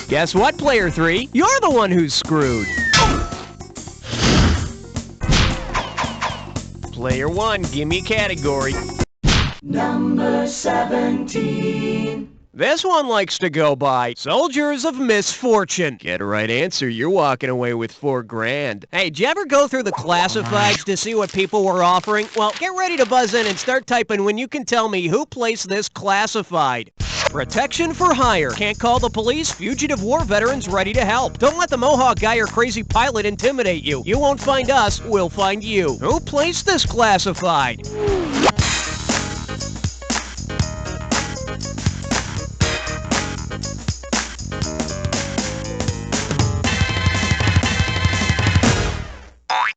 Guess what, player 3? You're the one who's screwed. Player 1, give me a category. Number 17. This one likes to go by Soldiers of Misfortune. Get a right answer, you're walking away with $4,000. Hey, did you ever go through the classifieds to see what people were offering? Well, get ready to buzz in and start typing when you can tell me who placed this classified. Protection for hire. Can't call the police. Fugitive war veterans ready to help. Don't let the Mohawk guy or crazy pilot intimidate you. You won't find us, we'll find you. Who placed this classified?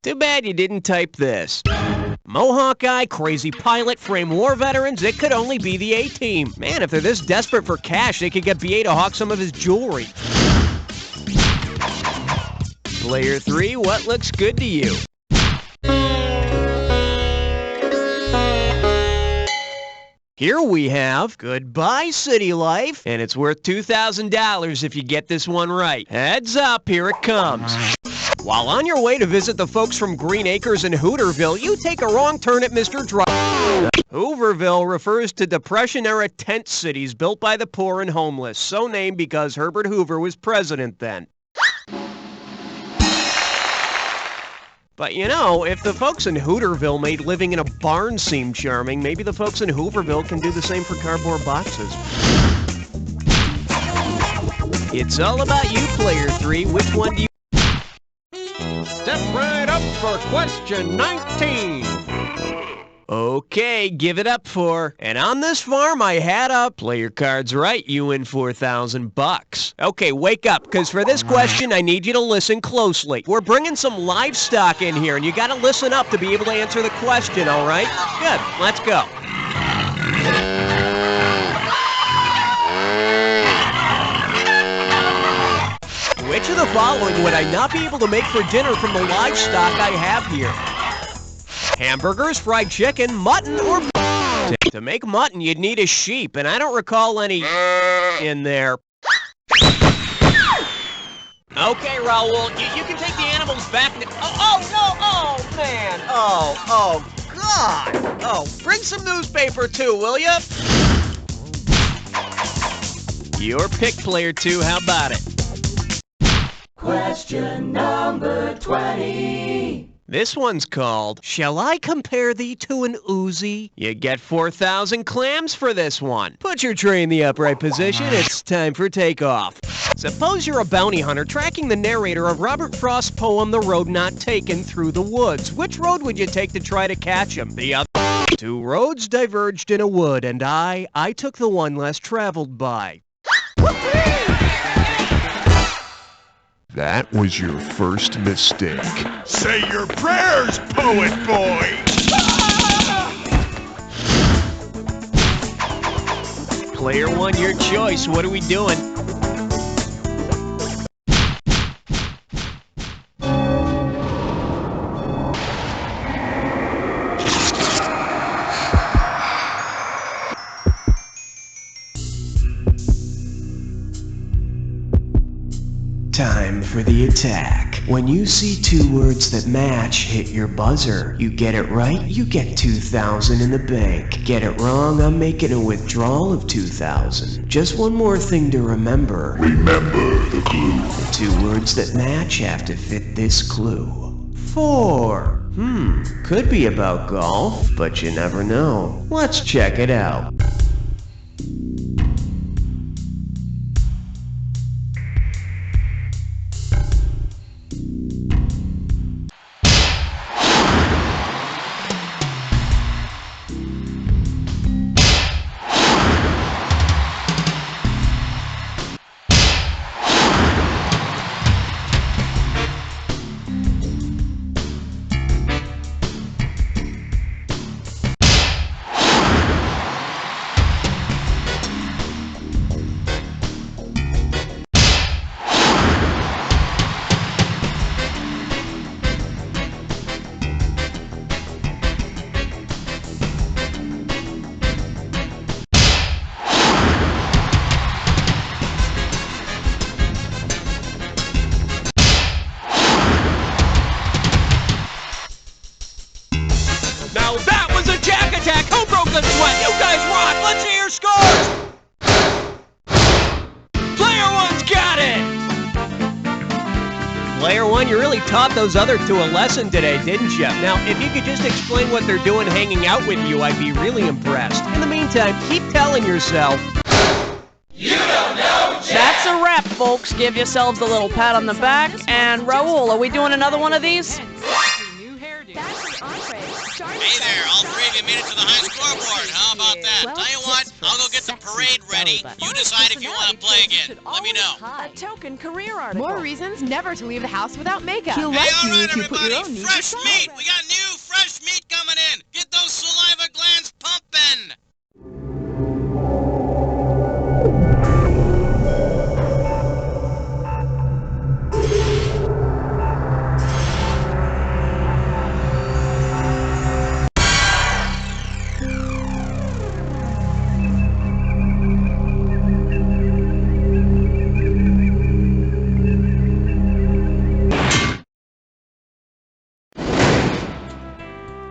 Too bad you didn't type this. Mohawk guy, crazy pilot, frame war veterans, it could only be the A-team. Man, if they're this desperate for cash, they could get BA to hawk some of his jewelry. Player 3, what looks good to you? Here we have Goodbye City Life, and it's worth $2,000 if you get this one right. Heads up, here it comes. While on your way to visit the folks from Green Acres and Hooterville, you take a wrong turn at Mr. Hooverville refers to Depression-era tent cities built by the poor and homeless, so named because Herbert Hoover was president then. But you know, if the folks in Hooterville made living in a barn seem charming, maybe the folks in Hooverville can do the same for cardboard boxes. It's all about you, player 3. Which one do you... Step right up for question 19. Okay, give it up for. And on this farm, I had a... Play your cards right, you win $4,000. Okay, wake up, because for this question, I need you to listen closely. We're bringing some livestock in here, and you got to listen up to be able to answer the question, all right? Good, let's go. Which of the following would I not be able to make for dinner from the livestock I have here? Hamburgers, fried chicken, mutton, or... To make mutton, you'd need a sheep, and I don't recall any in there. Okay, Raoul, you can take the animals back. Oh, no, oh, man. Oh, God. Oh, bring some newspaper, too, will ya? Your pick, player 2, how about it? Question number 20. This one's called, Shall I Compare Thee to an Uzi? You get 4,000 clams for this one. Put your tray in the upright position. It's time for takeoff. Suppose you're a bounty hunter tracking the narrator of Robert Frost's poem, The Road Not Taken, through the woods. Which road would you take to try to catch him? The other. Two roads diverged in a wood, and I took the one less traveled by. That was your first mistake. Say your prayers, poet boy! Player 1, your choice. What are we doing? Time for the attack. When you see two words that match, hit your buzzer. You get it right, you get 2,000 in the bank. Get it wrong, I'm making a withdrawal of 2,000. Just one more thing to remember. Remember the clue. The two words that match have to fit this clue. 4. Could be about golf, but you never know. Let's check it out. Player one, you really taught those other two a lesson today, didn't you? Now, if you could just explain what they're doing hanging out with you, I'd be really impressed. In the meantime, keep telling yourself, You don't know Jack. That's a wrap, folks. Give yourselves a little pat on the back. And Raul, are we doing another one of these? Hey there, all three of you made it to the high scoreboard. How about that? Tell you what, I'll go get the parade ready. You decide if you want to play again. Let me know. A token career article. More reasons never to leave the house without makeup. Hey, all right, everybody, fresh meat. We got new fresh meat coming in. Get those saliva glands pumping.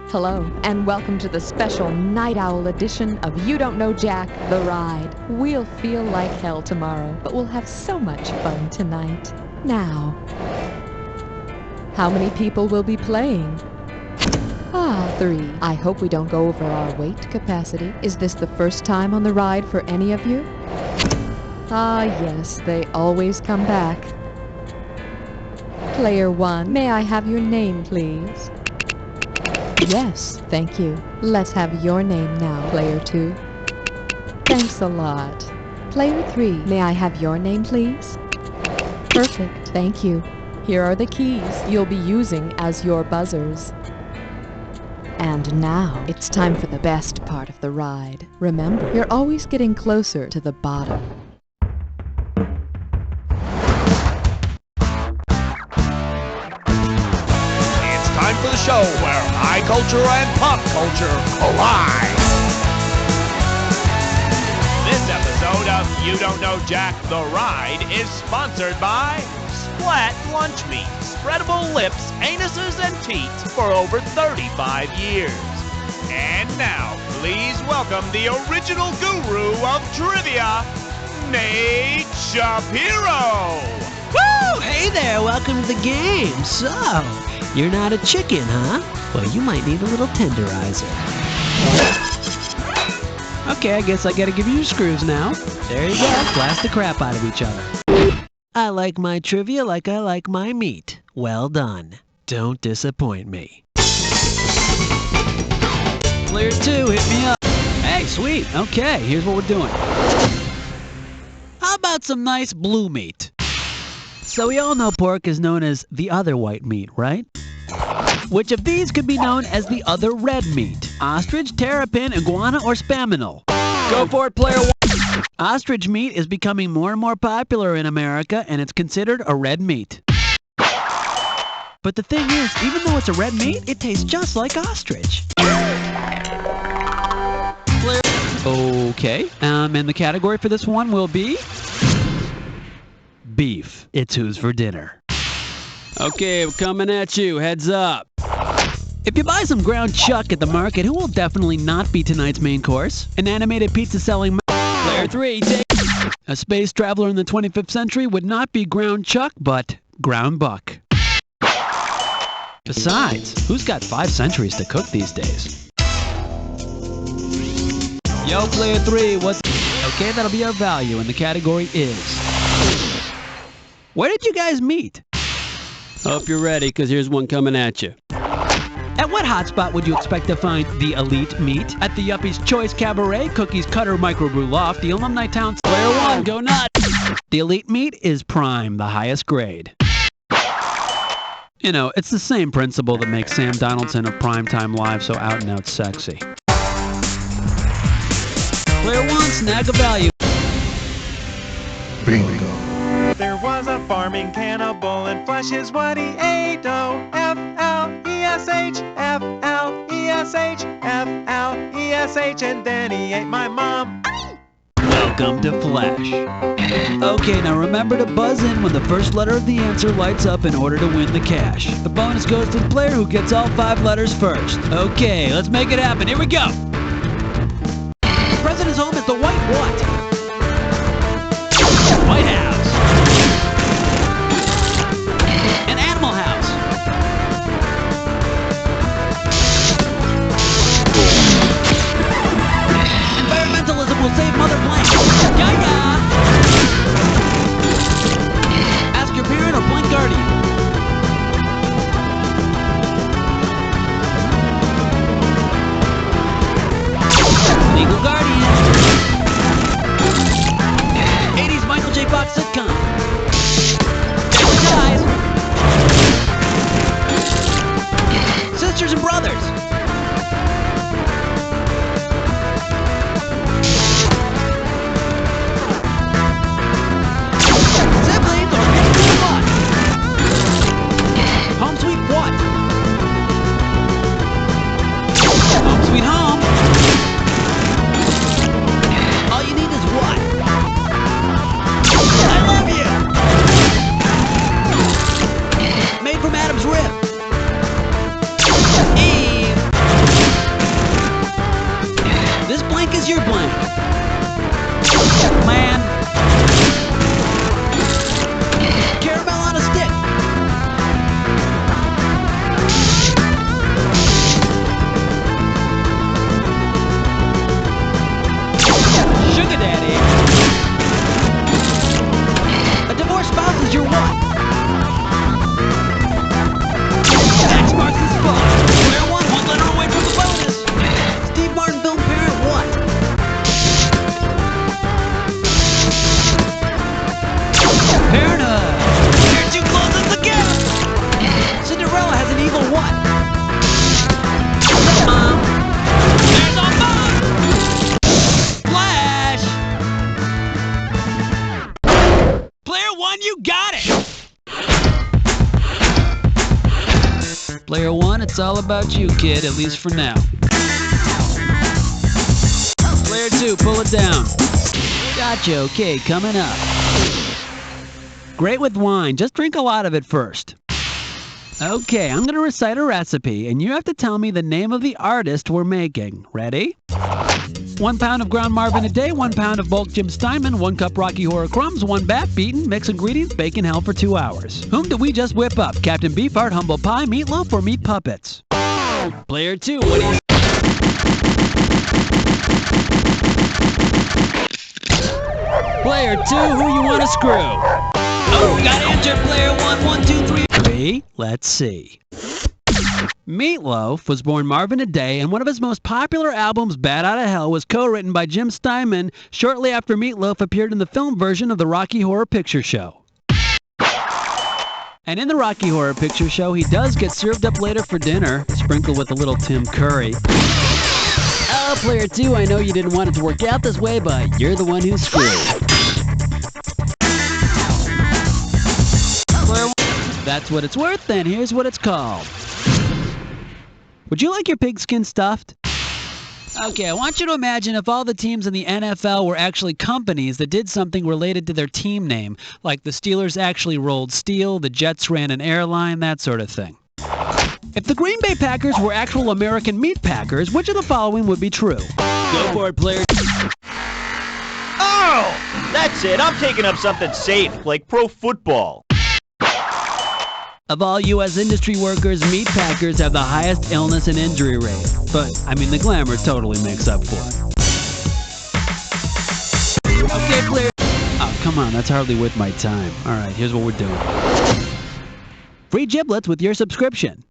Hello, and welcome to the special Night Owl edition of You Don't Know Jack, The Ride. We'll feel like hell tomorrow, but we'll have so much fun tonight. Now, how many people will be playing? 3. I hope we don't go over our weight capacity. Is this the first time on the ride for any of you? Yes, they always come back. Player 1, may I have your name, please? Yes, thank you. Let's have your name now, Player 2. Thanks a lot. Player 3, may I have your name, please? Perfect, thank you. Here are the keys you'll be using as your buzzers. And now, it's time for the best part of the ride. Remember, you're always getting closer to the bottom. Time for the show where high culture and pop culture collide. This episode of You Don't Know Jack, The Ride is sponsored by Splat Lunch Meat. Spreadable lips, anuses, and teats for over 35 years. And now, please welcome the original guru of trivia, Nate Shapiro. Woo! Hey there, welcome to the game. So, you're not a chicken, huh? Well, you might need a little tenderizer. Okay, I guess I gotta give you your screws now. There you go, blast the crap out of each other. I like my trivia like I like my meat. Well done. Don't disappoint me. Player 2, hit me up. Hey, sweet. Okay, here's what we're doing. How about some nice blue meat? So we all know pork is known as the other white meat, right? Which of these could be known as the other red meat? Ostrich, terrapin, iguana, or spaminal? Go for it, player 1. Ostrich meat is becoming more and more popular in America, and it's considered a red meat. But the thing is, even though it's a red meat, it tastes just like ostrich. Okay, and the category for this one will be beef. It's who's for dinner. Okay, we're coming at you. Heads up. If you buy some ground chuck at the market, who will definitely not be tonight's main course? An animated pizza-selling Player 3, take a space traveler in the 25th century would not be ground chuck, but ground buck. Besides, who's got 5 centuries to cook these days? Yo, Player 3, what's... Okay, that'll be our value, and the category is... Where did you guys meet? Hope you're ready, because here's one coming at you. At what hotspot would you expect to find the elite meat? At the Yuppie's Choice Cabaret, Cookies Cutter Microbrew Loft, the Alumni Town... Player 1, go nuts! The elite meat is prime, the highest grade. You know, it's the same principle that makes Sam Donaldson of Primetime Live so out-and-out sexy. Player 1, snag a value. Bingo. There was a farming cannibal, and flesh is what he ate. Oh, F-L-E-S-H, F-L-E-S-H, F-L-E-S-H, and then he ate my mom. Welcome to Flash. Okay, now remember to buzz in when the first letter of the answer lights up in order to win the cash. The bonus goes to the player who gets all 5 letters first. Okay, let's make it happen. Here we go. The president's home is the White what? White House. An Yeah. Ask your parent or blink guardian. Legal guardian. 80s Michael J. Fox sitcom. Family Ties. Sisters and brothers. Siblings or anything what? Home sweet what? Home sweet home. All you need is what? I love you. Made from Adam's rib. Eve. This blank is your blank. Man. Caramel on a stick. Sugar daddy. A divorced spouse is your what? Tax marks the spot. Player one letter away from the bonus. Steve Martin film parent what? Parenthood. You're too close as the gap. Cinderella has an evil what? Mom. There's our mom. Flash. Player one, you got it. Player one, it's all about you, kid, at least for now. Player two, pull it down. Gotcha, okay, coming up. Great with wine, just drink a lot of it first. Okay, I'm gonna recite a recipe, and you have to tell me the name of the artist we're making. Ready? 1 pound of ground Marvin a day, 1 pound of bulk Jim Steinman, 1 cup Rocky Horror crumbs, 1 bat beaten, mix ingredients, bake in hell for 2 hours. Whom did we just whip up? Captain Beefheart, Humble Pie, Meatloaf, or Meat Puppets? Player 2, what do you... Player 2, who you want to screw? Oh, got answer, player 1, 1, 2, 3. 3, let's see. Meatloaf was born Marvin a Day, and one of his most popular albums, Bat Outta Hell, was co-written by Jim Steinman shortly after Meatloaf appeared in the film version of the Rocky Horror Picture Show. And in the Rocky Horror Picture Show, he does get served up later for dinner, sprinkled with a little Tim Curry. Oh, player 2, I know you didn't want it to work out this way, but you're the one who's screwed. Player 1, that's what it's worth, then here's what it's called. Would you like your pigskin stuffed? Okay, I want you to imagine if all the teams in the NFL were actually companies that did something related to their team name, like the Steelers actually rolled steel, the Jets ran an airline, that sort of thing. If the Green Bay Packers were actual American meat packers, which of the following would be true? Go for it, player. Oh! That's it. I'm taking up something safe, like pro football. Of all U.S. industry workers, meat packers have the highest illness and injury rate. But, I mean, the glamour totally makes up for it. Okay, player. Oh, come on, that's hardly worth my time. All right, here's what we're doing. Free giblets with your subscription.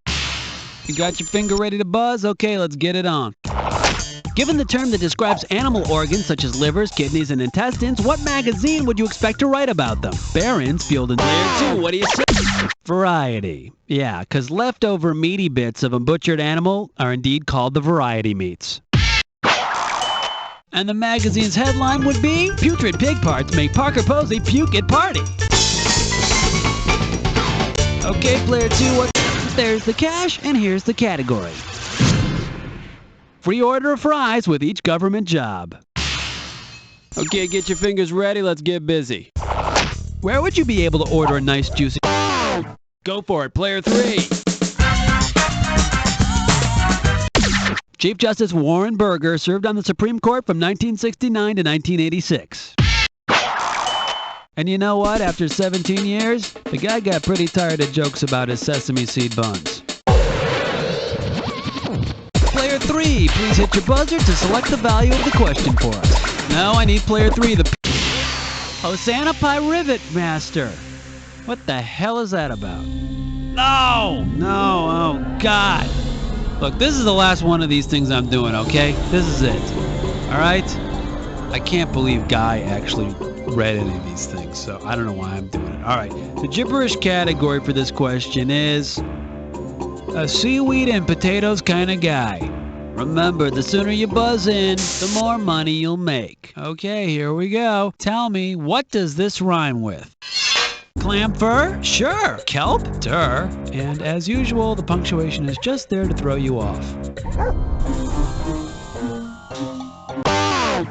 You got your finger ready to buzz? Okay, let's get it on. Given the term that describes animal organs such as livers, kidneys, and intestines, what magazine would you expect to write about them? Barron's, Field and Player 2, what do you say? Variety. Yeah, because leftover meaty bits of a butchered animal are indeed called the variety meats. And the magazine's headline would be, Putrid Pig Parts Make Parker Posey Puke at Party. Okay, Player 2, what? There's the cash, and here's the category. Free order of fries with each government job. Okay, get your fingers ready, let's get busy. Where would you be able to order a nice juicy... Go for it, Player 3. Chief Justice Warren Burger served on the Supreme Court from 1969 to 1986. And you know what? After 17 years, the guy got pretty tired of jokes about his sesame seed buns. Player 3, please hit your buzzer to select the value of the question for us. No, I need player 3, the Hosanna Pyrivet Master. What the hell is that about? No, oh God. Look, this is the last one of these things I'm doing, okay? This is it. All right? I can't believe Guy actually read any of these things, so I don't know why I'm doing it. All right, the gibberish category for this question is a seaweed and potatoes kind of guy. Remember, the sooner you buzz in, the more money you'll make. Okay, here we go. Tell me, what does this rhyme with? Clam fur? Sure. Kelp? Duh. And as usual, the punctuation is just there to throw you off.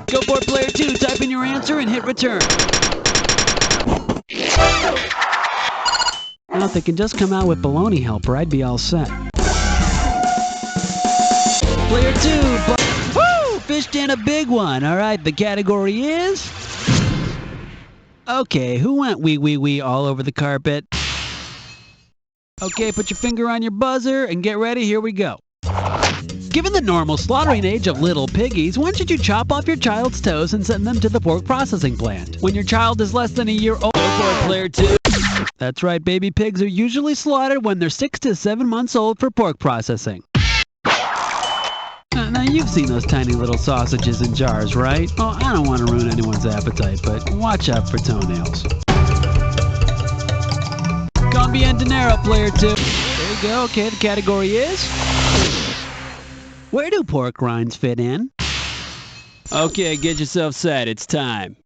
Go for it, player 2. Type in your answer and hit return. Now, if they can just come out with baloney helper, I'd be all set. Player 2, woo! Fished in a big one. All right, the category is... Okay, who went wee all over the carpet? Okay, put your finger on your buzzer and get ready. Here we go. Given the normal slaughtering age of little piggies, when should you chop off your child's toes and send them to the pork processing plant? When your child is less than a year old. Go for it, player 2. That's right, baby pigs are usually slaughtered when they're 6 to 7 months old for pork processing. Now, you've seen those tiny little sausages in jars, right? Oh, I don't want to ruin anyone's appetite, but watch out for toenails. Con bien dinero, player 2. There you go. Okay, the category is... Where do pork rinds fit in? Okay, get yourself set. It's time.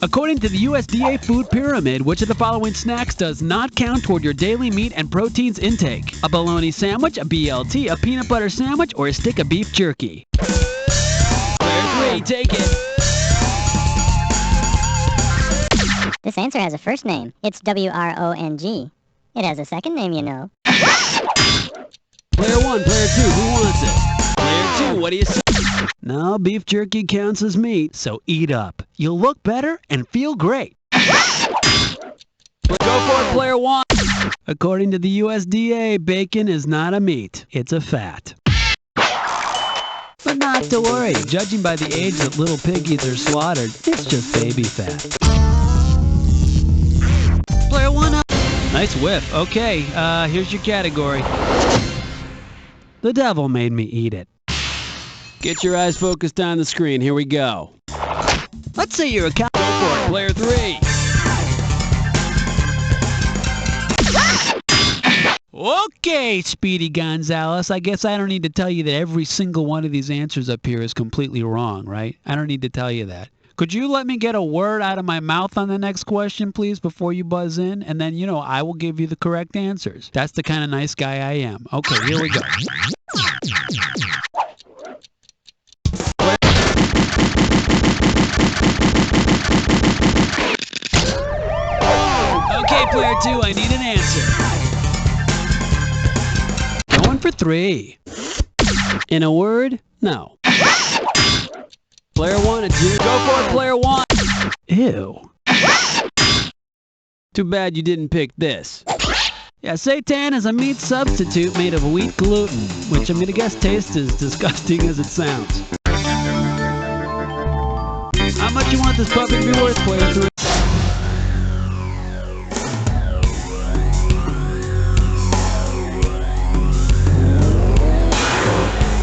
According to the USDA Food Pyramid, which of the following snacks does not count toward your daily meat and proteins intake? A bologna sandwich, a BLT, a peanut butter sandwich, or a stick of beef jerky? Player 3, take it. This answer has a first name. It's WRONG. It has a second name, you know. Player 1, player 2, who wants it? Player 2, what do you say? No, beef jerky counts as meat, so eat up. You'll look better and feel great. Go for it, player 1. According to the USDA, bacon is not a meat, it's a fat. But not to worry, judging by the age that little piggies are slaughtered, it's just baby fat. Player 1 up. Nice whiff. Okay, here's your category. The devil made me eat it. Get your eyes focused on the screen. Here we go. Let's say you're a cow. Go for it, player 3. Okay, Speedy Gonzalez. I guess I don't need to tell you that every single one of these answers up here is completely wrong, right? I don't need to tell you that. Could you let me get a word out of my mouth on the next question, please, before you buzz in? And then, I will give you the correct answers. That's the kind of nice guy I am. Okay, here we go. Okay, player 2, I need an answer. Going for 3. In a word, no. Player 1, it's you. Go for it, player 1. Ew. Too bad you didn't pick this. Yeah, seitan is a meat substitute made of wheat gluten, which I'm going to guess tastes as disgusting as it sounds. How much you want this puppy to be worth, player 3?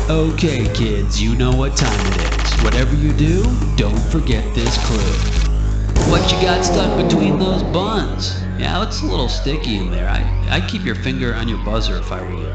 Okay, kids, you know what time it is. Whatever you do, don't forget this clue. What you got stuck between those buns? Yeah, it's a little sticky in there. I'd keep your finger on your buzzer if I were you.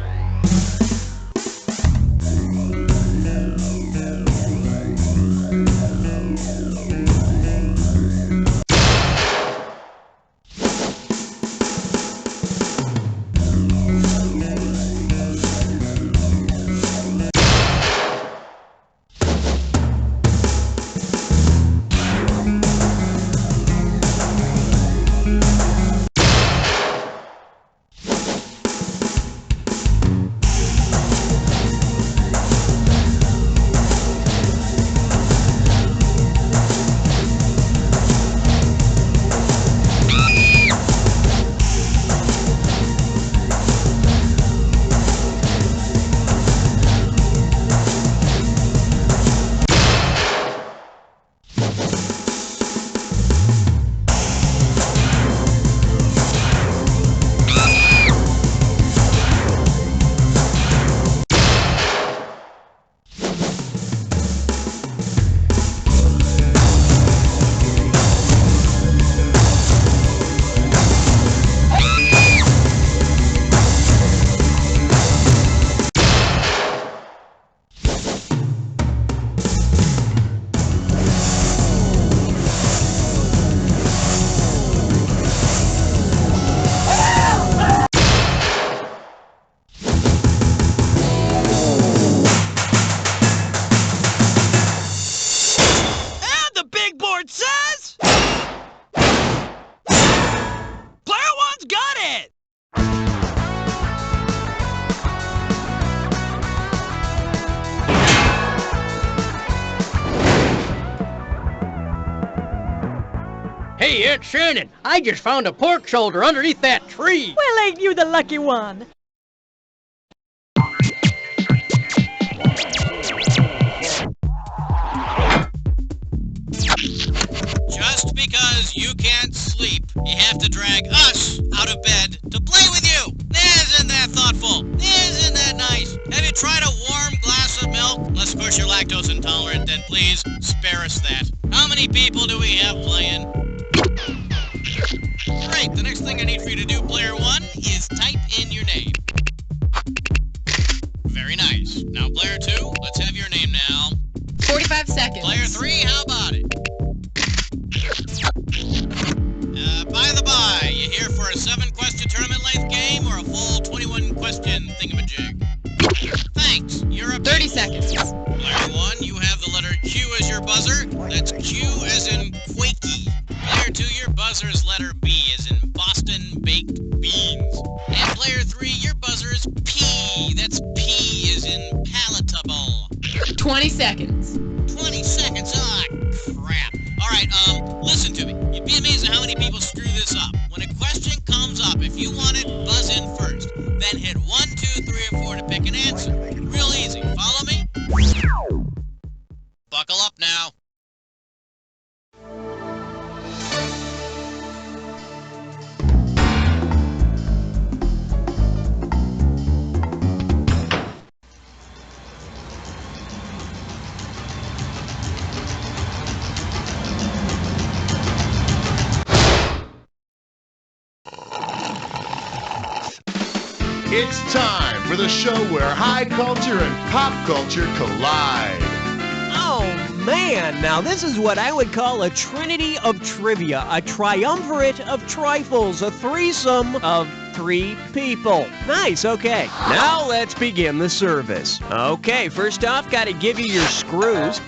Hey, it's Shannon. I just found a pork shoulder underneath that tree. Well, ain't you the lucky one? Just because you can't sleep, you have to drag us out of bed to play with you. Isn't that thoughtful? Isn't that nice? Have you tried a warm glass of milk? Unless, of course, you're lactose intolerant, then please spare us that. How many people do we have playing? Great, the next thing I need for you to do, player one, is type in your name. Very nice. Now, player two, let's have your name now. 45 seconds. Player three, how about it? By the by, you here for a 7-question tournament length game or a full 21-question thingamajig? Thanks. You're up. 30 seconds. Player one, you have the letter Q as your buzzer. That's Q as in Quakey. Player two, your buzzer is letter B as in Boston baked beans. And player three, your buzzer is P. That's P as in palatable. 20 seconds. 20 seconds? Ah, crap. All right, listen to me. You'd be amazed at how many people screw this up. When a question comes up, if you want it, buzz in first. Then hit 1, 2, 3, or 4 to pick an answer. Real easy. Follow me? Buckle up now. It's time for the show where high culture and pop culture collide. Oh, man. Now, this is what I would call a trinity of trivia, a triumvirate of trifles, a threesome of 3 people. Nice, okay. Now, let's begin the service. Okay, first off, gotta give you your screws.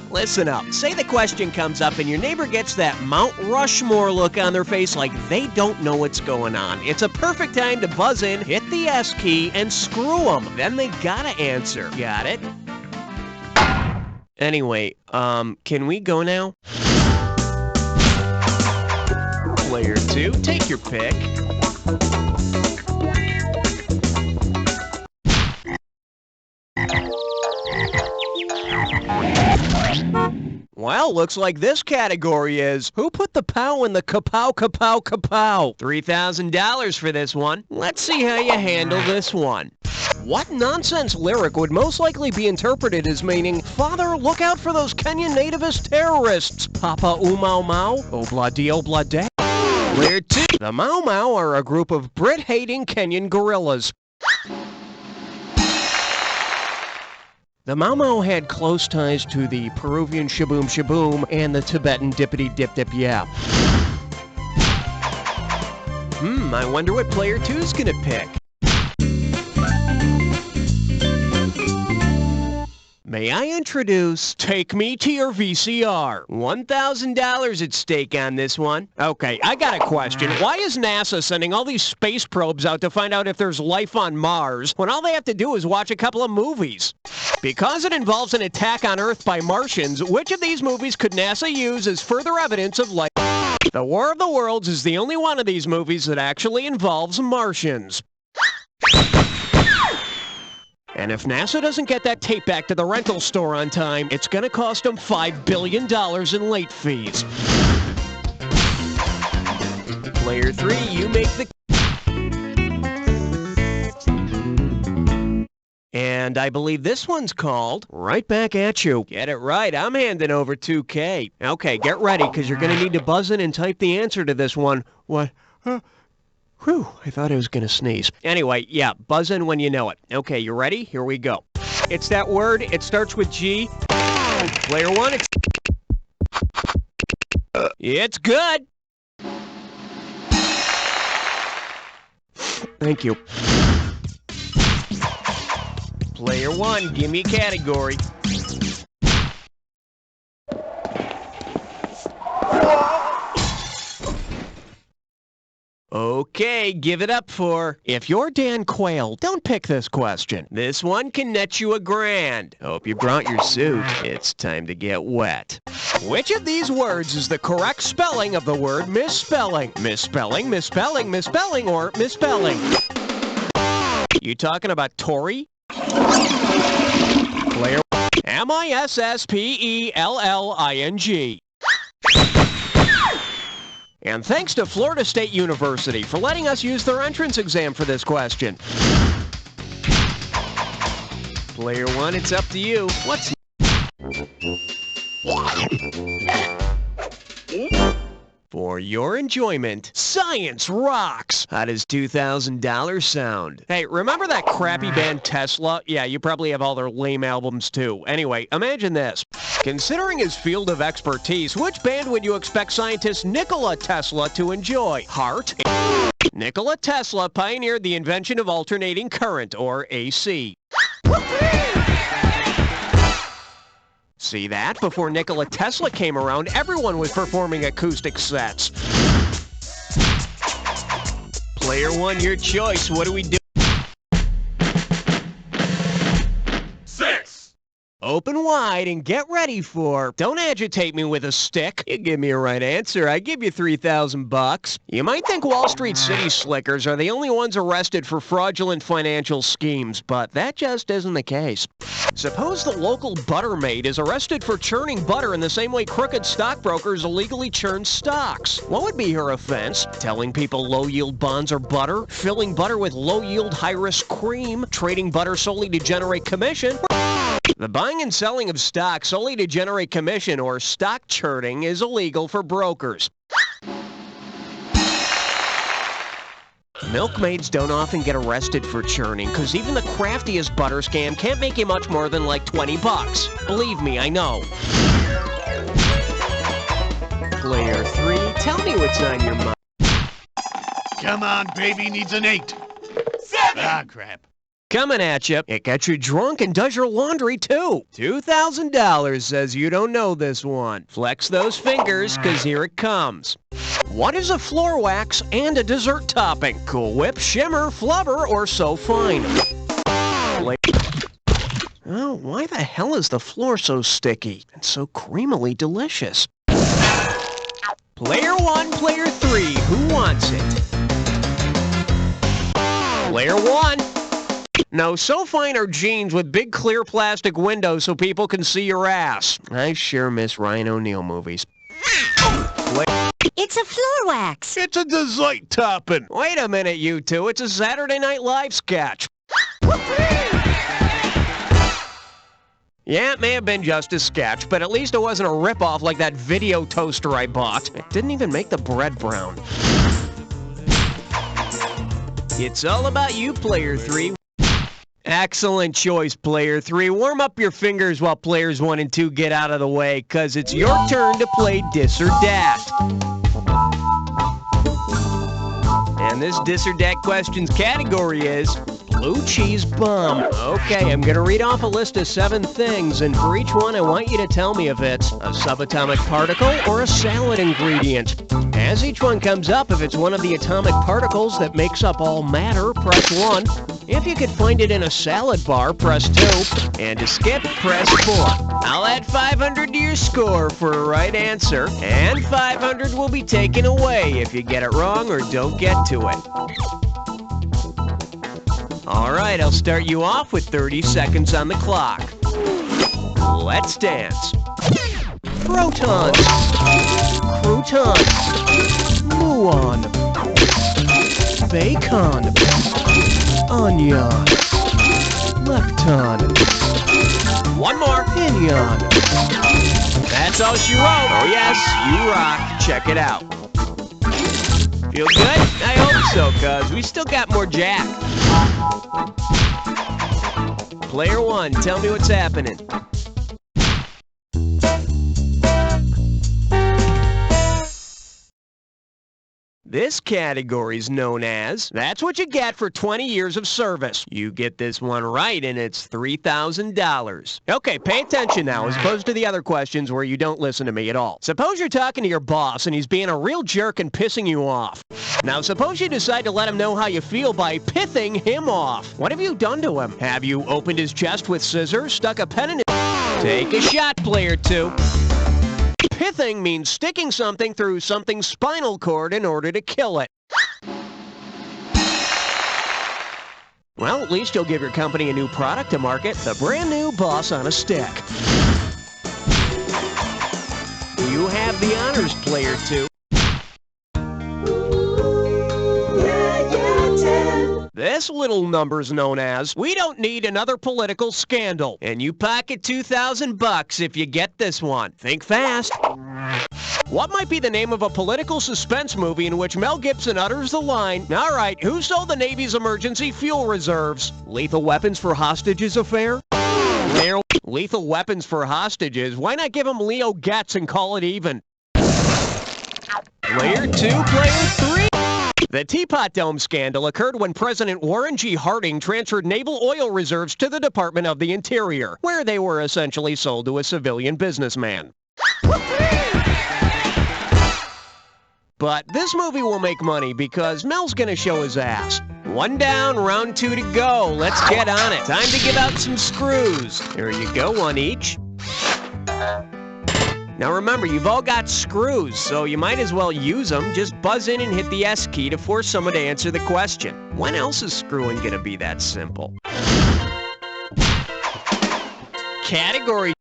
Listen up. Say the question comes up and your neighbor gets that Mount Rushmore look on their face like they don't know what's going on. It's a perfect time to buzz in, hit the S key, and screw them. Then they gotta answer. Got it? Anyway, can we go now? Player 2, take your pick. Well, looks like this category is, who put the pow in the kapow, kapow, kapow? $3,000 for this one. Let's see how you handle this one. What nonsense lyric would most likely be interpreted as meaning, Father, look out for those Kenyan nativist terrorists? Papa Umau Mau? Obladi Oblade? Player 2. The Mau Mau are a group of Brit-hating Kenyan guerrillas. The Mau Mau had close ties to the Peruvian Shaboom Shaboom and the Tibetan Dippity Dip Dip Yap. I wonder what player 2's gonna pick. May I introduce Take Me to Your VCR. $1,000 at stake on this one. Okay, I got a question. Why is NASA sending all these space probes out to find out if there's life on Mars when all they have to do is watch a couple of movies? Because it involves an attack on Earth by Martians, which of these movies could NASA use as further evidence of life? The War of the Worlds is the only one of these movies that actually involves Martians. And if NASA doesn't get that tape back to the rental store on time, it's going to cost them $5 billion in late fees. Player 3, you make the... And I believe this one's called Right Back at You. Get it right. I'm handing over $2K. Okay, get ready, because you're going to need to buzz in and type the answer to this one. What? Whew, I thought I was going to sneeze. Anyway, yeah, buzz in when you know it. Okay, you ready? Here we go. It's that word. It starts with G. Player 1, it's... It's good. Thank you. Player 1, give me a category. Okay. Okay, give it up for... If you're Dan Quayle, don't pick this question. This one can net you $1,000. Hope you brought your suit. It's time to get wet. Which of these words is the correct spelling of the word misspelling? Misspelling, misspelling, misspelling, or misspelling? You talking about Tory? Player MISSPELLING. And thanks to Florida State University for letting us use their entrance exam for this question. Player 1, it's up to you. What's... For your enjoyment, science rocks! How does $2,000 sound? Hey, remember that crappy band Tesla? Yeah, you probably have all their lame albums too. Anyway, imagine this. Considering his field of expertise, which band would you expect scientist Nikola Tesla to enjoy? Heart? Nikola Tesla pioneered the invention of alternating current, or AC. See that? Before Nikola Tesla came around, everyone was performing acoustic sets. Player 1, your choice. What do we do? 6. Open wide and get ready for... Don't agitate me with a stick. You give me a right answer, I give you $3,000. You might think Wall Street city slickers are the only ones arrested for fraudulent financial schemes, but that just isn't the case. Suppose the local butter maid is arrested for churning butter in the same way crooked stockbrokers illegally churn stocks. What would be her offense? Telling people low-yield bonds are butter? Filling butter with low-yield, high-risk cream? Trading butter solely to generate commission? The buying and selling of stock solely to generate commission, or stock churning, is illegal for brokers. Milkmaids don't often get arrested for churning, because even the craftiest butter scam can't make you much more than like $20. Believe me, I know. Player 3, tell me what's on your mind. Come on, baby needs an 8. 7. Ah, crap. Coming at you. It gets you drunk and does your laundry, too. $2,000 says you don't know this one. Flex those fingers, because here it comes. What is a floor wax and a dessert topping? Cool Whip, Shimmer, Flubber, or So Fine? Oh, why the hell is the floor so sticky and so creamily delicious? Player 1, Player 3, who wants it? Player 1. No, So Fine are jeans with big clear plastic windows so people can see your ass. I sure miss Ryan O'Neal movies. It's a floor wax. It's a dessert topping. Wait a minute, you two. It's a Saturday Night Live sketch. Yeah, it may have been just a sketch, but at least it wasn't a ripoff like that video toaster I bought. It didn't even make the bread brown. It's all about you, Player 3. Excellent choice, Player 3. Warm up your fingers while Players 1 and 2 get out of the way, because it's your turn to play Dis or Dat. And this Dis or Dat question's category is Blue Cheese Bomb. Okay, I'm going to read off a list of 7 things, and for each one I want you to tell me if it's a subatomic particle or a salad ingredient. As each one comes up, if it's one of the atomic particles that makes up all matter, press 1. If you could find it in a salad bar, press 2. And to skip, press 4. I'll add 500 to your score for a right answer, and 500 will be taken away if you get it wrong or don't get to it. All right, I'll start you off with 30 seconds on the clock. Let's dance. Protons. Croutons. Muon. Bacon. Onion. Lepton. One more. Pinion. That's all she wrote. Oh yes, you rock. Check it out. Feel good? I hope so, cuz we still got more Jack. Player 1, tell me what's happening. This category's known as, that's what you get for 20 years of service. You get this one right and it's $3,000. Okay, pay attention now as opposed to the other questions where you don't listen to me at all. Suppose you're talking to your boss and he's being a real jerk and pissing you off. Now suppose you decide to let him know how you feel by pithing him off. What have you done to him? Have you opened his chest with scissors, stuck a pen in his... Take a shot, player 2. Pithing means sticking something through something's spinal cord in order to kill it. Well, at least you'll give your company a new product to market, the brand new Boss on a Stick. You have the honors, player 2. This little number's known as, we don't need another political scandal. And you pocket $2,000 if you get this one. Think fast. What might be the name of a political suspense movie in which Mel Gibson utters the line, all right, who sold the Navy's emergency fuel reserves? Lethal Weapons for Hostages affair? Lethal Weapons for Hostages? Why not give him Leo Getz and call it even? Player 2, player 3. The Teapot Dome scandal occurred when President Warren G. Harding transferred naval oil reserves to the Department of the Interior, where they were essentially sold to a civilian businessman. But this movie will make money because Mel's gonna show his ass. One down, round 2 to go. Let's get on it. Time to give out some screws. There you go, one each. Now remember, you've all got screws, so you might as well use them. Just buzz in and hit the S key to force someone to answer the question. When else is screwing gonna be that simple? Category.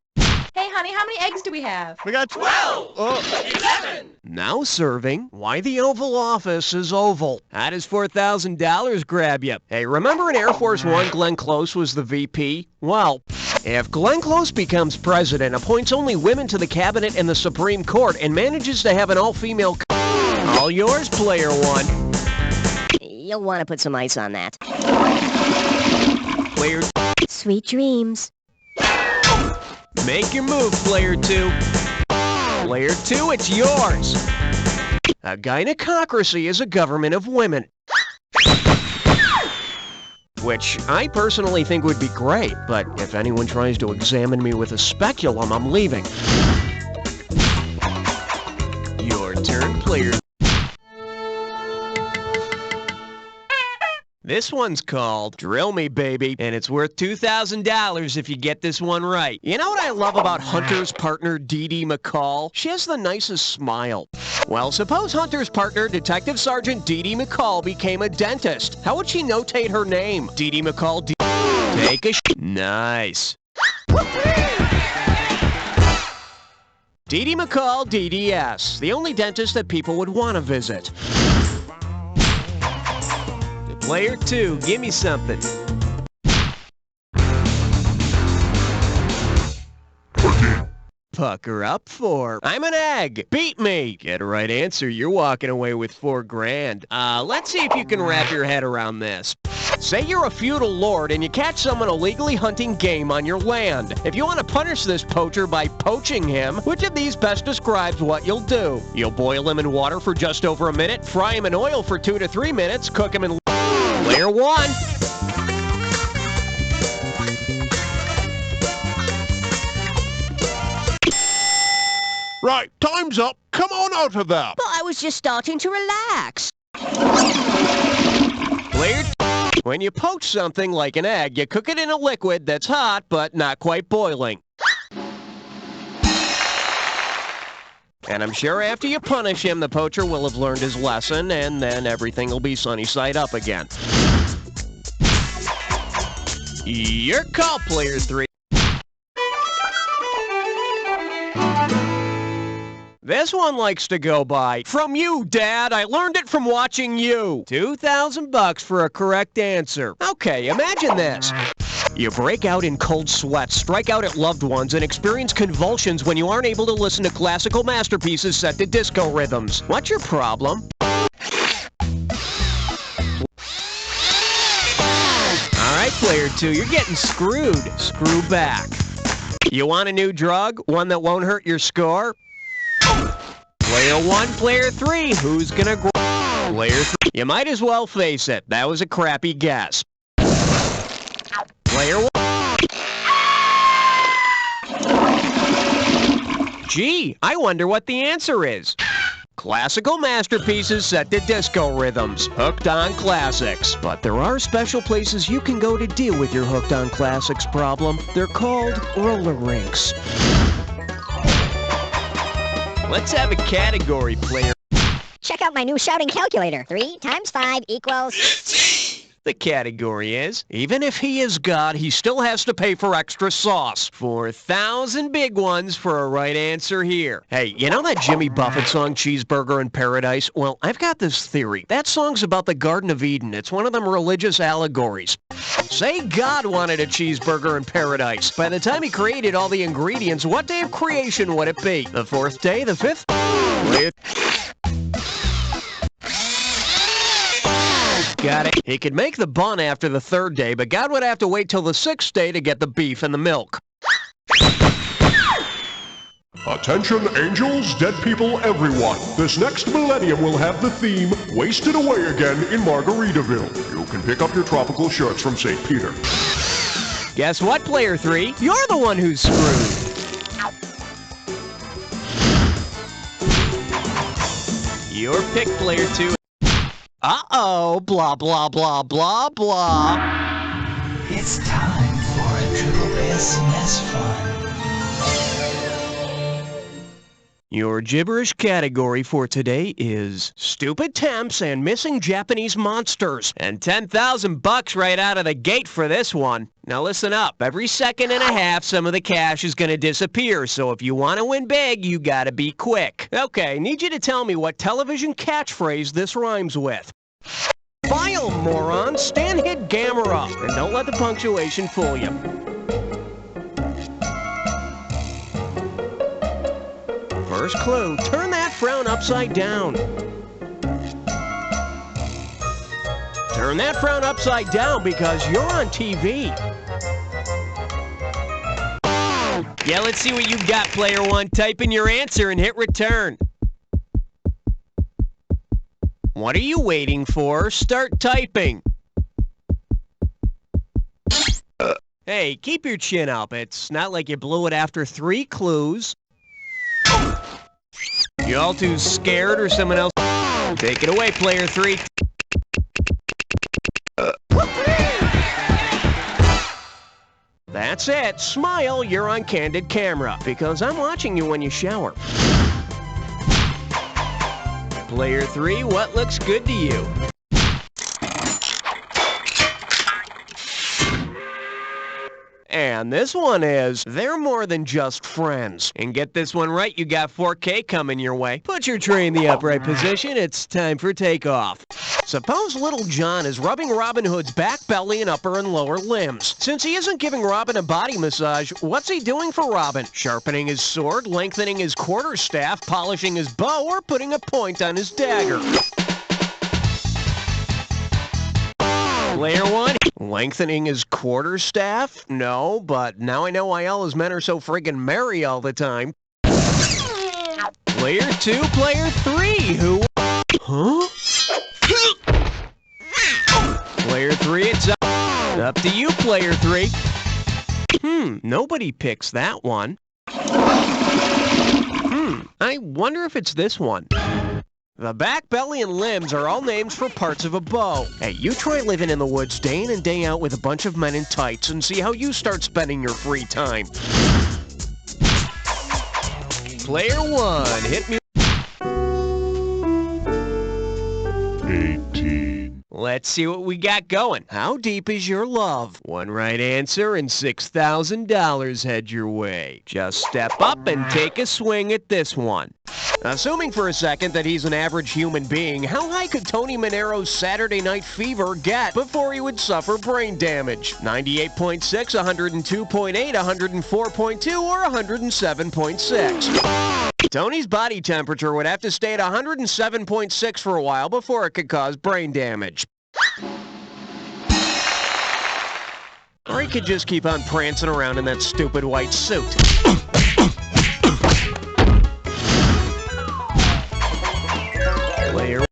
Hey, honey, how many eggs do we have? We got 12! 11! Now serving, why the Oval Office is oval. How does $4,000 grab you? Hey, remember in Air Force One, Glenn Close was the VP? Well, if Glenn Close becomes president, appoints only women to the cabinet and the Supreme Court, and manages to have an all-female... All yours, player 1. You'll want to put some ice on that. Player... Sweet dreams. Make your move, player 2. Player 2, it's yours. A gynecocracy is a government of women. Which I personally think would be great, but if anyone tries to examine me with a speculum, I'm leaving. Your turn, player. This one's called Drill Me, Baby, and it's worth $2,000 if you get this one right. You know what I love about Hunter's partner, Dee Dee McCall? She has the nicest smile. Well, suppose Hunter's partner, Detective Sergeant Dee Dee McCall, became a dentist. How would she notate her name? Dee Dee McCall, take a Nice. Dee Dee McCall, DDS, the only dentist that people would want to visit. Player 2, give me something. Pucker up for. I'm an egg. Beat me. Get a right answer. You're walking away with $4,000. Let's see if you can wrap your head around this. Say you're a feudal lord and you catch someone illegally hunting game on your land. If you want to punish this poacher by poaching him, which of these best describes what you'll do? You'll boil him in water for just over a minute, fry him in oil for 2 to 3 minutes, cook him in... Player 1. Right, time's up. Come on out of that. But I was just starting to relax. Player 2. When you poach something like an egg, you cook it in a liquid that's hot but not quite boiling. And I'm sure after you punish him, the poacher will have learned his lesson, and then everything will be sunny side up again. Your call, player 3. This one likes to go by, from you, Dad, I learned it from watching you. $2,000 for a correct answer. Okay, imagine this. You break out in cold sweats, strike out at loved ones, and experience convulsions when you aren't able to listen to classical masterpieces set to disco rhythms. What's your problem? Alright, player 2, you're getting screwed. Screw back. You want a new drug? One that won't hurt your score? Player 1, player 3, who's gonna Player 3. You might as well face it. That was a crappy guess. Player 1. Gee, I wonder what the answer is. Classical masterpieces set to disco rhythms. Hooked on Classics. But there are special places you can go to deal with your Hooked on Classics problem. They're called roller rinks. Let's have a category, player. Check out my new shouting calculator. 3 times 5 equals... The category is, even if he is God, he still has to pay for extra sauce. 4,000 big ones for a right answer here. Hey, you know that Jimmy Buffett song, Cheeseburger in Paradise? Well, I've got this theory. That song's about the Garden of Eden. It's one of them religious allegories. Say God wanted a cheeseburger in paradise. By the time he created all the ingredients, what day of creation would it be? The 4th day? The 5th? Got it. He could make the bun after the 3rd day, but God would have to wait till the 6th day to get the beef and the milk. Attention angels, dead people, everyone. This next millennium will have the theme, Wasted Away Again in Margaritaville. You can pick up your tropical shirts from St. Peter. Guess what, Player 3? You're the one who's screwed. Your pick, Player 2. Uh-oh, blah, blah, blah, blah, blah. It's time for a Triple SMS fun. Your gibberish category for today is stupid temps and missing Japanese monsters. And 10,000 bucks right out of the gate for this one. Now listen up. Every second and a half, some of the cash is going to disappear. So if you want to win big, you got to be quick. Okay, need you to tell me what television catchphrase this rhymes with. File, moron. Stan hit Gamera. And don't let the punctuation fool you. First clue, turn that frown upside down. Turn that frown upside down because you're on TV. Yeah, let's see what you got, Player 1. Type in your answer and hit return. What are you waiting for? Start typing. Hey, keep your chin up. It's not like you blew it after 3 clues. You all too scared or someone else? Take it away, Player 3. That's it. Smile, you're on candid camera. Because I'm watching you when you shower. Player 3, what looks good to you? And this one is, they're more than just friends. And get this one right, you got 4K coming your way. Put your tray in the upright position, it's time for takeoff. Suppose Little John is rubbing Robin Hood's back, belly, and upper and lower limbs. Since he isn't giving Robin a body massage, what's he doing for Robin? Sharpening his sword, lengthening his quarterstaff, polishing his bow, or putting a point on his dagger? Player 1, lengthening his quarterstaff? No, but now I know why all his men are so friggin' merry all the time. Player 2, Player 3, who... Huh? Player 3, it's up to you, Player 3. Nobody picks that one. I wonder if it's this one. The back, belly, and limbs are all names for parts of a bow. Hey, you try living in the woods day in and day out with a bunch of men in tights and see how you start spending your free time. Player 1, hit me. 18. Let's see what we got going. How deep is your love? One right answer and $6,000 head your way. Just step up and take a swing at this one. Assuming for a second that he's an average human being, how high could Tony Manero's Saturday Night Fever get before he would suffer brain damage? 98.6, 102.8, 104.2, or 107.6? Tony's body temperature would have to stay at 107.6 for a while before it could cause brain damage. Or he could just keep on prancing around in that stupid white suit. Player.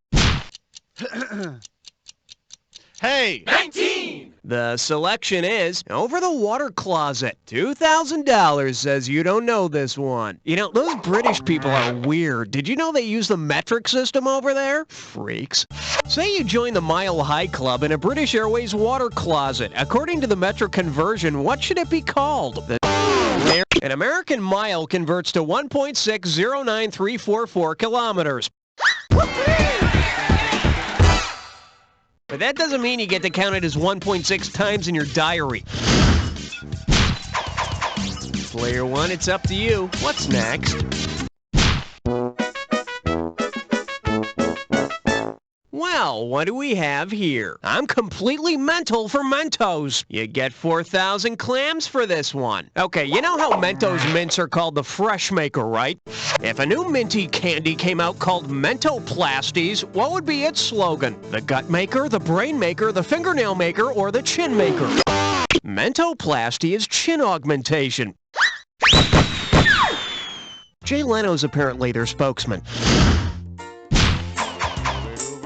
Hey! 19! The selection is Over the Water Closet. $2,000 says you don't know this one. You know, those British people are weird. Did you know they use the metric system over there? Freaks. Say you join the Mile High Club in a British Airways water closet. According to the metric conversion, what should it be called? An American mile converts to 1.609344 kilometers. But that doesn't mean you get to count it as 1.6 times in your diary. Player one, it's up to you. What's next? Well, what do we have here? I'm completely mental for Mentos. You get 4,000 clams for this one. Okay, you know how Mentos mints are called the Fresh Maker, right? If a new minty candy came out called Mentoplasties, what would be its slogan? The gut maker, the brain maker, the fingernail maker, or the chin maker? Mentoplasty is chin augmentation. Jay Leno's apparently their spokesman.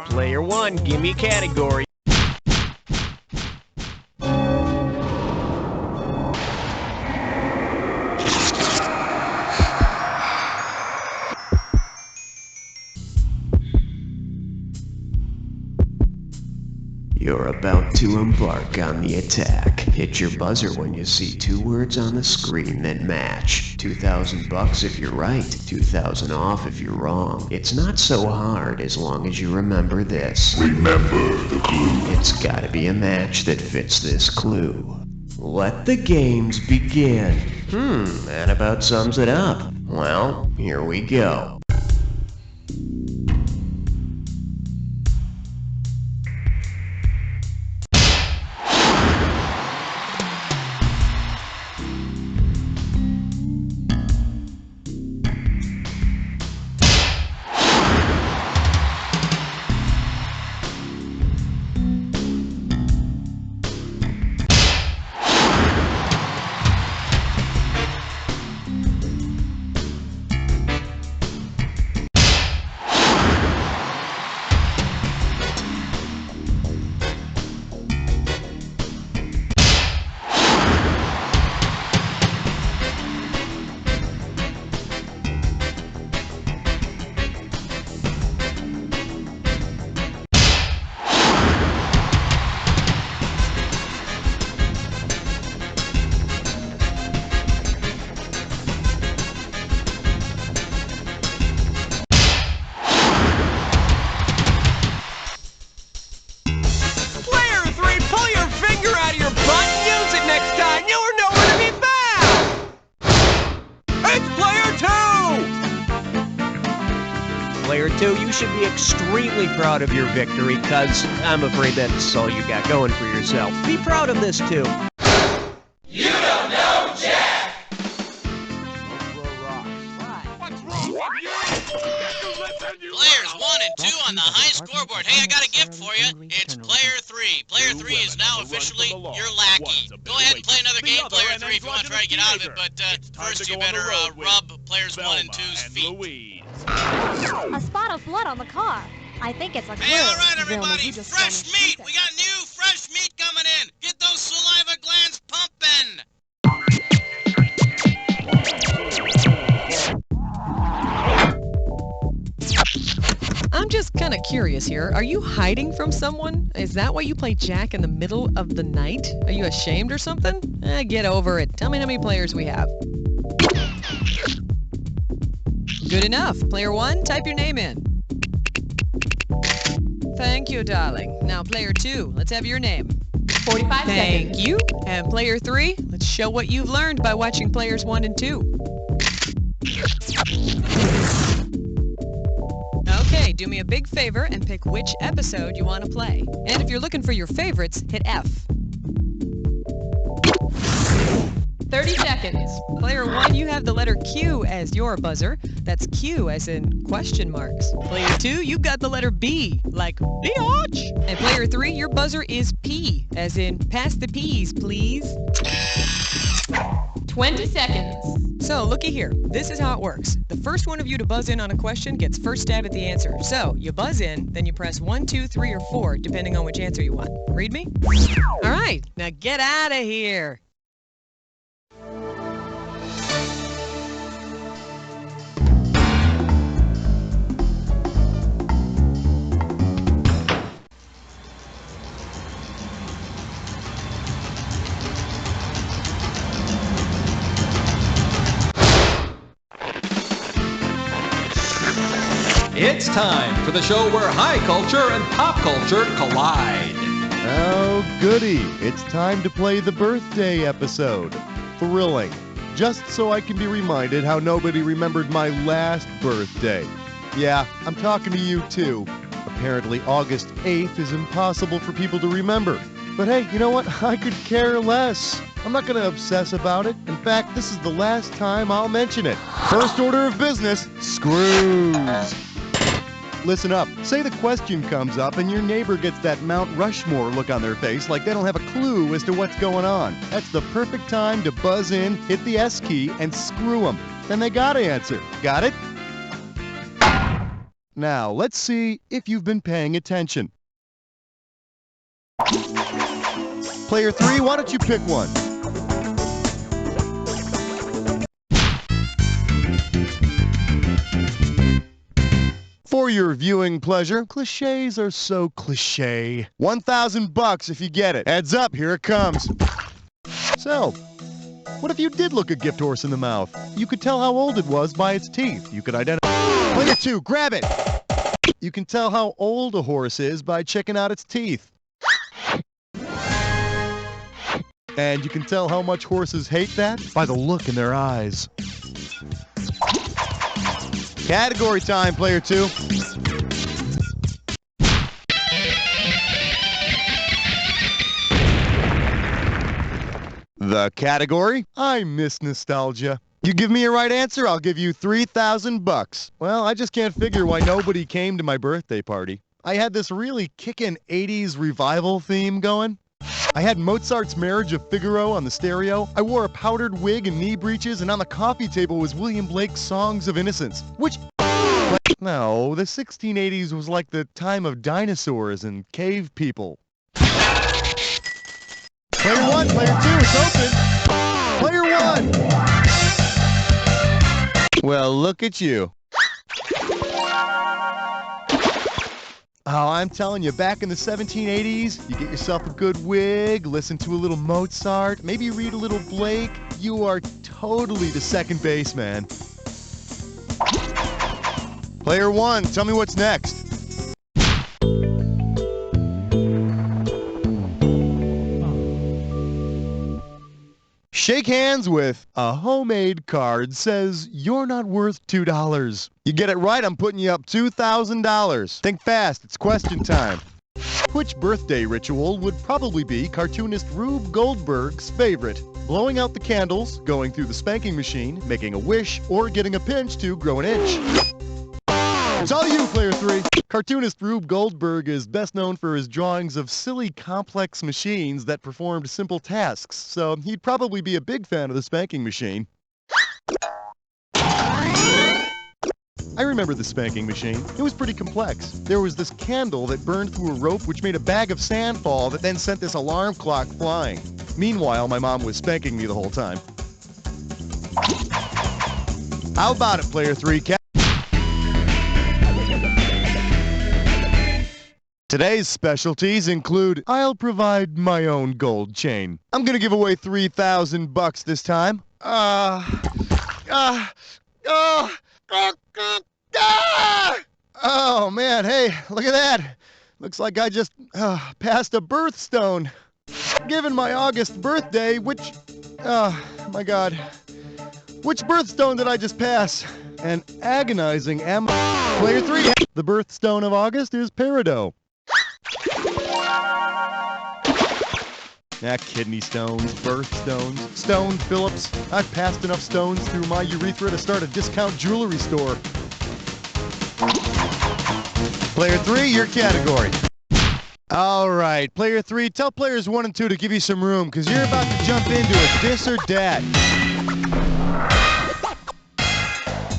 Player one, give me a category. You're about to embark on the attack. Hit your buzzer when you see two words on the screen that match. $2,000 if you're right, 2,000 off if you're wrong. It's not so hard as long as you remember this. Remember the clue. It's gotta be a match that fits this clue. Let the games begin. That about sums it up. Well, here we go. Player two, you should be extremely proud of your victory, cause I'm afraid that's all you got going for yourself. Be proud of this too. You don't know Jack! Players 1 and 2 on the high scoreboard. Hey, I got a gift for you. It's player 3. Player 3 is now officially your lackey. Go ahead and play another game, player 3, if you want to try to get out of it, but first you better rub players 1 and 2's feet. A spot of blood on the car. I think it's a clue. Hey, all right, everybody, fresh meat. We got new fresh meat coming in. Get those saliva glands pumping. I'm just kind of curious here. Are you hiding from someone? Is that why you play Jack in the middle of the night? Are you ashamed or something? Get over it. Tell me how many players we have. Good enough. Player 1, type your name in. Thank you, darling. Now, player 2, let's have your name. 45 seconds. Thank you. And player 3, let's show what you've learned by watching players 1 and 2. Okay, do me a big favor and pick which episode you want to play. And if you're looking for your favorites, hit F. 30 seconds. Player 1, you have the letter Q as your buzzer. That's Q as in question marks. Player 2, you've got the letter B, like biatch. And player 3, your buzzer is P, as in pass the peas, please. 20 seconds. So, looky here. This is how it works. The first one of you to buzz in on a question gets first stab at the answer. So, you buzz in, then you press 1, 2, 3, or 4, depending on which answer you want. Read me? All right, now get out of here. It's time for the show where high culture and pop culture collide. Oh, goody. It's time to play the birthday episode. Thrilling. Just so I can be reminded how nobody remembered my last birthday. Yeah, I'm talking to you too. Apparently August 8th is impossible for people to remember. But hey, you know what? I could care less. I'm not going to obsess about it. In fact, this is the last time I'll mention it. First order of business, screws. Listen up. Say the question comes up and your neighbor gets that Mount Rushmore look on their face like they don't have a clue as to what's going on. That's the perfect time to buzz in, hit the S key, and screw them. Then they gotta answer. Got it? Now, let's see if you've been paying attention. Player 3, why don't you pick one? For your viewing pleasure, cliches are so cliche. $1,000 if you get it. Heads up, here it comes. So, what if you did look a gift horse in the mouth? You could tell how old it was by its teeth. You could identify. Player 2, grab it! You can tell how old a horse is by checking out its teeth. And you can tell how much horses hate that by the look in their eyes. Category time, player 2. The category? I miss nostalgia. You give me a right answer, I'll give you $3,000. Well, I just can't figure why nobody came to my birthday party. I had this really kickin' 80s revival theme going. I had Mozart's Marriage of Figaro on the stereo. I wore a powdered wig and knee breeches, and on the coffee table was William Blake's Songs of Innocence, which... No, the 1680s was like the time of dinosaurs and cave people. Player 1, player 2, it's open! Player 1! Well, look at you. Oh, I'm telling you, back in the 1780s, you get yourself a good wig, listen to a little Mozart, maybe read a little Blake. You are totally the second baseman. Player 1, tell me what's next. Shake hands with a homemade card says you're not worth $2. You get it right, I'm putting you up $2,000. Think fast, it's question time. Which birthday ritual would probably be cartoonist Rube Goldberg's favorite? Blowing out the candles, going through the spanking machine, making a wish, or getting a pinch to grow an inch? It's all you, player 3. Cartoonist Rube Goldberg is best known for his drawings of silly, complex machines that performed simple tasks, so he'd probably be a big fan of the spanking machine. I remember the spanking machine. It was pretty complex. There was this candle that burned through a rope which made a bag of sand fall that then sent this alarm clock flying. Meanwhile, my mom was spanking me the whole time. How about it, player 3? Today's specialties include, I'll provide my own gold chain. I'm gonna give away $3,000 this time. Oh man, hey, look at that. Looks like I just passed a birthstone. Given my August birthday, which, oh my God. Which birthstone did I just pass? An agonizing Player 3, the birthstone of August is Peridot. Kidney stones, birthstones, Stone Phillips. I've passed enough stones through my urethra to start a discount jewelry store. Player 3, your category. All right, player 3, tell players 1 and 2 to give you some room, because you're about to jump into a this or dat.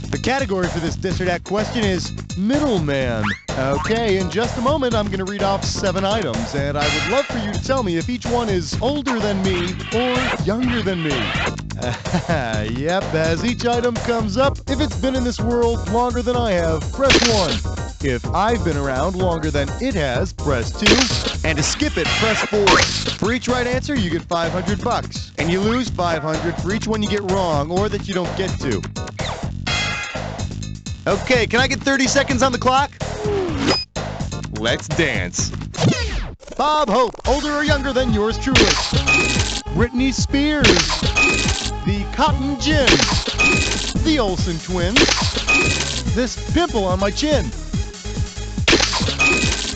The category for this this or that question is middleman. Okay, in just a moment, I'm going to read off 7 items, and I would love for you to tell me if each one is older than me or younger than me. Yep, as each item comes up, if it's been in this world longer than I have, press 1. If I've been around longer than it has, press 2. And to skip it, press 4. For each right answer, you get $500. And you lose $500 for each one you get wrong or that you don't get to. Okay, can I get 30 seconds on the clock? Let's dance. Bob Hope, older or younger than yours truly? Britney Spears. The Cotton Gin. The Olsen Twins. This pimple on my chin.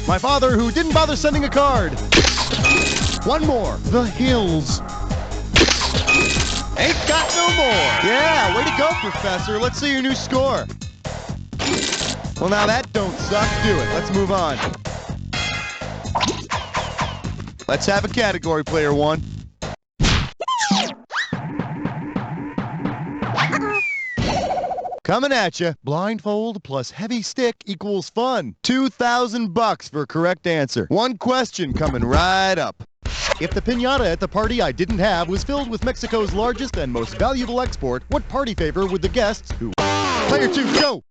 My father who didn't bother sending a card. One more. The Hills. Ain't got no more. Yeah, way to go, Professor. Let's see your new score. Well, now that don't suck, do it. Let's move on. Let's have a category, player 1. Coming at you. Blindfold plus heavy stick equals fun. $2,000 for a correct answer. One question coming right up. If the piñata at the party I didn't have was filled with Mexico's largest and most valuable export, what party favor would the guests who... Player 2, go!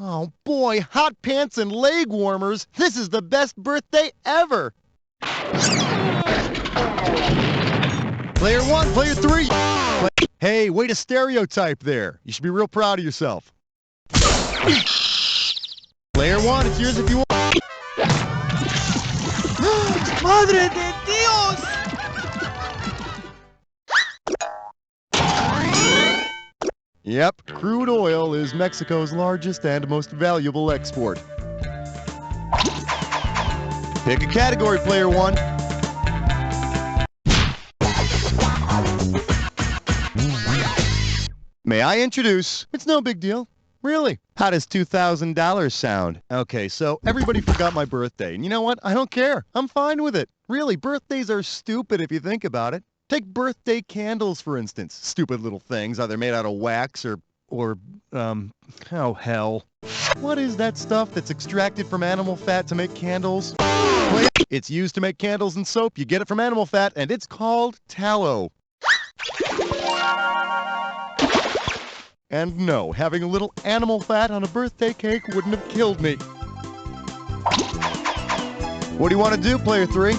Oh boy, hot pants and leg warmers. This is the best birthday ever. Player 1, player 3. Hey, way to stereotype there. You should be real proud of yourself. Player 1, it's yours if you want. Madre de Dios! Yep, crude oil is Mexico's largest and most valuable export. Pick a category, player 1. May I introduce? It's no big deal. Really? How does $2,000 sound? Okay, so everybody forgot my birthday. And you know what? I don't care. I'm fine with it. Really, birthdays are stupid if you think about it. Take birthday candles, for instance. Stupid little things, either made out of wax or oh hell. What is that stuff that's extracted from animal fat to make candles? It's used to make candles and soap. You get it from animal fat, and it's called tallow. And no, having a little animal fat on a birthday cake wouldn't have killed me. What do you want to do, player 3?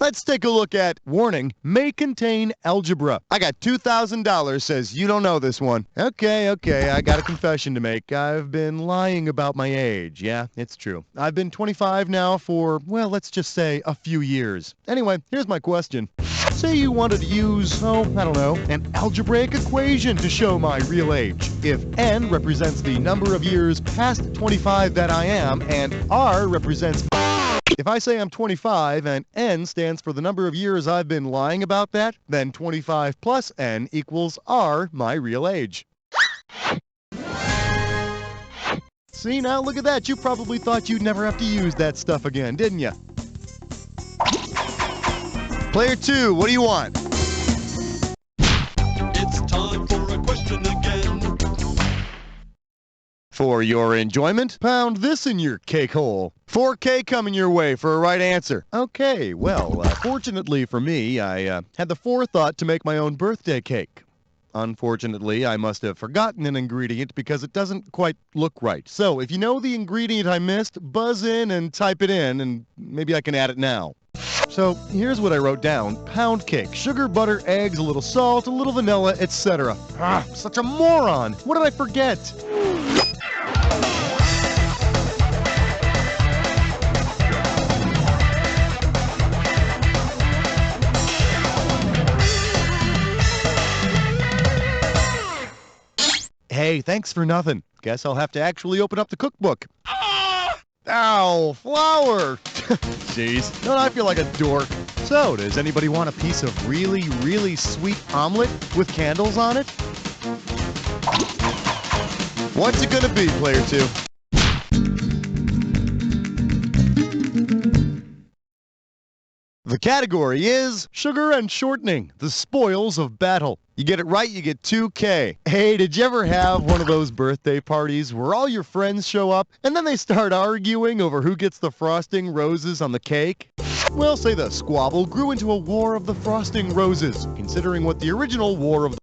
Let's take a look at, warning, may contain algebra. I got $2,000, says you don't know this one. Okay, I got a confession to make. I've been lying about my age. Yeah, it's true. I've been 25 now for, well, let's just say a few years. Anyway, here's my question. Say you wanted to use, I don't know, an algebraic equation to show my real age. If n represents the number of years past 25 that I am, and r represents... If I say I'm 25 and n stands for the number of years I've been lying about that, then 25 plus n equals r, my real age. See, now look at that. You probably thought you'd never have to use that stuff again, didn't you? Player 2, what do you want? It's time for a question again. For your enjoyment, pound this in your cake hole. $4K coming your way for a right answer. Okay, well, fortunately for me, I had the forethought to make my own birthday cake. Unfortunately, I must have forgotten an ingredient because it doesn't quite look right. So, if you know the ingredient I missed, buzz in and type it in, and maybe I can add it now. So, here's what I wrote down. Pound cake, sugar, butter, eggs, a little salt, a little vanilla, etc. Ah, such a moron! What did I forget? Hey, thanks for nothing. Guess I'll have to actually open up the cookbook. Ow, flour! Jeez, don't I feel like a dork? So, does anybody want a piece of really, really sweet omelet with candles on it? What's it gonna be, player 2? The The category is sugar and shortening, the spoils of battle. You get it right, you get 2K. Hey, did you ever have one of those birthday parties where all your friends show up and then they start arguing over who gets the frosting roses on the cake? Well, say the squabble grew into a war of the frosting roses, considering what the original War of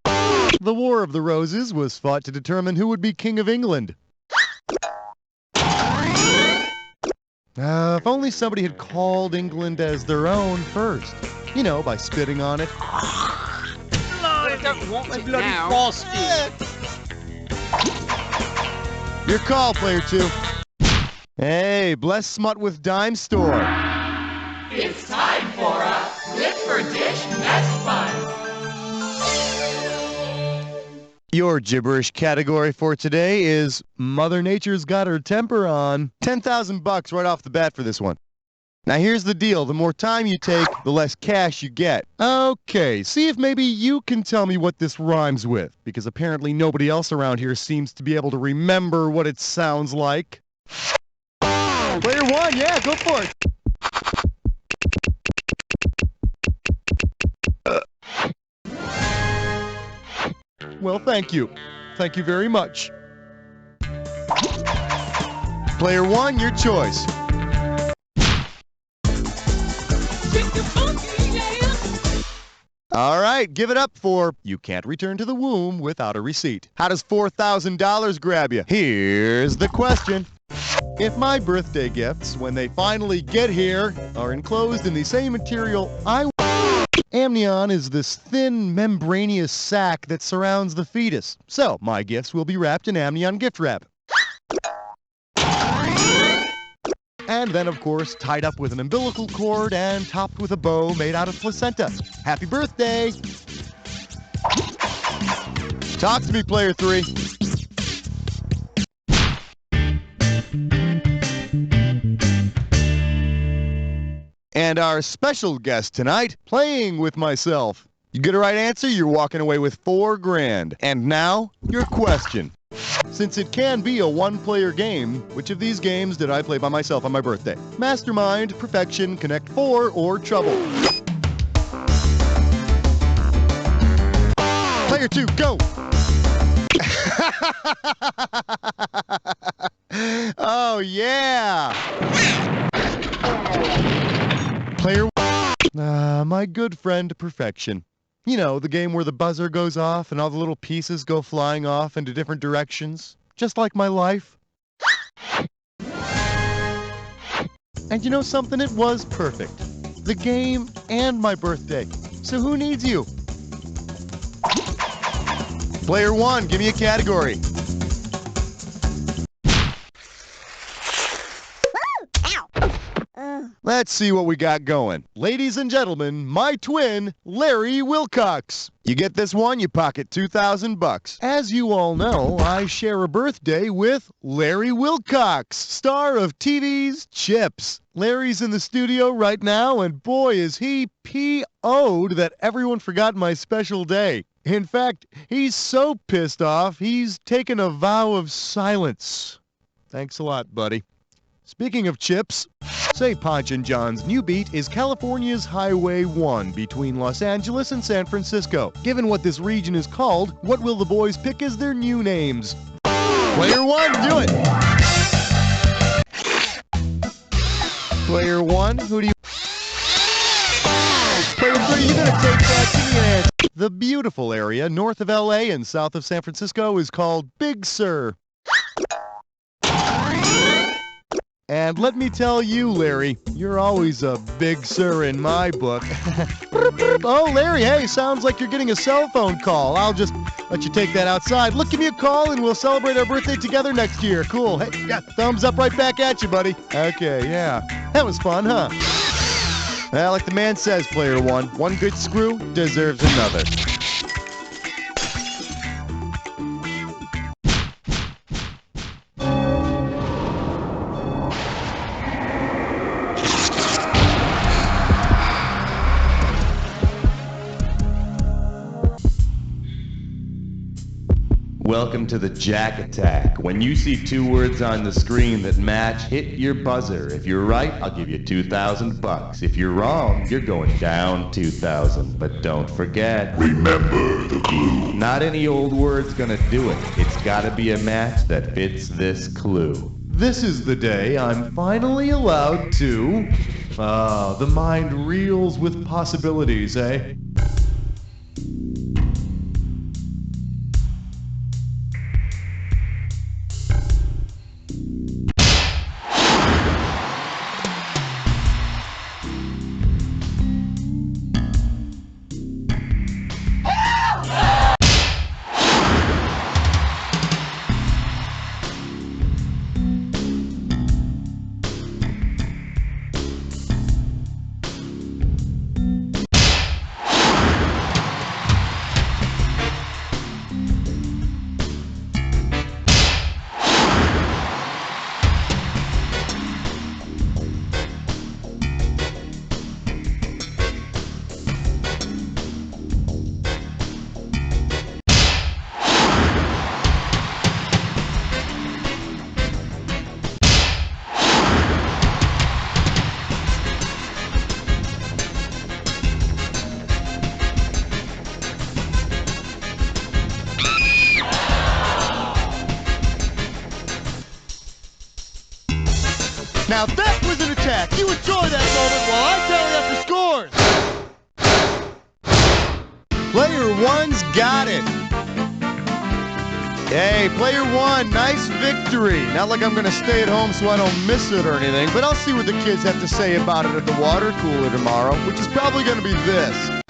the Roses was fought to determine who would be King of England. If only somebody had called England as their own first. You know, by spitting on it. I don't want my bloody frosty. Your call, player 2. Hey, bless Smut with Dime Store. It's time for a Flip for Dish Mess Fun. Your gibberish category for today is Mother Nature's got her temper on. $10,000 right off the bat for this one. Now here's the deal. The more time you take, the less cash you get. Okay, see if maybe you can tell me what this rhymes with, because apparently nobody else around here seems to be able to remember what it sounds like. Player 1, yeah, go for it. Well, thank you. Thank you very much. Player 1, your choice. All right, give it up for You Can't Return to the Womb Without a Receipt. How does $4,000 grab you? Here's the question. If my birthday gifts, when they finally get here, are enclosed in the same material I amnion is this thin, membranous sac that surrounds the fetus. So, my gifts will be wrapped in amnion gift wrap. And then, of course, tied up with an umbilical cord and topped with a bow made out of placenta. Happy birthday! Talk to me, player 3. And our special guest tonight, playing with myself. You get a right answer, you're walking away with $4,000. And now, your question. Since it can be a one-player game, which of these games did I play by myself on my birthday? Mastermind, Perfection, Connect 4, or Trouble? Player 2, go! Oh, yeah! Player 1. My good friend, Perfection. You know, the game where the buzzer goes off and all the little pieces go flying off into different directions. Just like my life. And you know something? It was perfect. The game and my birthday. So who needs you? Player 1, give me a category. Let's see what we got going. Ladies and gentlemen, my twin, Larry Wilcox. You get this one, you pocket $2,000. As you all know, I share a birthday with Larry Wilcox, star of TV's Chips. Larry's in the studio right now, and boy, is he P.O.'d that everyone forgot my special day. In fact, he's so pissed off, he's taken a vow of silence. Thanks a lot, buddy. Speaking of Chips, say Ponch and John's new beat is California's Highway 1 between Los Angeles and San Francisco. Given what this region is called, what will the boys pick as their new names? Player 1, do it! Player 1, who do you... Player 3, you gotta take that. Give me an answer. The beautiful area north of LA and south of San Francisco is called Big Sur. And let me tell you, Larry, you're always a big sir in my book. Oh, Larry, hey, sounds like you're getting a cell phone call. I'll just let you take that outside. Look, give me a call and we'll celebrate our birthday together next year. Cool. Hey, yeah, thumbs up right back at you, buddy. Okay, yeah. That was fun, huh? Well, like the man says, Player 1, one good screw deserves another. Welcome to the Jack Attack. When you see 2 words on the screen that match, hit your buzzer. If you're right, I'll give you $2,000. If you're wrong, you're going down 2,000. But don't forget, remember the clue. Not any old word's gonna do it. It's gotta be a match that fits this clue. This is the day I'm finally allowed to... the mind reels with possibilities, eh? Now that was an attack. You enjoy that moment while I tally up the scores. Player 1's got it. Hey, player 1, nice victory. Not like I'm going to stay at home so I don't miss it or anything, but I'll see what the kids have to say about it at the water cooler tomorrow, which is probably going to be this.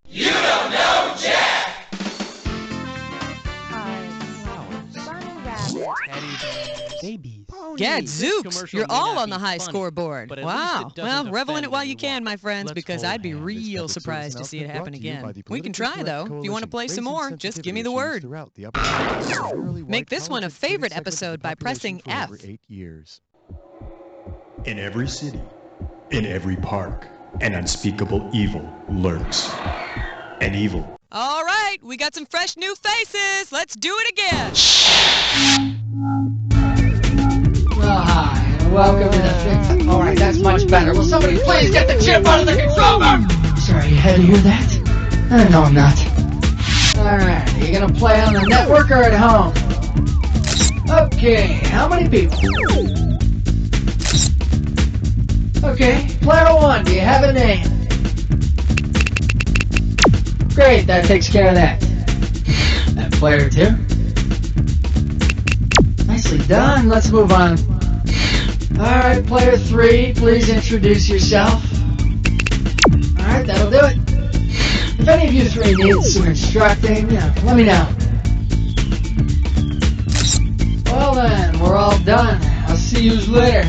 You don't know Jack! Babies. Gadzooks, you're all on the high scoreboard. Wow. Well, revel in it while you can, my friends, because I'd be real surprised to see it happen again. We can try, though. If you want to play some more, just give me the word. Make this one a favorite episode by pressing F. In every city, in every park, an unspeakable evil lurks. An evil. All right, we got some fresh new faces. Let's do it again. Well, hi, and welcome to the fix. All right, that's much better. Will somebody please get the chip out of the controller? Sorry, you had to hear that? No, I'm not. All right, are you gonna play on the network or at home? Okay, how many people? Okay, player 1, do you have a name? Great, that takes care of that. And player 2? Nicely done, let's move on. Alright, player 3, please introduce yourself. Alright, that'll do it. If any of you 3 need some instructing, let me know. Well then, we're all done. I'll see you later.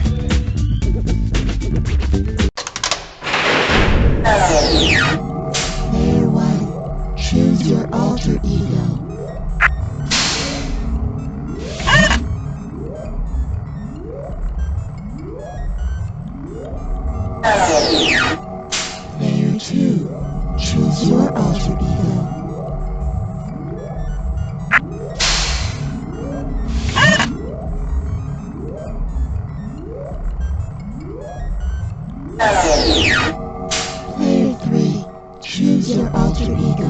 Player 1, choose your alter ego. Player 2, choose your alter ego. Player 3, choose your alter ego.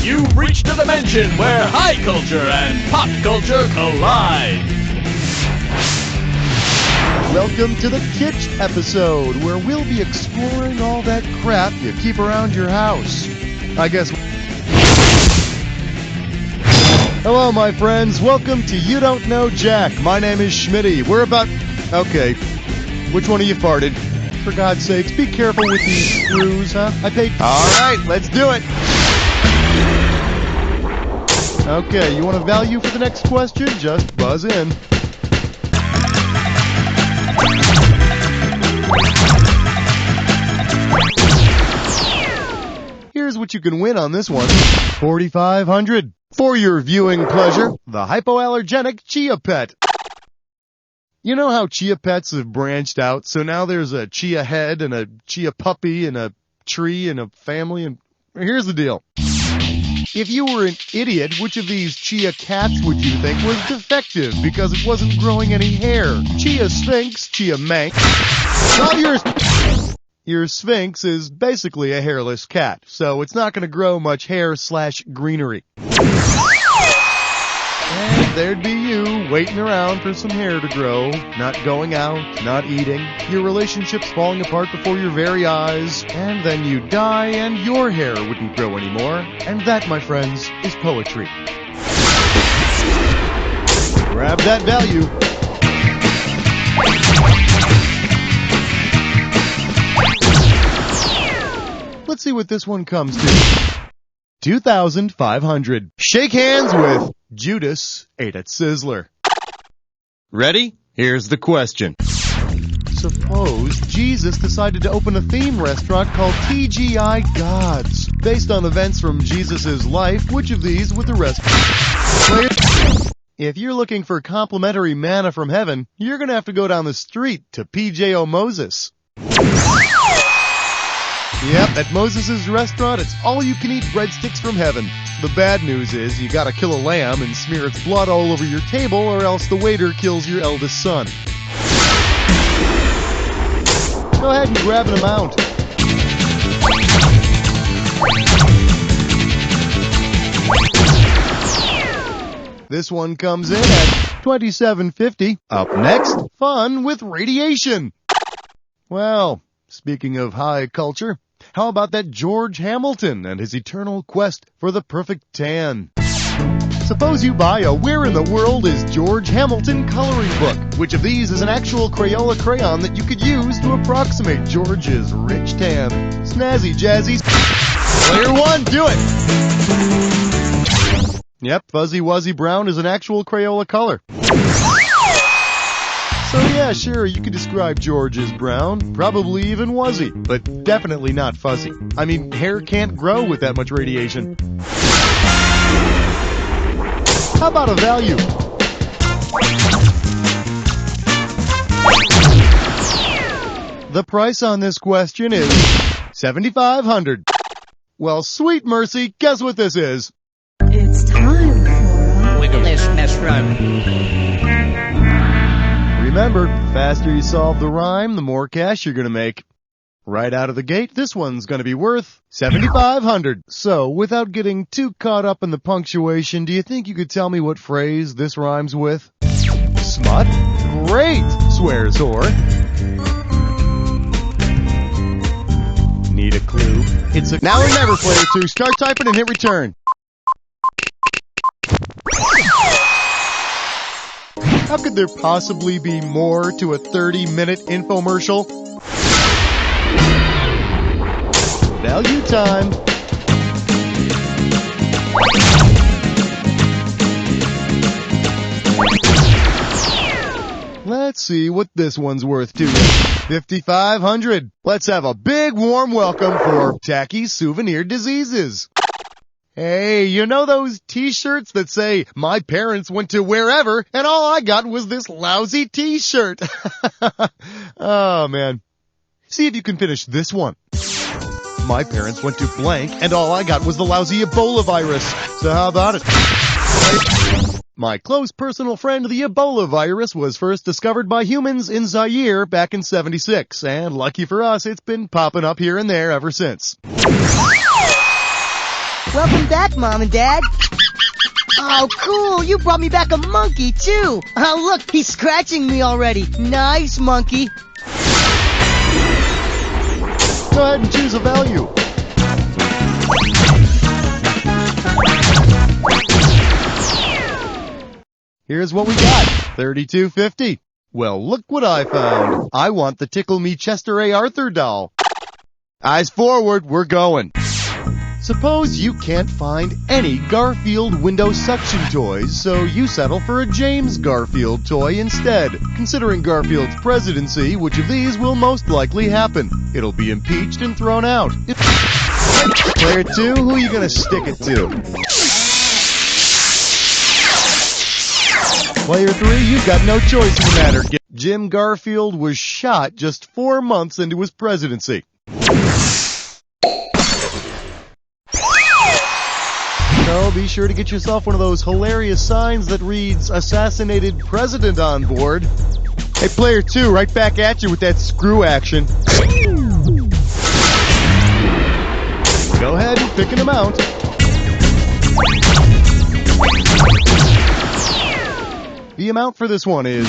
You've reached a dimension where high culture and pop culture collide. Welcome to the Kitsch episode, where we'll be exploring all that crap you keep around your house. I guess... Hello, my friends. Welcome to You Don't Know Jack. My name is Schmitty. We're about... Okay. Which one of you farted? For God's sakes, be careful with these screws, huh? I paid... Alright, let's do it! Okay, you want a value for the next question? Just buzz in. Here's what you can win on this one. $4,500. For your viewing pleasure, the hypoallergenic Chia Pet. You know how Chia Pets have branched out, so now there's a Chia Head and a Chia Puppy and a tree and a family, and here's the deal. If you were an idiot, which of these Chia Cats would you think was defective because it wasn't growing any hair? Chia Sphinx, Chia Manx. Well, your Sphinx is basically a hairless cat, so it's not going to grow much hair/greenery. And there'd be you, waiting around for some hair to grow, not going out, not eating, your relationship's falling apart before your very eyes, and then you die and your hair wouldn't grow anymore. And that, my friends, is poetry. Grab that value. Let's see what this one comes to. $2,500. Shake hands with Judas ate at Sizzler. Ready? Here's the question. Suppose Jesus decided to open a theme restaurant called TGI Gods. Based on events from Jesus' life, which of these would the restaurant? If you're looking for complimentary manna from heaven, you're going to have to go down the street to PJ Moses. Yep, at Moses' restaurant, it's all-you-can-eat breadsticks from heaven. The bad news is you gotta kill a lamb and smear its blood all over your table, or else the waiter kills your eldest son. Go ahead and grab an amount. This one comes in at $27.50. Up next, fun with radiation. Well, speaking of high culture, how about that George Hamilton and his eternal quest for the perfect tan? Suppose you buy a Where in the World is George Hamilton coloring book. Which of these is an actual Crayola crayon that you could use to approximate George's rich tan? Snazzy jazzy. Player one, do it! Yep, Fuzzy Wuzzy Brown is an actual Crayola color. So yeah, sure, you could describe George as brown, probably even wuzzy, but definitely not fuzzy. I mean, hair can't grow with that much radiation. How about a value? The price on this question is $7,500. Well, sweet mercy, guess what this is? It's time for Wiggleness run. Remember, the faster you solve the rhyme, the more cash you're going to make. Right out of the gate, this one's going to be worth $7,500. So, without getting too caught up in the punctuation, do you think you could tell me what phrase this rhymes with? Smut? Great, swears whore. Need a clue? It's a now or never player 2. Start typing and hit return. How could there possibly be more to a 30-minute infomercial? Value time. Let's see what this one's worth to you. $5,500. Let's have a big warm welcome for Tacky Souvenir Diseases. Hey, you know those t-shirts that say, my parents went to wherever and all I got was this lousy t-shirt? Oh, man. See if you can finish this one. My parents went to blank and all I got was the lousy Ebola virus. So how about it? My close personal friend, the Ebola virus, was first discovered by humans in Zaire back in '76. And lucky for us, it's been popping up here and there ever since. Welcome back, Mom and Dad. Oh, cool. You brought me back a monkey, too. Oh, look, he's scratching me already. Nice, monkey. Go ahead and choose a value. Here's what we got. $32.50. Well, look what I found. I want the Tickle Me Chester A. Arthur doll. Eyes forward, we're going. Suppose you can't find any Garfield window suction toys, so you settle for a James Garfield toy instead. Considering Garfield's presidency, which of these will most likely happen? It'll be impeached and thrown out. Player 2, who are you gonna stick it to? Player 3, you've got no choice in the matter. Jim Garfield was shot just 4 months into his presidency. So be sure to get yourself one of those hilarious signs that reads "Assassinated President" on board. Hey, Player 2, right back at you with that screw action. Go ahead and pick an amount. The amount for this one is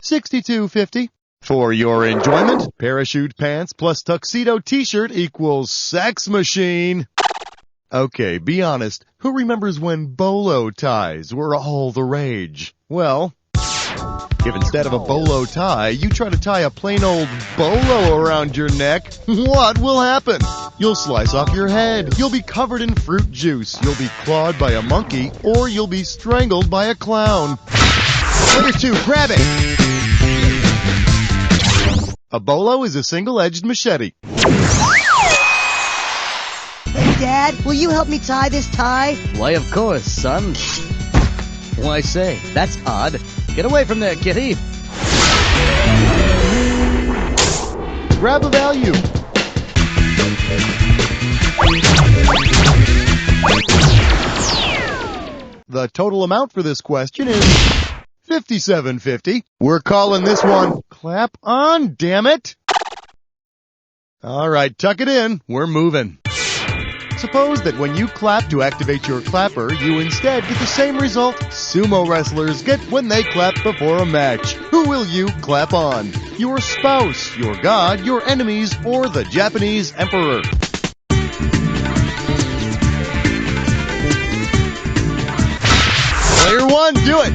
$62.50. For your enjoyment, parachute pants plus tuxedo t-shirt equals sex machine. Okay, be honest. Who remembers when bolo ties were all the rage? Well, if instead of a bolo tie, you try to tie a plain old bolo around your neck, what will happen? You'll slice off your head, you'll be covered in fruit juice, you'll be clawed by a monkey, or you'll be strangled by a clown. Player 2, grab it! A bolo is a single-edged machete. Hey, Dad, will you help me tie this tie? Why, of course, son. Why, say, that's odd. Get away from there, kitty. Grab a value. The total amount for this question is $57.50. We're calling this one Clap On, damn it! All right, tuck it in. We're moving. Suppose that when you clap to activate your clapper, you instead get the same result sumo wrestlers get when they clap before a match. Who will you clap on? Your spouse, your god, your enemies, or the Japanese emperor? Player 1, do it!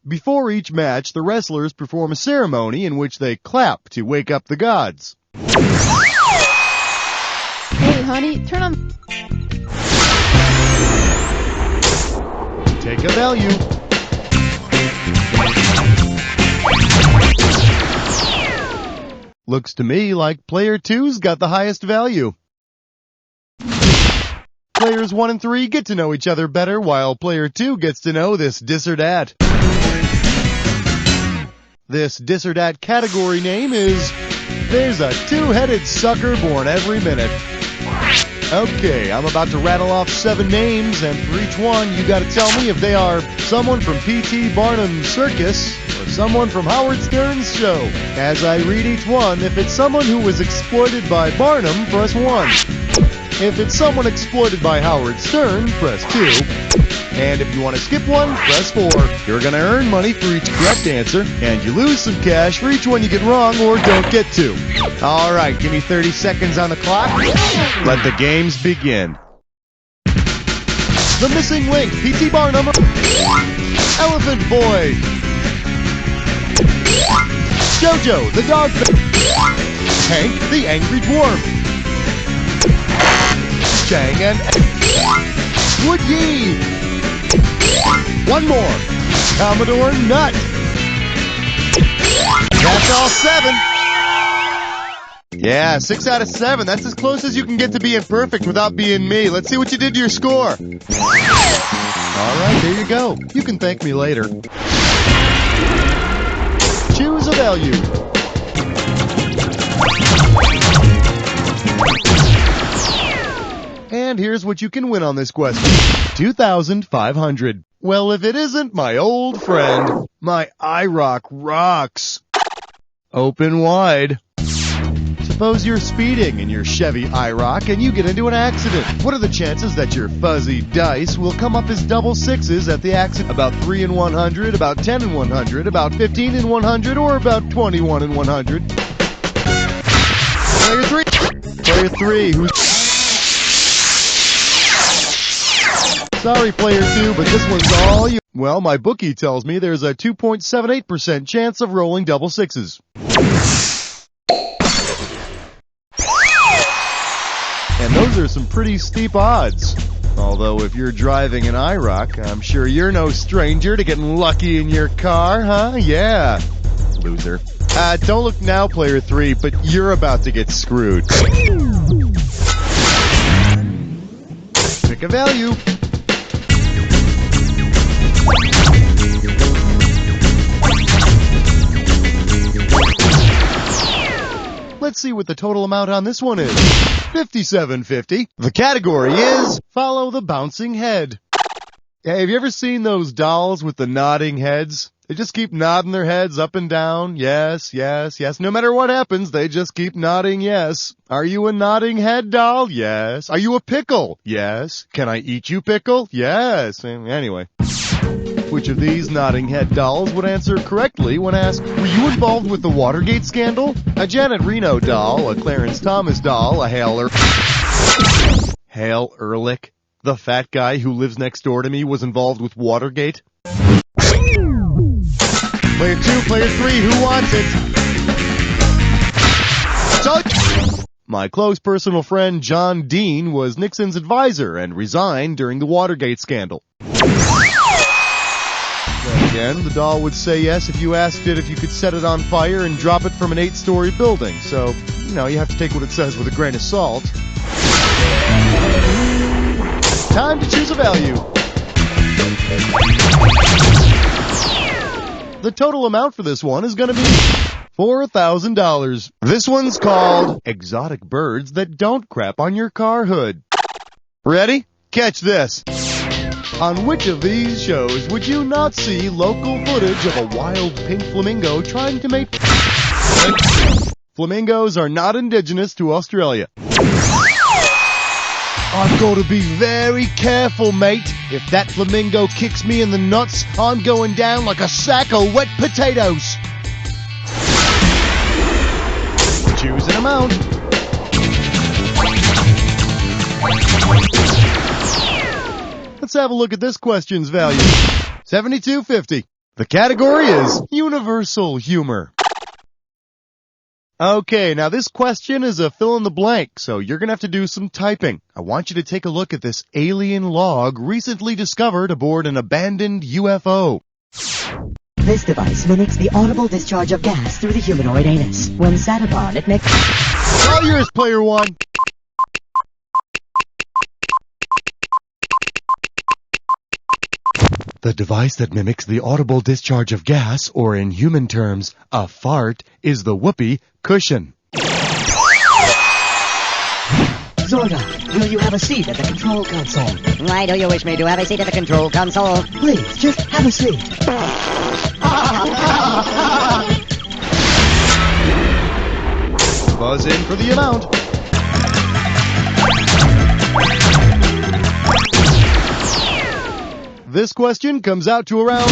Before each match, the wrestlers perform a ceremony in which they clap to wake up the gods. Hey, honey, turn on. Take a value. Looks to me like Player 2's got the highest value. Players 1 and 3 get to know each other better, while Player 2 gets to know this dis or dat. This dis or dat category name is There's a Two-Headed Sucker Born Every Minute. Okay, I'm about to rattle off 7 names, and for each one, you gotta tell me if they are someone from P.T. Barnum's Circus or someone from Howard Stern's show. As I read each one, if it's someone who was exploited by Barnum, press 1. If it's someone exploited by Howard Stern, press 2. And if you want to skip one, press 4. You're going to earn money for each correct answer, and you lose some cash for each one you get wrong or don't get to. All right, give me 30 seconds on the clock. Let the games begin. The Missing Link, P.T. Barnum. Elephant Boy. Jojo, the Dog. Hank, the Angry Dwarf. Chang and Woody. One more. Commodore Nut. That's all 7. Yeah, 6 out of 7. That's as close as you can get to being perfect without being me. Let's see what you did to your score. All right, there you go. You can thank me later. Choose a value. And here's what you can win on this question. $2,500. Well, if it isn't my old friend, my IROC rocks. Open wide. Suppose you're speeding in your Chevy IROC and you get into an accident. What are the chances that your fuzzy dice will come up as double sixes at the accident? About 3 in 100, about 10 in 100, about 15 in 100, or about 21 in 100? Player 3. Player 3, who's... Sorry, Player 2, but this one's all you. Well, my bookie tells me there's a 2.78% chance of rolling double sixes. are some pretty steep odds. Although if you're driving an IROC, I'm sure you're no stranger to getting lucky in your car, huh? Yeah. Loser. Don't look now, player 3, but you're about to get screwed. Pick a value. Let's see what the total amount on this one is. $57.50. The category is Follow the Bouncing Head. Hey, have you ever seen those dolls with the nodding heads? They just keep nodding their heads up and down. Yes, yes, yes. No matter what happens, they just keep nodding yes. Are you a nodding head doll? Yes. Are you a pickle? Yes. Can I eat you, pickle? Yes. Anyway. Which of these nodding head dolls would answer correctly when asked, were you involved with the Watergate scandal? A Janet Reno doll, a Clarence Thomas doll, a Hale Ehrlich, the fat guy who lives next door to me, was involved with Watergate? Player 2, player 3, who wants it? My close personal friend John Dean was Nixon's advisor and resigned during the Watergate scandal. Then again, the doll would say yes if you asked it if you could set it on fire and drop it from an 8-story building. So, you have to take what it says with a grain of salt. Time to choose a value. The total amount for this one is going to be $4,000. This one's called Exotic Birds That Don't Crap on Your Car Hood. Ready? Catch this. On which of these shows would you not see local footage of a wild pink flamingo trying to mate? Flamingos are not indigenous to Australia. I've got to be very careful, mate. If that flamingo kicks me in the nuts, I'm going down like a sack of wet potatoes. Choose an amount. Let's have a look at this question's value. $72.50. The category is Universal Humor. Okay, now this question is a fill-in-the-blank, so you're going to have to do some typing. I want you to take a look at this alien log recently discovered aboard an abandoned UFO. This device mimics the audible discharge of gas through the humanoid anus. When sat upon, it makes... All yours, player 1. The device that mimics the audible discharge of gas, or in human terms, a fart, is the whoopee cushion. Zorga, will you have a seat at the control console? Why do you wish me to have a seat at the control console? Please, just have a seat. Buzz in for the amount. This question comes out to around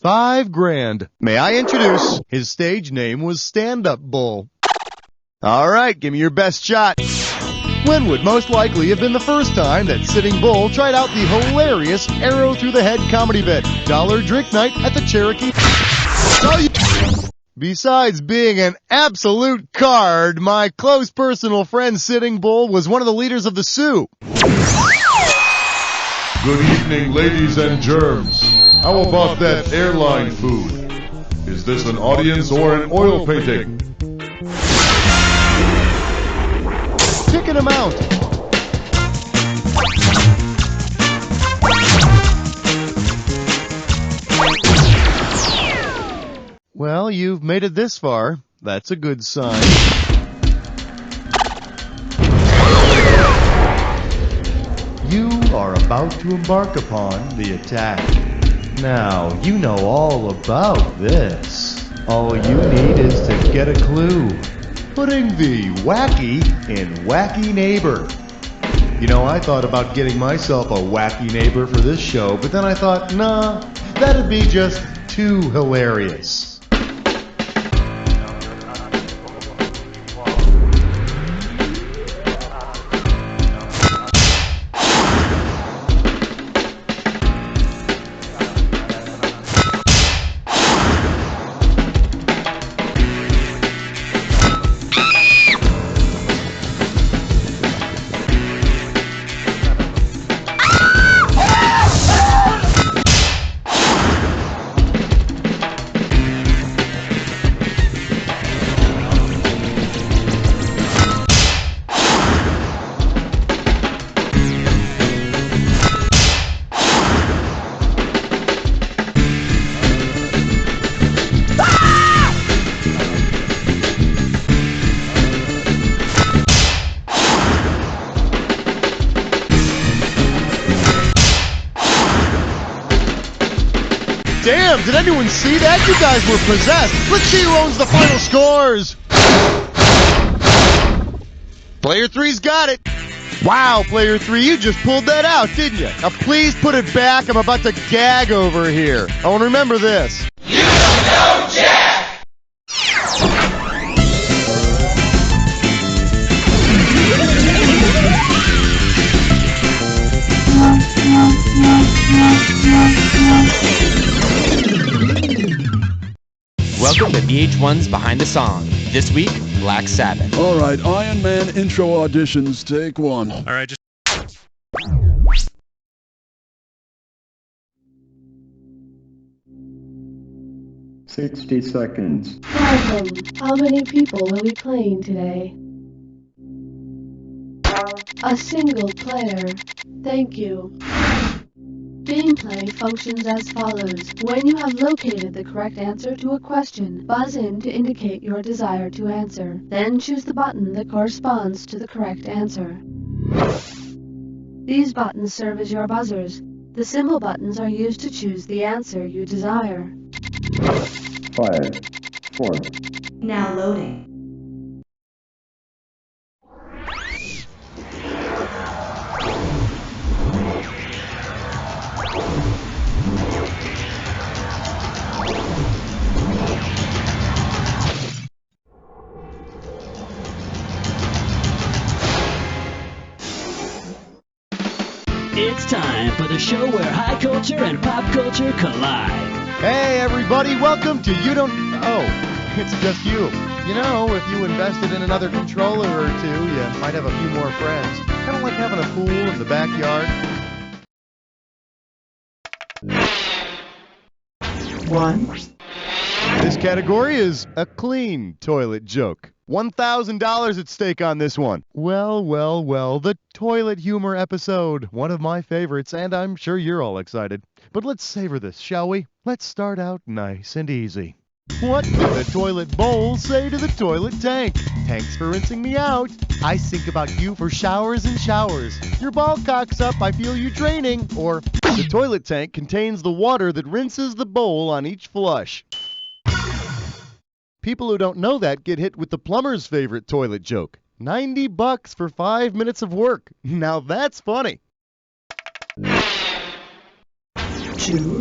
$5,000. May I introduce? His stage name was Stand-Up Bull. All right, give me your best shot. When would most likely have been the first time that Sitting Bull tried out the hilarious arrow through the head comedy bit, Dollar Drink Night at the Cherokee? Besides being an absolute card, my close personal friend Sitting Bull was one of the leaders of the Sioux. Good evening, ladies and germs. How about that airline food? Is this an audience or an oil painting? Pick an amount. Well, you've made it this far. That's a good sign. You are about to embark upon the attack. Now, you know all about this. All you need is to get a clue. Putting the wacky in wacky neighbor. I thought about getting myself a wacky neighbor for this show, but then I thought, nah, that'd be just too hilarious. Damn, did anyone see that? You guys were possessed. Let's see who owns the final scores. Player 3's got it. Wow, Player 3, you just pulled that out, didn't you? Now please put it back. I'm about to gag over here. I want to remember this. You don't know Jack! Welcome to VH1's Behind the Song. This week, Black Sabbath. All right, Iron Man intro auditions, take one. All right, just... 60 seconds. Welcome. How many people will be playing today? A single player. Thank you. Gameplay functions as follows. When you have located the correct answer to a question, buzz in to indicate your desire to answer. Then choose the button that corresponds to the correct answer. These buttons serve as your buzzers. The symbol buttons are used to choose the answer you desire. 5, 4. Now loading. It's time for the show where high culture and pop culture collide. Hey, everybody, welcome to You Don't... Oh, it's just you. You know, if you invested in another controller or two, you might have a few more friends. Kind of like having a pool in the backyard. 1. This category is a clean toilet joke. $1,000 at stake on this one. Well, the toilet humor episode. One of my favorites, and I'm sure you're all excited. But let's savor this, shall we? Let's start out nice and easy. What did the toilet bowl say to the toilet tank? Thanks for rinsing me out. I think about you for showers and showers. Your ball cocks up, I feel you draining. Or, the toilet tank contains the water that rinses the bowl on each flush. People who don't know that get hit with the plumber's favorite toilet joke. $90 for 5 minutes of work. Now that's funny. 2.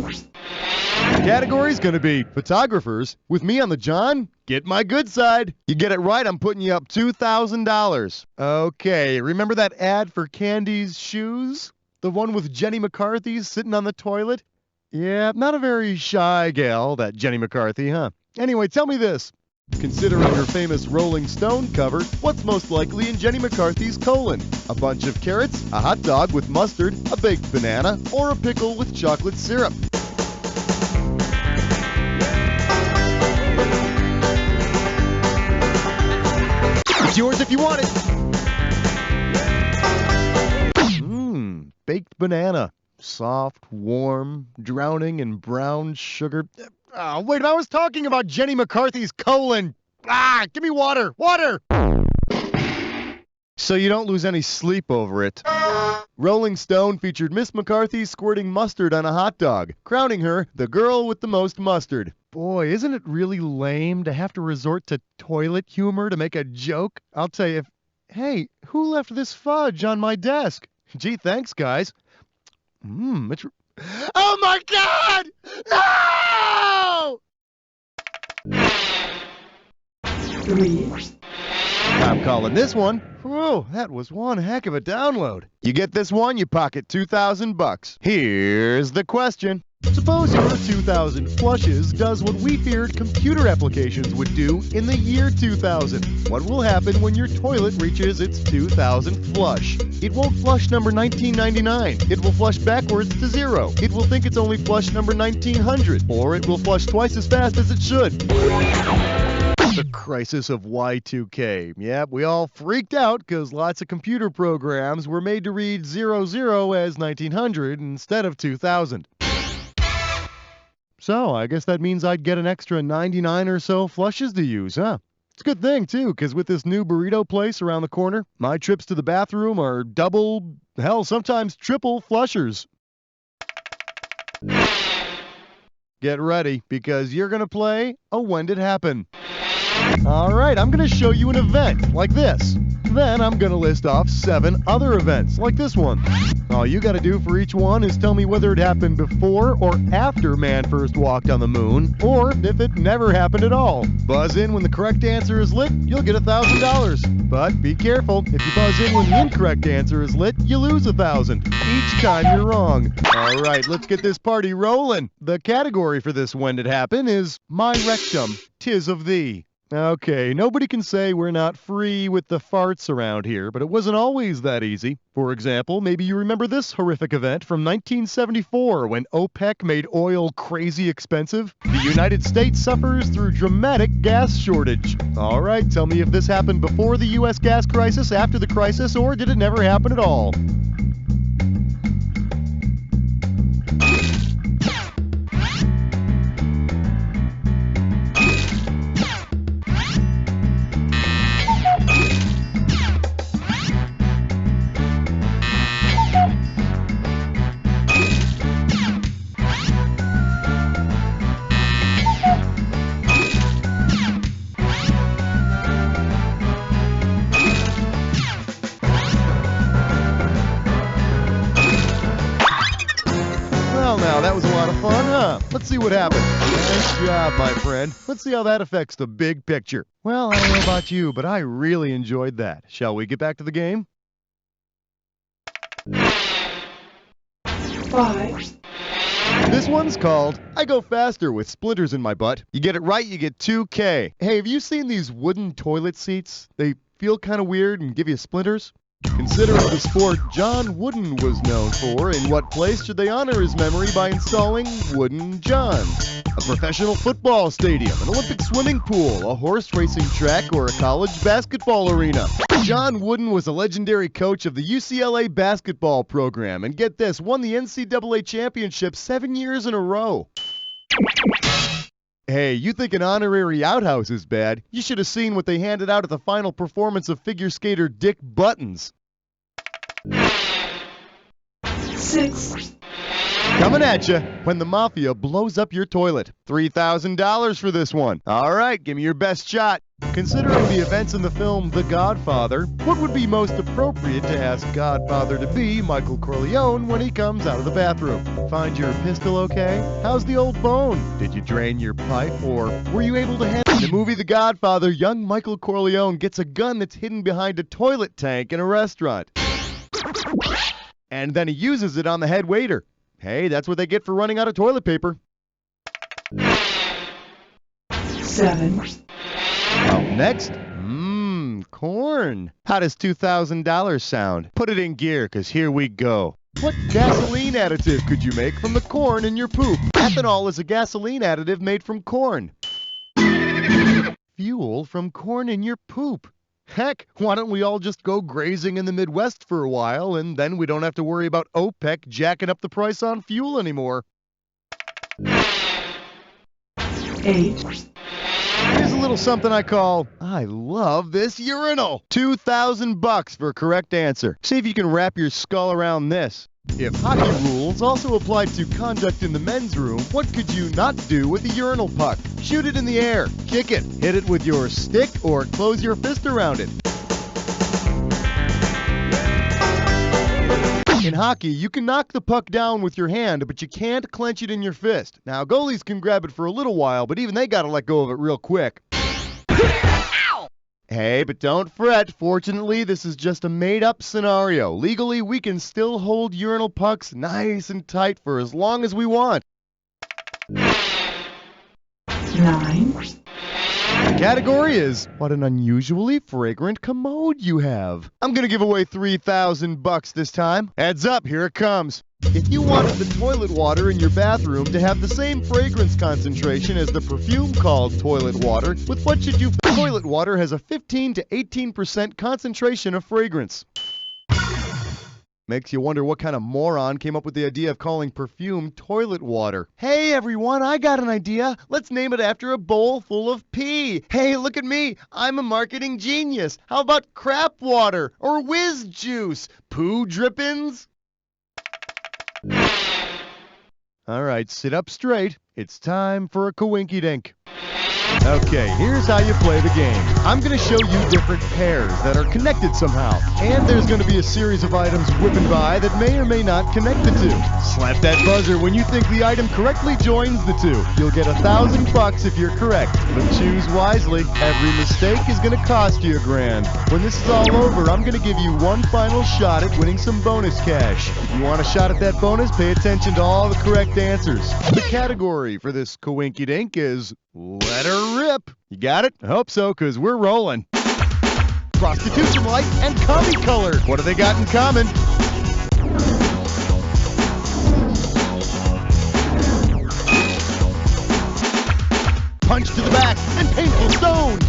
The category's gonna be photographers. With me on the John, get my good side. You get it right, I'm putting you up $2,000. Okay, remember that ad for Candy's shoes? The one with Jenny McCarthy sitting on the toilet? Yeah, not a very shy gal, that Jenny McCarthy, huh? Anyway, tell me this. Considering her famous Rolling Stone cover, what's most likely in Jenny McCarthy's colon? A bunch of carrots, a hot dog with mustard, a baked banana, or a pickle with chocolate syrup? It's yours if you want it. Baked banana. Soft, warm, drowning in brown sugar. Oh, wait, I was talking about Jenny McCarthy's colon. Give me water. Water! So you don't lose any sleep over it. Rolling Stone featured Miss McCarthy squirting mustard on a hot dog, crowning her the girl with the most mustard. Boy, isn't it really lame to have to resort to toilet humor to make a joke? I'll tell you, hey, who left this fudge on my desk? Gee, thanks, guys. It's... Oh my God! No! 3. I'm calling this one. Whoa, that was one heck of a download. You get this one, you pocket $2,000. Here's the question. Suppose your 2,000 flushes does what we feared computer applications would do in the year 2000. What will happen when your toilet reaches its 2,000th flush? It won't flush number 1999. It will flush backwards to 0. It will think it's only flush number 1900. Or it will flush twice as fast as it should. The crisis of Y2K. Yep, we all freaked out because lots of computer programs were made to read 00 as 1900 instead of 2000. So, I guess that means I'd get an extra 99 or so flushes to use, huh? It's a good thing, too, because with this new burrito place around the corner, my trips to the bathroom are double, hell, sometimes triple flushers. get ready, because you're going to play a When Did Happen. All right, I'm going to show you an event like this. Then I'm going to list off 7 other events like this one. All you got to do for each one is tell me whether it happened before or after man first walked on the moon, or if it never happened at all. Buzz in when the correct answer is lit, you'll get $1,000. But be careful, if you buzz in when the incorrect answer is lit, you lose $1,000 each time you're wrong. All right, let's get this party rolling. The category for this When Did Happen is My Rectum, 'Tis of Thee. Okay, nobody can say we're not free with the farts around here, but it wasn't always that easy. For example, maybe you remember this horrific event from 1974 when OPEC made oil crazy expensive. The United States suffers through dramatic gas shortage. All right, tell me if this happened before the U.S. gas crisis, after the crisis, or did it never happen at all? Now, that was a lot of fun, huh? Let's see what happened. Nice job, my friend. Let's see how that affects the big picture. Well, I don't know about you, but I really enjoyed that. Shall we get back to the game? 5. This one's called I Go Faster with Splinters in My Butt. You get it right, you get 2K. Hey, have you seen these wooden toilet seats? They feel kind of weird and give you splinters. Considering the sport John Wooden was known for, in what place should they honor his memory by installing Wooden John? A professional football stadium, an Olympic swimming pool, a horse racing track, or a college basketball arena? John Wooden was a legendary coach of the UCLA basketball program, and get this, won the NCAA championship 7 years in a row. Hey, you think an honorary outhouse is bad? You should have seen what they handed out at the final performance of figure skater Dick Buttons. 6. Coming at you when the mafia blows up your toilet. $3,000 for this one. All right, give me your best shot. Considering the events in the film The Godfather, what would be most appropriate to ask Godfather to be Michael Corleone when he comes out of the bathroom? Find your pistol okay? How's the old bone? Did you drain your pipe, or were you able to handle? In the movie The Godfather, young Michael Corleone gets a gun that's hidden behind a toilet tank in a restaurant. And then he uses it on the head waiter. Hey, that's what they get for running out of toilet paper. 7. Up next, corn. How does $2,000 sound? Put it in gear, because here we go. What gasoline additive could you make from the corn in your poop? Ethanol is a gasoline additive made from corn. Fuel from corn in your poop. Heck, why don't we all just go grazing in the Midwest for a while, and then we don't have to worry about OPEC jacking up the price on fuel anymore. 8. Here's a little something I call, I love this urinal. $2,000 for a correct answer. See if you can wrap your skull around this. If hockey rules also applied to conduct in the men's room, what could you not do with a urinal puck? Shoot it in the air, kick it, hit it with your stick, or close your fist around it. In hockey, you can knock the puck down with your hand, but you can't clench it in your fist. Now, goalies can grab it for a little while, but even they gotta let go of it real quick. Hey, but don't fret. Fortunately, this is just a made-up scenario. Legally, we can still hold urinal pucks nice and tight for as long as we want. 9. The category is, what an unusually fragrant commode you have. I'm gonna give away $3,000 this time. Heads up, here it comes. If you wanted the toilet water in your bathroom to have the same fragrance concentration as the perfume called toilet water, with what should you... Toilet water has a 15 to 18% concentration of fragrance. Makes you wonder what kind of moron came up with the idea of calling perfume toilet water. Hey everyone, I got an idea. Let's name it after a bowl full of pee. Hey, look at me. I'm a marketing genius. How about crap water or whiz juice? Poo drippings? All right, sit up straight. It's time for a coinky-dink. Okay, here's how you play the game. I'm going to show you different pairs that are connected somehow. And there's going to be a series of items whipping by that may or may not connect the two. Slap that buzzer when you think the item correctly joins the two. You'll get $1,000 if you're correct, but choose wisely. Every mistake is going to cost you $1,000. When this is all over, I'm going to give you one final shot at winning some bonus cash. If you want a shot at that bonus, pay attention to all the correct answers. The category for this coinky-dink is let her rip. You got it? I hope so, because we're rolling. Prostitution light and commie color. What do they got in common? Punch to the back and painful stone.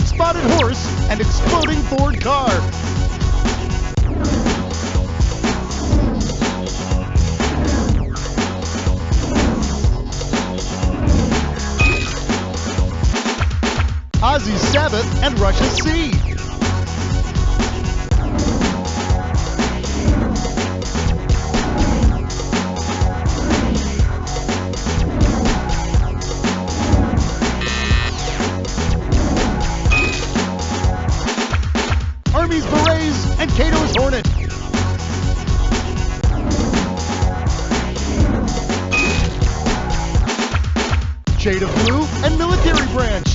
Spotted horse and exploding Ford car. Ozzy's Sabbath and Russia's Sea. Army's Berets and Cato's Hornet. Shade of Blue and Military Branch.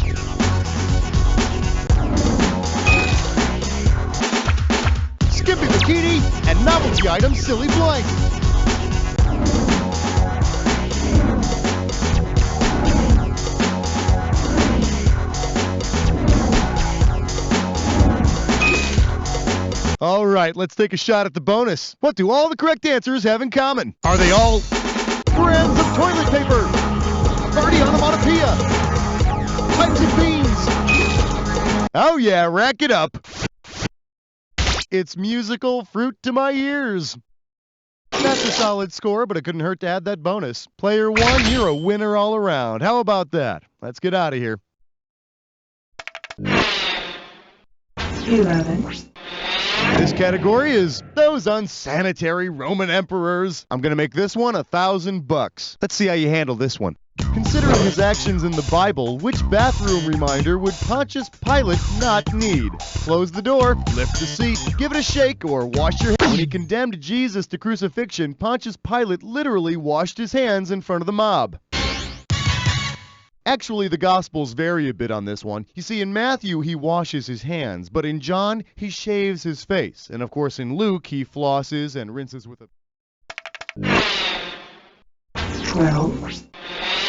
Skimpy Bikini and novelty item Silly Blank. All right, let's take a shot at the bonus. What do all the correct answers have in common? Are they all brands of toilet paper? Party onomatopoeia? Types of beans? Oh yeah, rack it up. It's musical fruit to my ears. That's a solid score, but it couldn't hurt to add that bonus. Player one, you're a winner all around. How about that? Let's get out of here. 11. This category is those unsanitary Roman emperors. I'm gonna make this one $1,000. Let's see how you handle this one. Considering his actions in the Bible, which bathroom reminder would Pontius Pilate not need? Close the door, lift the seat, give it a shake, or wash your hands. When he condemned Jesus to crucifixion, Pontius Pilate literally washed his hands in front of the mob. Actually, the Gospels vary a bit on this one. You see, in Matthew, he washes his hands, but in John, he shaves his face. And of course, in Luke, he flosses and rinses with a... 12.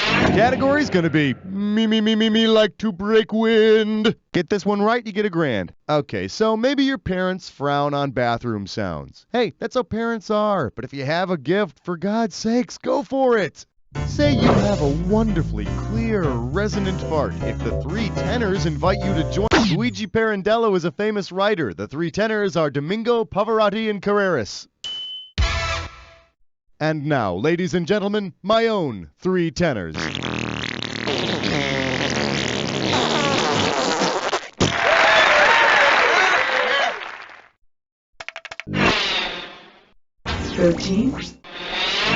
The category's gonna be me like to break wind. Get this one right, you get $1,000. Okay, so maybe your parents frown on bathroom sounds. Hey, that's how parents are. But if you have a gift, for God's sakes, go for it. Say you have a wonderfully clear, resonant fart. If the three tenors invite you to join, Luigi Pirandello is a famous writer. The three tenors are Domingo, Pavarotti, and Carreras. And now, ladies and gentlemen, my own three tenors.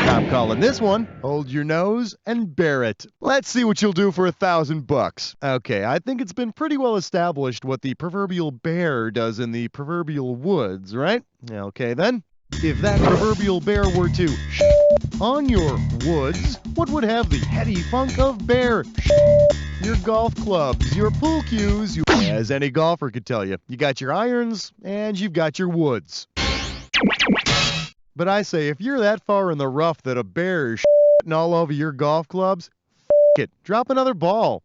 I'm calling this one, hold your nose and bear it. Let's see what you'll do for $1,000. Okay, I think it's been pretty well established what the proverbial bear does in the proverbial woods, right? Okay then. If that proverbial bear were to on your woods, what would have the heady funk of bear? Your golf clubs, your pool cues, as any golfer could tell you. You got your irons, and you've got your woods. But I say, if you're that far in the rough that a bear is shitting all over your golf clubs, it. Drop another ball.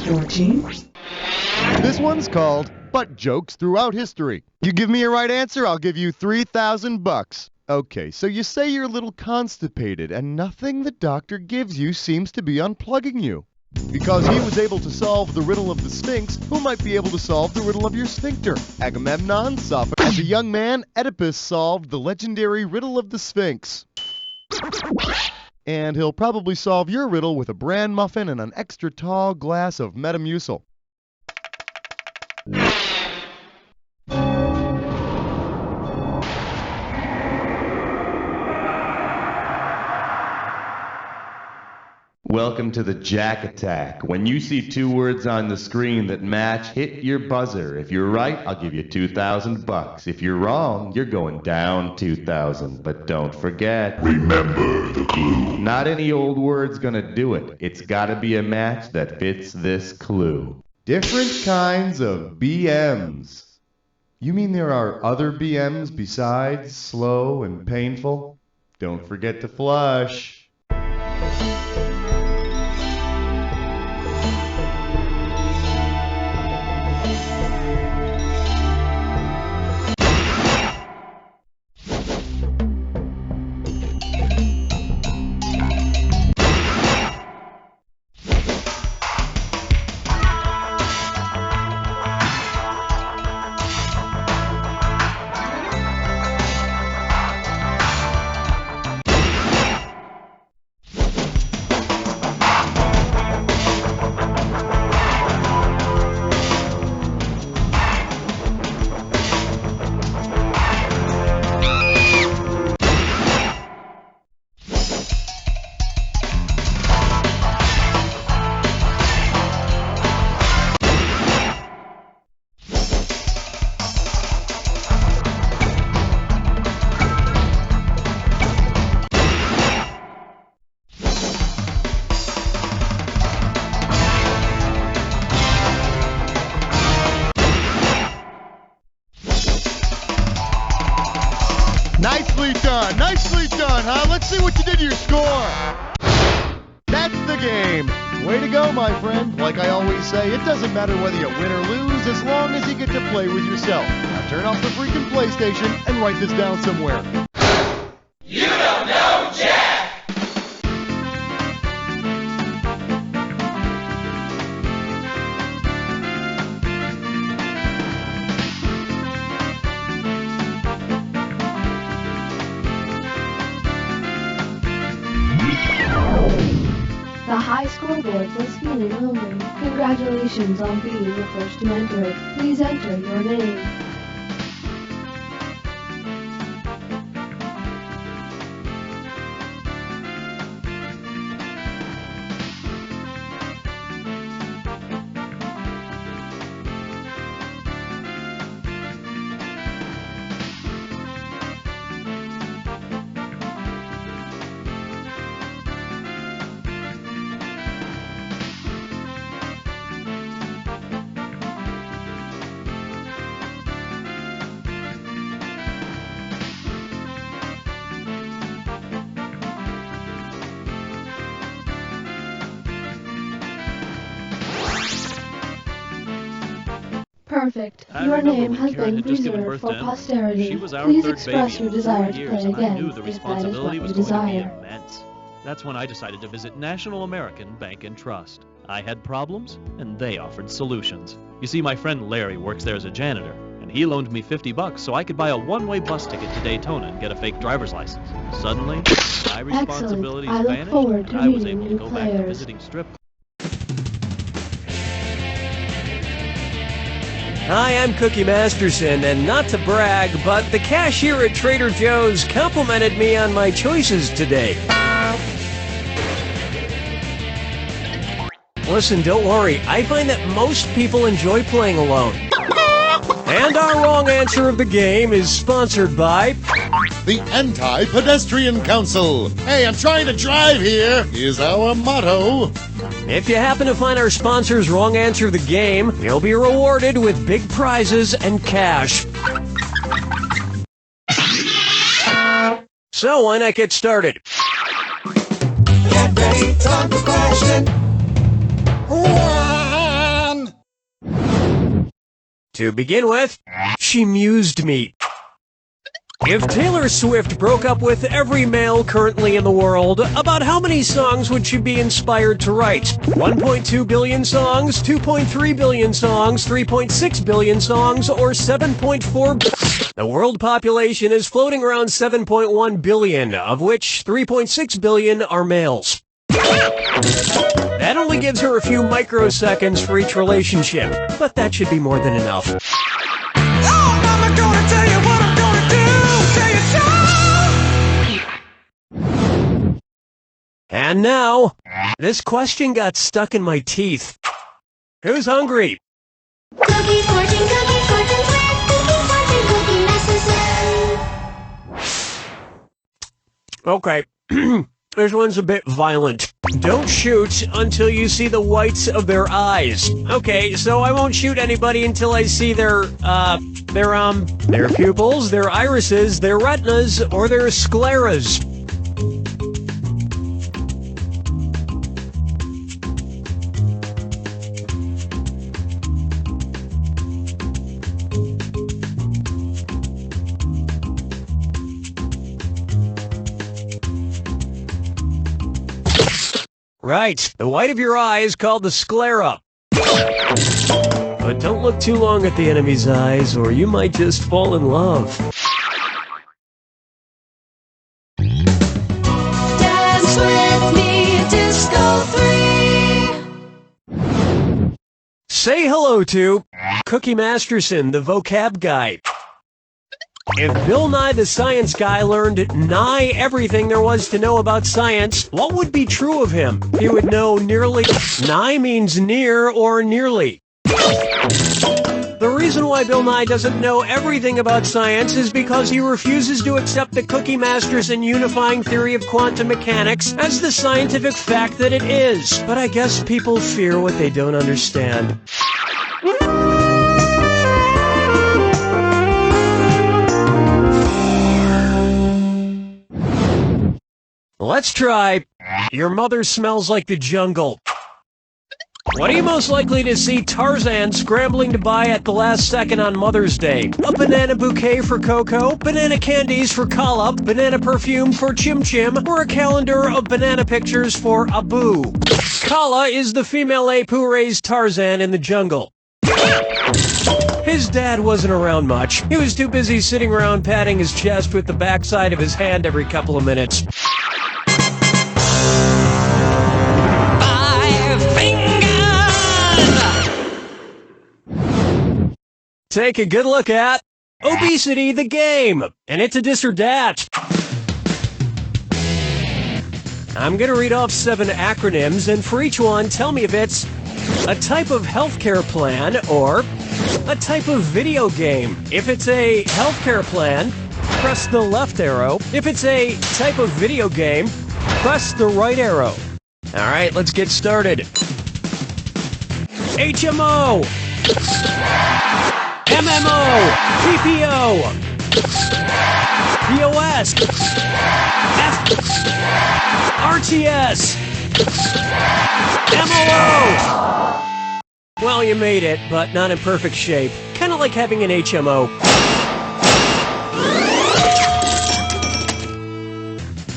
14. This one's called Butt Jokes Throughout History. You give me a right answer, I'll give you $3,000. Okay, so you say you're a little constipated, and nothing the doctor gives you seems to be unplugging you. Because he was able to solve the riddle of the Sphinx, who might be able to solve the riddle of your sphincter? Agamemnon, Sophocles. As a young man, Oedipus solved the legendary riddle of the Sphinx. And he'll probably solve your riddle with a bran muffin and an extra tall glass of Metamucil. Welcome to the Jack Attack. When you see two words on the screen that match, hit your buzzer. If you're right, I'll give you $2,000. If you're wrong, you're going down 2,000. But don't forget, remember the clue. Not any old word's gonna do it. It's gotta be a match that fits this clue. Different kinds of BMs. You mean there are other BMs besides slow and painful? Don't forget to flush. Nicely done, huh? Let's see what you did to your score. That's the game. Way to go, my friend. Like I always say, it doesn't matter whether you win or lose as long as you get to play with yourself. Now turn off the freaking PlayStation and write this down somewhere. You don't know Jack! The high scoreboard was feeling lonely. Congratulations on being the first to enter it. Please enter your name. Perfect. Your name has been preserved for posterity. Please express your desire to play again, if that is what you desire. Immense. That's when I decided to visit National American Bank and Trust. I had problems, and they offered solutions. You see, my friend Larry works there as a janitor, and he loaned me $50 so I could buy a one-way bus ticket to Daytona and get a fake driver's license. Suddenly, my responsibilities vanished, and I was able to go back to visiting strip. Hi, I'm Cookie Masterson, and not to brag, but the cashier at Trader Joe's complimented me on my choices today. Listen, don't worry. I find that most people enjoy playing alone. And our wrong answer of the game is sponsored by the Anti-Pedestrian Council. Hey, I'm trying to drive here, is our motto. If you happen to find our sponsor's wrong answer of the game, you'll be rewarded with big prizes and cash. So why not get started? Get ready, time for question. To begin with, she mused me. If Taylor Swift broke up with every male currently in the world, about how many songs would she be inspired to write? 1.2 billion songs, 2.3 billion songs, 3.6 billion songs, or 7.4? The world population is floating around 7.1 billion, of which 3.6 billion are males. That only gives her a few microseconds for each relationship, but that should be more than enough. And now, this question got stuck in my teeth. Who's hungry? Cookie fortune, cookie messages. Okay, this one's a bit violent. Don't shoot until you see the whites of their eyes. Okay, so I won't shoot anybody until I see their pupils, their irises, their retinas, or their scleras. Right, the white of your eye is called the sclera. But don't look too long at the enemy's eyes, or you might just fall in love. Dance with me, Disco 3. Say hello to Cookie Masterson, the vocab guy. If Bill Nye the Science Guy learned nigh everything there was to know about science, what would be true of him? He would know nearly. Nigh means near or nearly. The reason why Bill Nye doesn't know everything about science is because he refuses to accept the Cookie Masterson unifying theory of quantum mechanics as the scientific fact that it is. But I guess people fear what they don't understand. Let's try, your mother smells like the jungle. What are you most likely to see Tarzan scrambling to buy at the last second on Mother's Day? A banana bouquet for Coco, banana candies for Kala, banana perfume for Chim Chim, or a calendar of banana pictures for Abu. Kala is the female ape who raised Tarzan in the jungle. His dad wasn't around much. He was too busy sitting around patting his chest with the backside of his hand every couple of minutes. Take a good look at Obesity the Game, and it's a this or that. I'm going to read off 7 acronyms, and for each one, tell me if it's a type of healthcare plan or a type of video game. If it's a healthcare plan, press the left arrow. If it's a type of video game, press the right arrow. All right, let's get started. HMO, MMO, PPO, POS, RTS, MOO. Well, you made it, but not in perfect shape. Kind of like having an HMO.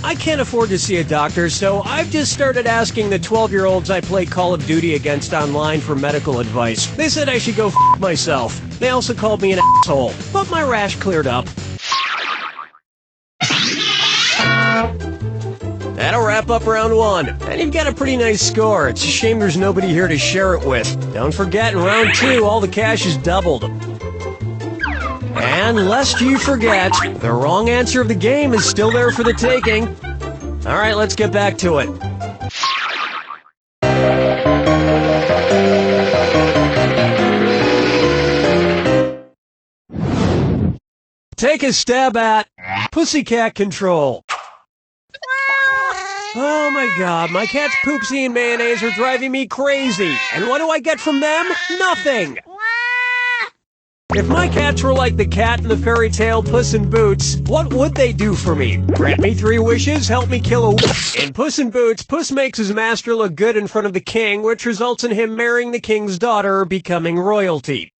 I can't afford to see a doctor, so I've just started asking the 12-year-olds I play Call of Duty against online for medical advice. They said I should go f*** myself. They also called me an asshole, but my rash cleared up. That'll wrap up round 1, and you've got a pretty nice score. It's a shame there's nobody here to share it with. Don't forget, in round 2, all the cash is doubled. And lest you forget, the wrong answer of the game is still there for the taking. All right, let's get back to it. Take a stab at Pussycat Control. Oh my god, my cat's poopsie and mayonnaise are driving me crazy. And what do I get from them? Nothing! If my cats were like the cat in the fairy tale Puss in Boots, what would they do for me? Grant me 3 wishes, help me kill a In Puss in Boots, Puss makes his master look good in front of the king, which results in him marrying the king's daughter, becoming royalty.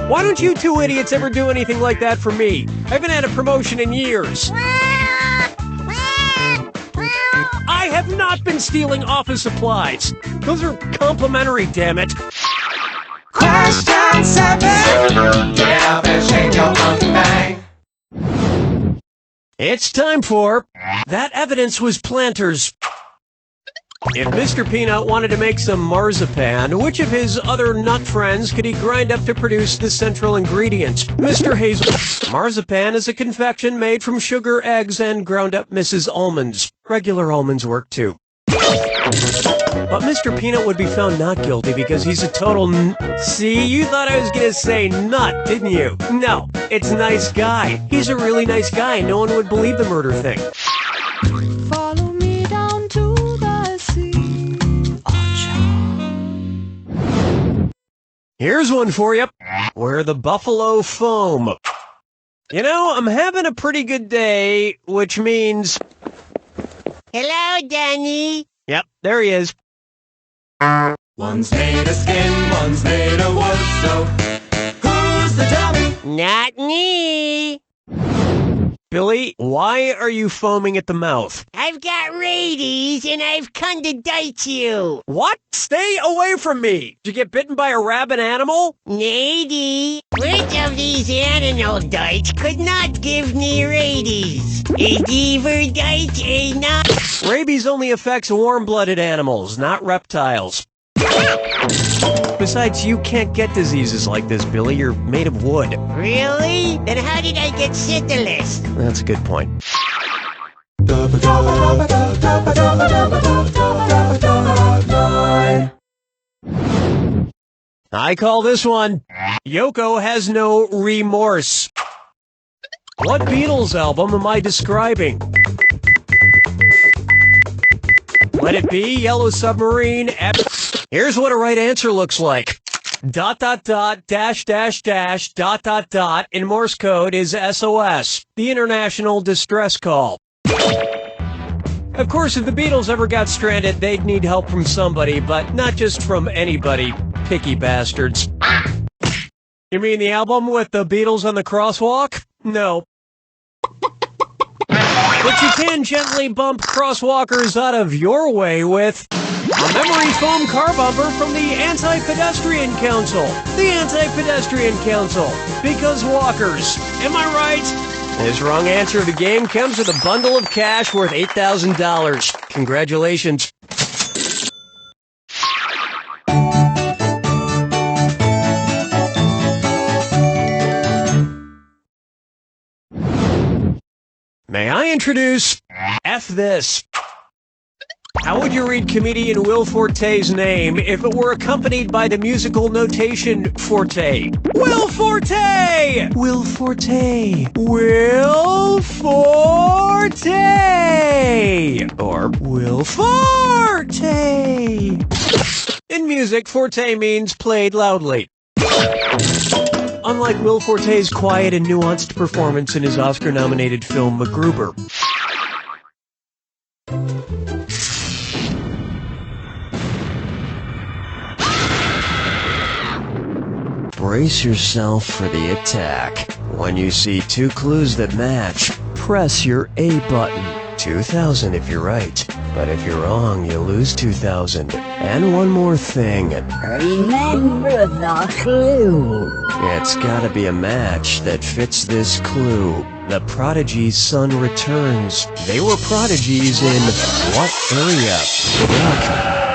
Why don't you two idiots ever do anything like that for me? I haven't had a promotion in years. I have not been stealing office supplies. Those are complimentary, damn it. Question 7. Yeah, fish angel monkey bang. It's time for That Evidence Was Planters. If Mr. Peanut wanted to make some marzipan, which of his other nut friends could he grind up to produce the central ingredient? Mr. Hazel. Marzipan is a confection made from sugar, eggs, and ground up Mrs. Almonds. Regular almonds work too. But Mr. Peanut would be found not guilty because he's a total See, you thought I was gonna say nut, didn't you? No, it's nice guy. He's a really nice guy. No one would believe the murder thing. Follow me down to the sea. Here's one for you. Where the buffalo foam. You know, I'm having a pretty good day, which means... Hello, Danny. Yep, there he is. One's made of skin, one's made of wood, so who's the dummy? Not me. Billy, why are you foaming at the mouth? I've got rabies and I've come to bite you. What? Stay away from me. Did you get bitten by a rabid animal? Maybe. Which of these animal dites could not give me rabies? A beaver dite, a not... Rabies only affects warm-blooded animals, not reptiles. Besides, you can't get diseases like this, Billy. You're made of wood. Really? Then how did I get syphilis? That's a good point. I call this one, Yoko Has No Remorse. What Beatles album am I describing? Let It Be, Yellow Submarine, Here's what a right answer looks like. ... in Morse code is SOS, the International Distress Call. Of course, if the Beatles ever got stranded, they'd need help from somebody, but not just from anybody, picky bastards. You mean the album with the Beatles on the crosswalk? No. But you can gently bump crosswalkers out of your way with a memory foam car bumper from the Anti-Pedestrian Council. The Anti-Pedestrian Council. Because walkers. Am I right? His wrong answer of the game comes with a bundle of cash worth $8,000. Congratulations. May I introduce F this. How would you read comedian Will Forte's name if it were accompanied by the musical notation Forte? Will Forte! Will Forte! Will Forte! Or Will Forte! In music, Forte means played loudly. Unlike Will Forte's quiet and nuanced performance in his Oscar-nominated film MacGruber. Brace yourself for the attack. When you see two clues that match, press your A button. 2,000 if you're right, but if you're wrong, you lose 2,000. And one more thing. Remember the clue. It's gotta be a match that fits this clue. The Prodigy's son returns. They were prodigies in what area? Yuck.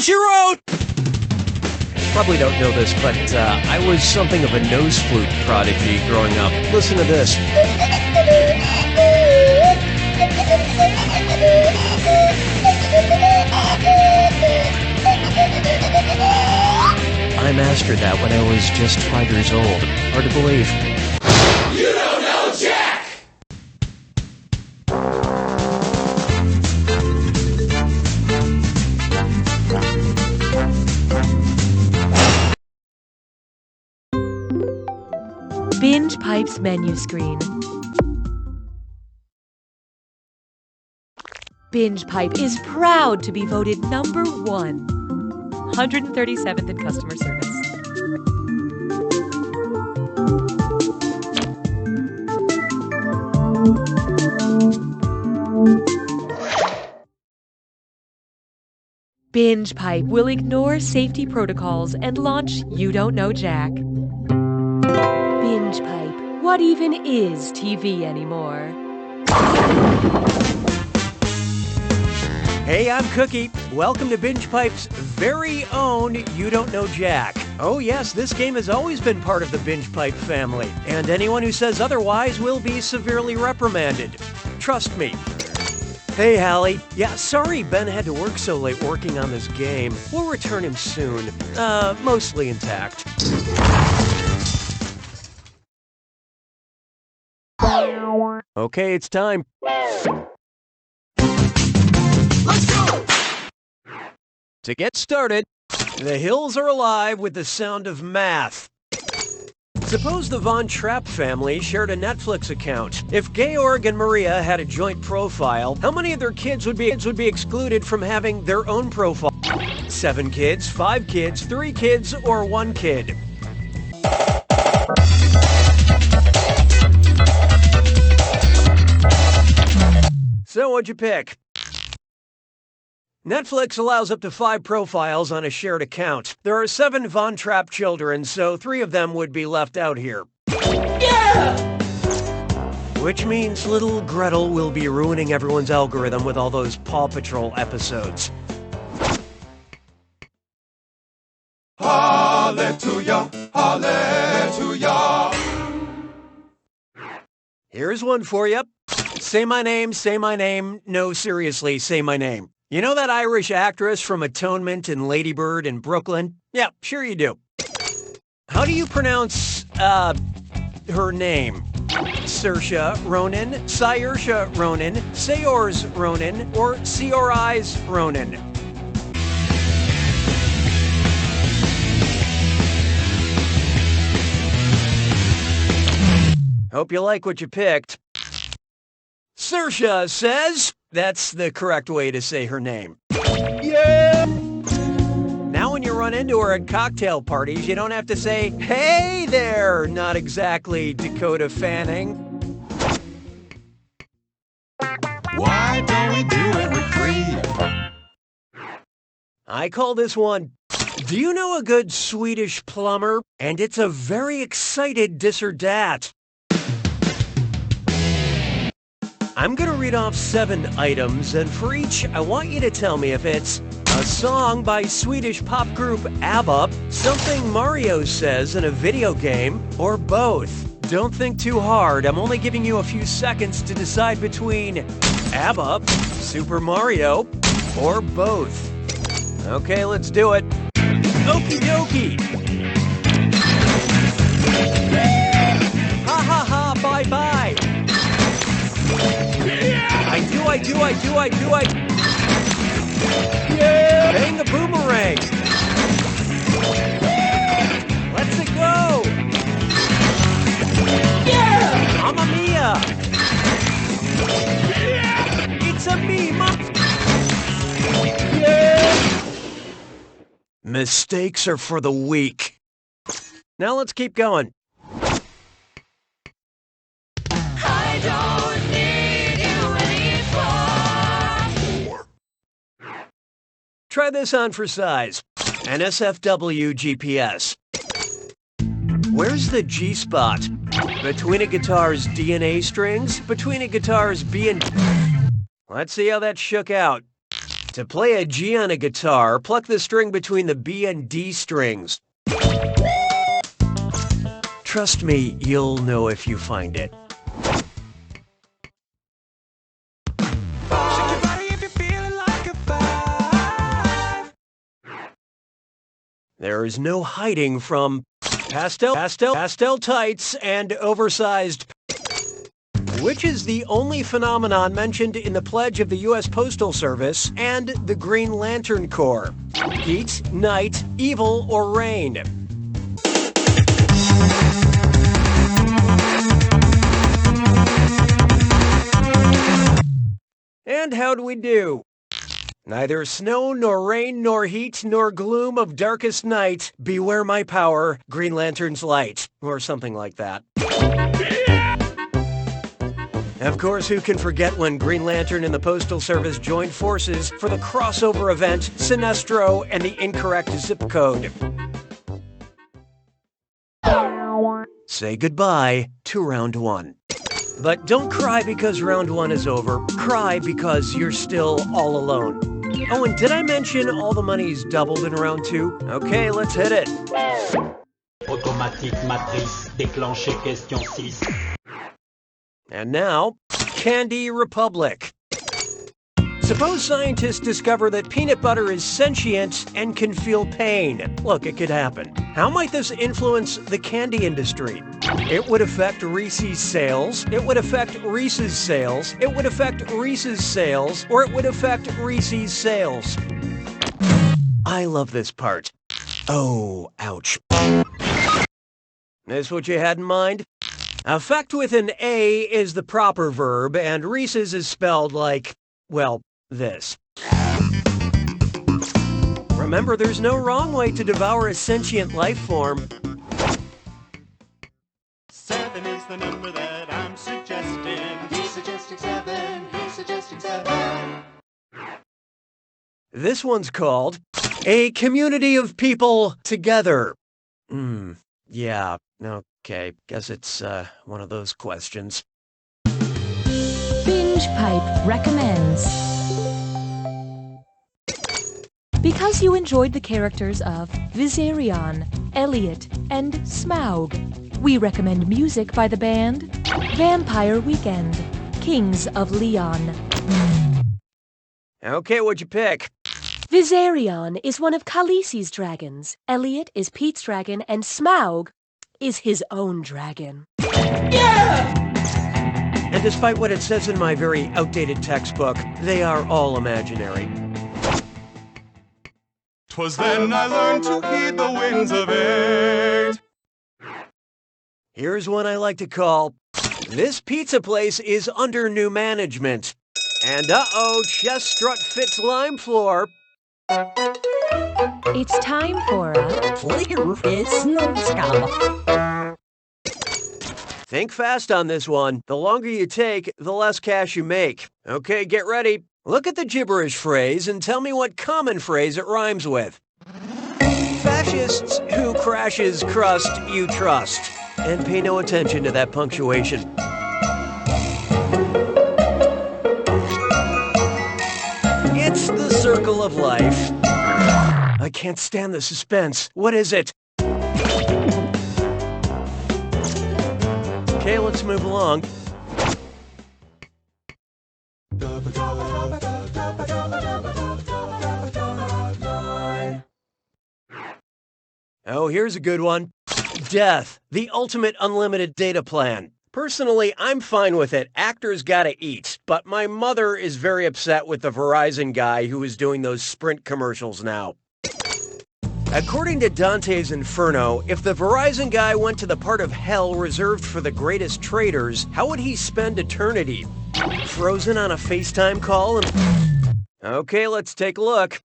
Choose your own! Probably don't know this, but I was something of a nose flute prodigy growing up. Listen to this. I mastered that when I was just 5 years old. Hard to believe. You don't know Jack! Binge Pipe's menu screen. Binge Pipe is proud to be voted number 1, 137th in customer service. Binge Pipe will ignore safety protocols and launch You Don't Know Jack. Binge Pipe, what even is TV anymore? Hey, I'm Cookie. Welcome to Binge Pipe's very own You Don't Know Jack. Oh yes, this game has always been part of the Binge Pipe family, and anyone who says otherwise will be severely reprimanded. Trust me. Hey, Hallie. Yeah, sorry Ben had to work so late working on this game. We'll return him soon. Mostly intact. Okay, it's time. Let's go! To get started, the hills are alive with the sound of math. Suppose the Von Trapp family shared a Netflix account. If Georg and Maria had a joint profile, how many of their kids would be excluded from having their own profile? 7 kids, 5 kids, 3 kids, or 1 kid? So what'd you pick? Netflix allows up to 5 profiles on a shared account. There are 7 Von Trapp children, so 3 of them would be left out here. Yeah! Which means little Gretel will be ruining everyone's algorithm with all those Paw Patrol episodes. Hallelujah, hallelujah. Here's one for you. Say my name, no seriously, say my name. You know that Irish actress from Atonement and Lady Bird in Brooklyn? Yeah, sure you do. How do you pronounce, her name? Saoirse Ronan, Saoirse Ronan, Saors Ronan, or Saoirse Ronan? Hope you like what you picked. Saoirse says that's the correct way to say her name. Yeah! Now when you run into her at cocktail parties, you don't have to say, "Hey there!" Not exactly Dakota Fanning. Why don't we do it with free? I call this one, do you know a good Swedish plumber? And it's a very excited dis or dat. I'm gonna read off 7 items, and for each, I want you to tell me if it's a song by Swedish pop group ABBA, something Mario says in a video game, or both. Don't think too hard. I'm only giving you a few seconds to decide between ABBA, Super Mario, or both. Okay, let's do it. Okie dokie. Ha ha ha, bye bye. I do. Yeah! Bang the boomerang. Let's it go. Yeah! Mamma mia. Yeah! It's a me, yeah! Mistakes are for the weak. Now let's keep going. I don't need you anymore. Try this on for size. NSFW GPS. Where's the G-spot? Between a guitar's DNA strings? Between a guitar's B and... Let's see how that shook out. To play a G on a guitar, pluck the string between the B and D strings. Trust me, you'll know if you find it. There is no hiding from pastel tights and oversized, which is the only phenomenon mentioned in the pledge of the U.S. Postal Service and the Green Lantern Corps. Heat, night, evil, or rain. And how'd we do? Neither snow, nor rain, nor heat, nor gloom of darkest night, beware my power, Green Lantern's light, or something like that. Of course, who can forget when Green Lantern and the Postal Service joined forces for the crossover event, Sinestro and the incorrect zip code. Say goodbye to round one. But don't cry because round one is over. Cry because you're still all alone. Oh, and did I mention all the money's doubled in round two? Okay, let's hit it. Automatique matrice déclenchée question 6. And now, Candy Republic. Suppose scientists discover that peanut butter is sentient and can feel pain. Look, it could happen. How might this influence the candy industry? It would affect Reese's sales, it would affect Reese's sales, it would affect Reese's sales, or it would affect Reese's sales. I love this part. Oh, ouch. Is what you had in mind? Affect with an A is the proper verb, and Reese's is spelled like, well, this. Remember, there's no wrong way to devour a sentient life form. 7 is the number that I'm suggesting. He's suggesting 7. He's suggesting 7. This one's called A Community of People Together. Yeah, okay. Guess it's one of those questions. Binge Pipe recommends. Because you enjoyed the characters of Viserion, Elliot, and Smaug, we recommend music by the band Vampire Weekend, Kings of Leon. Okay, what'd you pick? Viserion is one of Khaleesi's dragons, Elliot is Pete's dragon, and Smaug is his own dragon. Yeah! And despite what it says in my very outdated textbook, they are all imaginary. 'Twas then I learned to heed the winds of 8. Here's one I like to call, This Pizza Place is Under New Management. And uh-oh, chest strut fits lime floor. It's time for a Flavor Fits Scum. Think fast on this one. The longer you take, the less cash you make. Okay, get ready. Look at the gibberish phrase and tell me what common phrase it rhymes with. Fascists who crashes crust you trust. And pay no attention to that punctuation. It's the circle of life. I can't stand the suspense. What is it? Okay, let's move along. Oh, here's a good one. Death, the ultimate unlimited data plan. Personally, I'm fine with it. Actors gotta eat. But my mother is very upset with the Verizon guy who is doing those Sprint commercials now. According to Dante's Inferno, if the Verizon guy went to the part of hell reserved for the greatest traitors, how would he spend eternity? Frozen on a FaceTime call? Okay, let's take a look.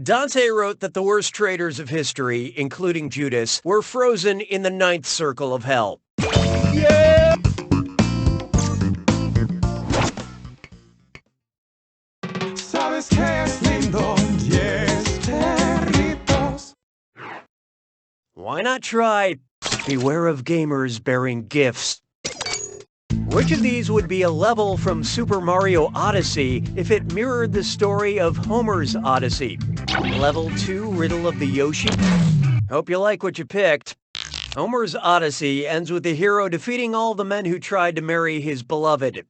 Dante wrote that the worst traitors of history, including Judas, were frozen in the 9th circle of hell. Yeah! ¿Sabes qué es lindo? 10 perritos. Why not try Beware of Gamers Bearing Gifts? Which of these would be a level from Super Mario Odyssey if it mirrored the story of Homer's Odyssey? Level 2, Riddle of the Yoshi? Hope you like what you picked. Homer's Odyssey ends with the hero defeating all the men who tried to marry his beloved.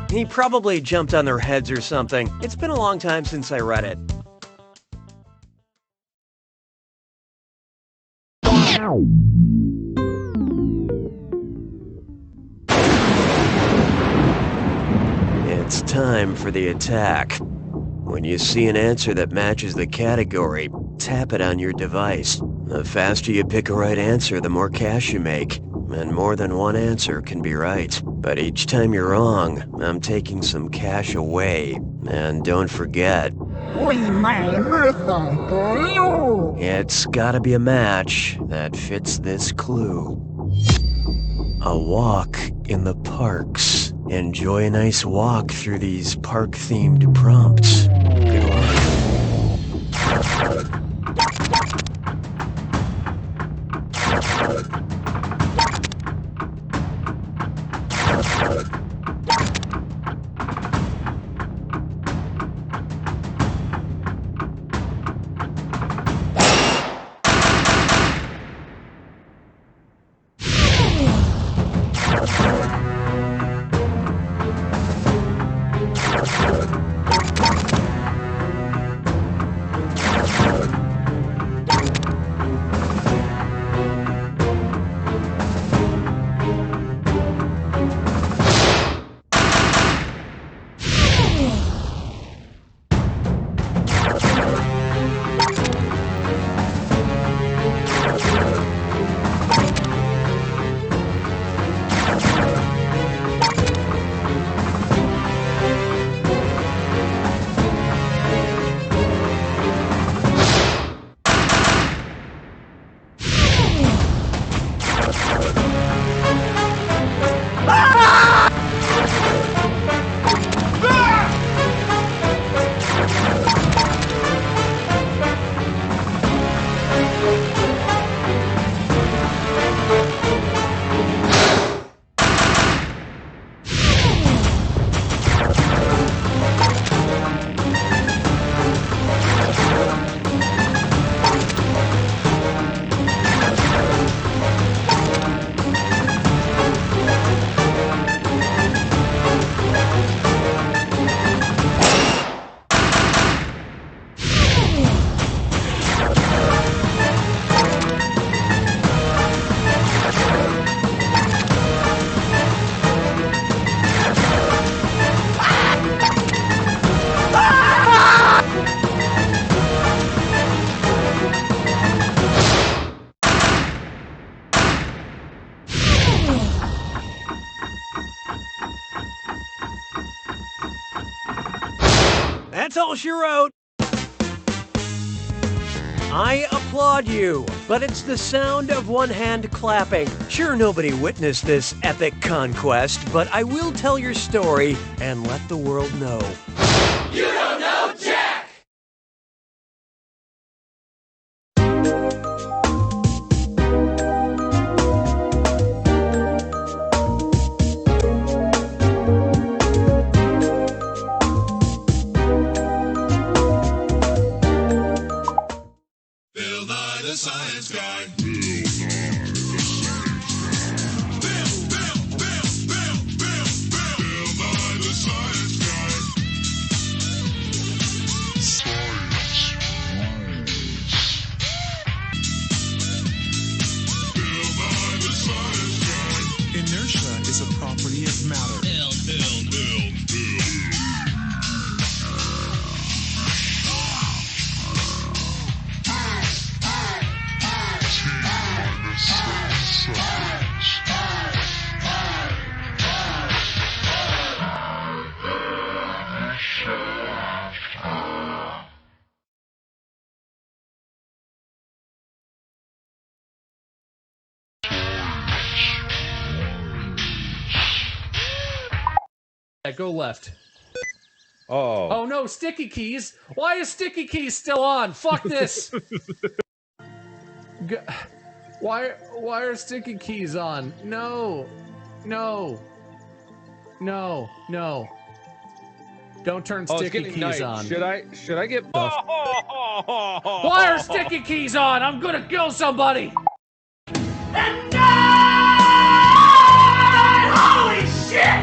He probably jumped on their heads or something. It's been a long time since I read it. It's time for the attack. When you see an answer that matches the category, tap it on your device. The faster you pick a right answer, the more cash you make. And more than one answer can be right. But each time you're wrong, I'm taking some cash away. And don't forget, it's gotta be a match that fits this clue. A walk in the parks. Enjoy a nice walk through these park-themed prompts. Good luck. That's all she wrote. I applaud you, but it's the sound of one hand clapping. Sure, nobody witnessed this epic conquest, but I will tell your story and let the world know. You don't know Jack! Bill Nye the Science Guy. Inertia is a property of matter. Go left. Oh. Oh no, sticky keys. Why is sticky keys still on? Fuck this. Why are sticky keys on? No. No. Don't turn sticky keys on. Should I get? Why are sticky keys on? I'm gonna kill somebody. And holy shit!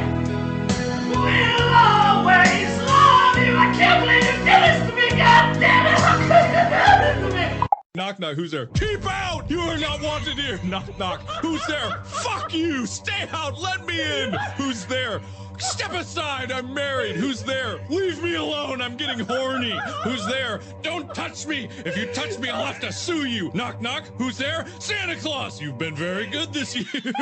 We'll always love you. I can't believe you did this to me. God damn it! How could you do this to me? Knock, knock, who's there? Keep out! You are not wanted here! Knock, knock, who's there? Fuck you! Stay out! Let me in! Who's there? Step aside! I'm married! Who's there? Leave me alone! I'm getting horny! Who's there? Don't touch me! If you touch me, I'll have to sue you! Knock, knock, who's there? Santa Claus! You've been very good this year!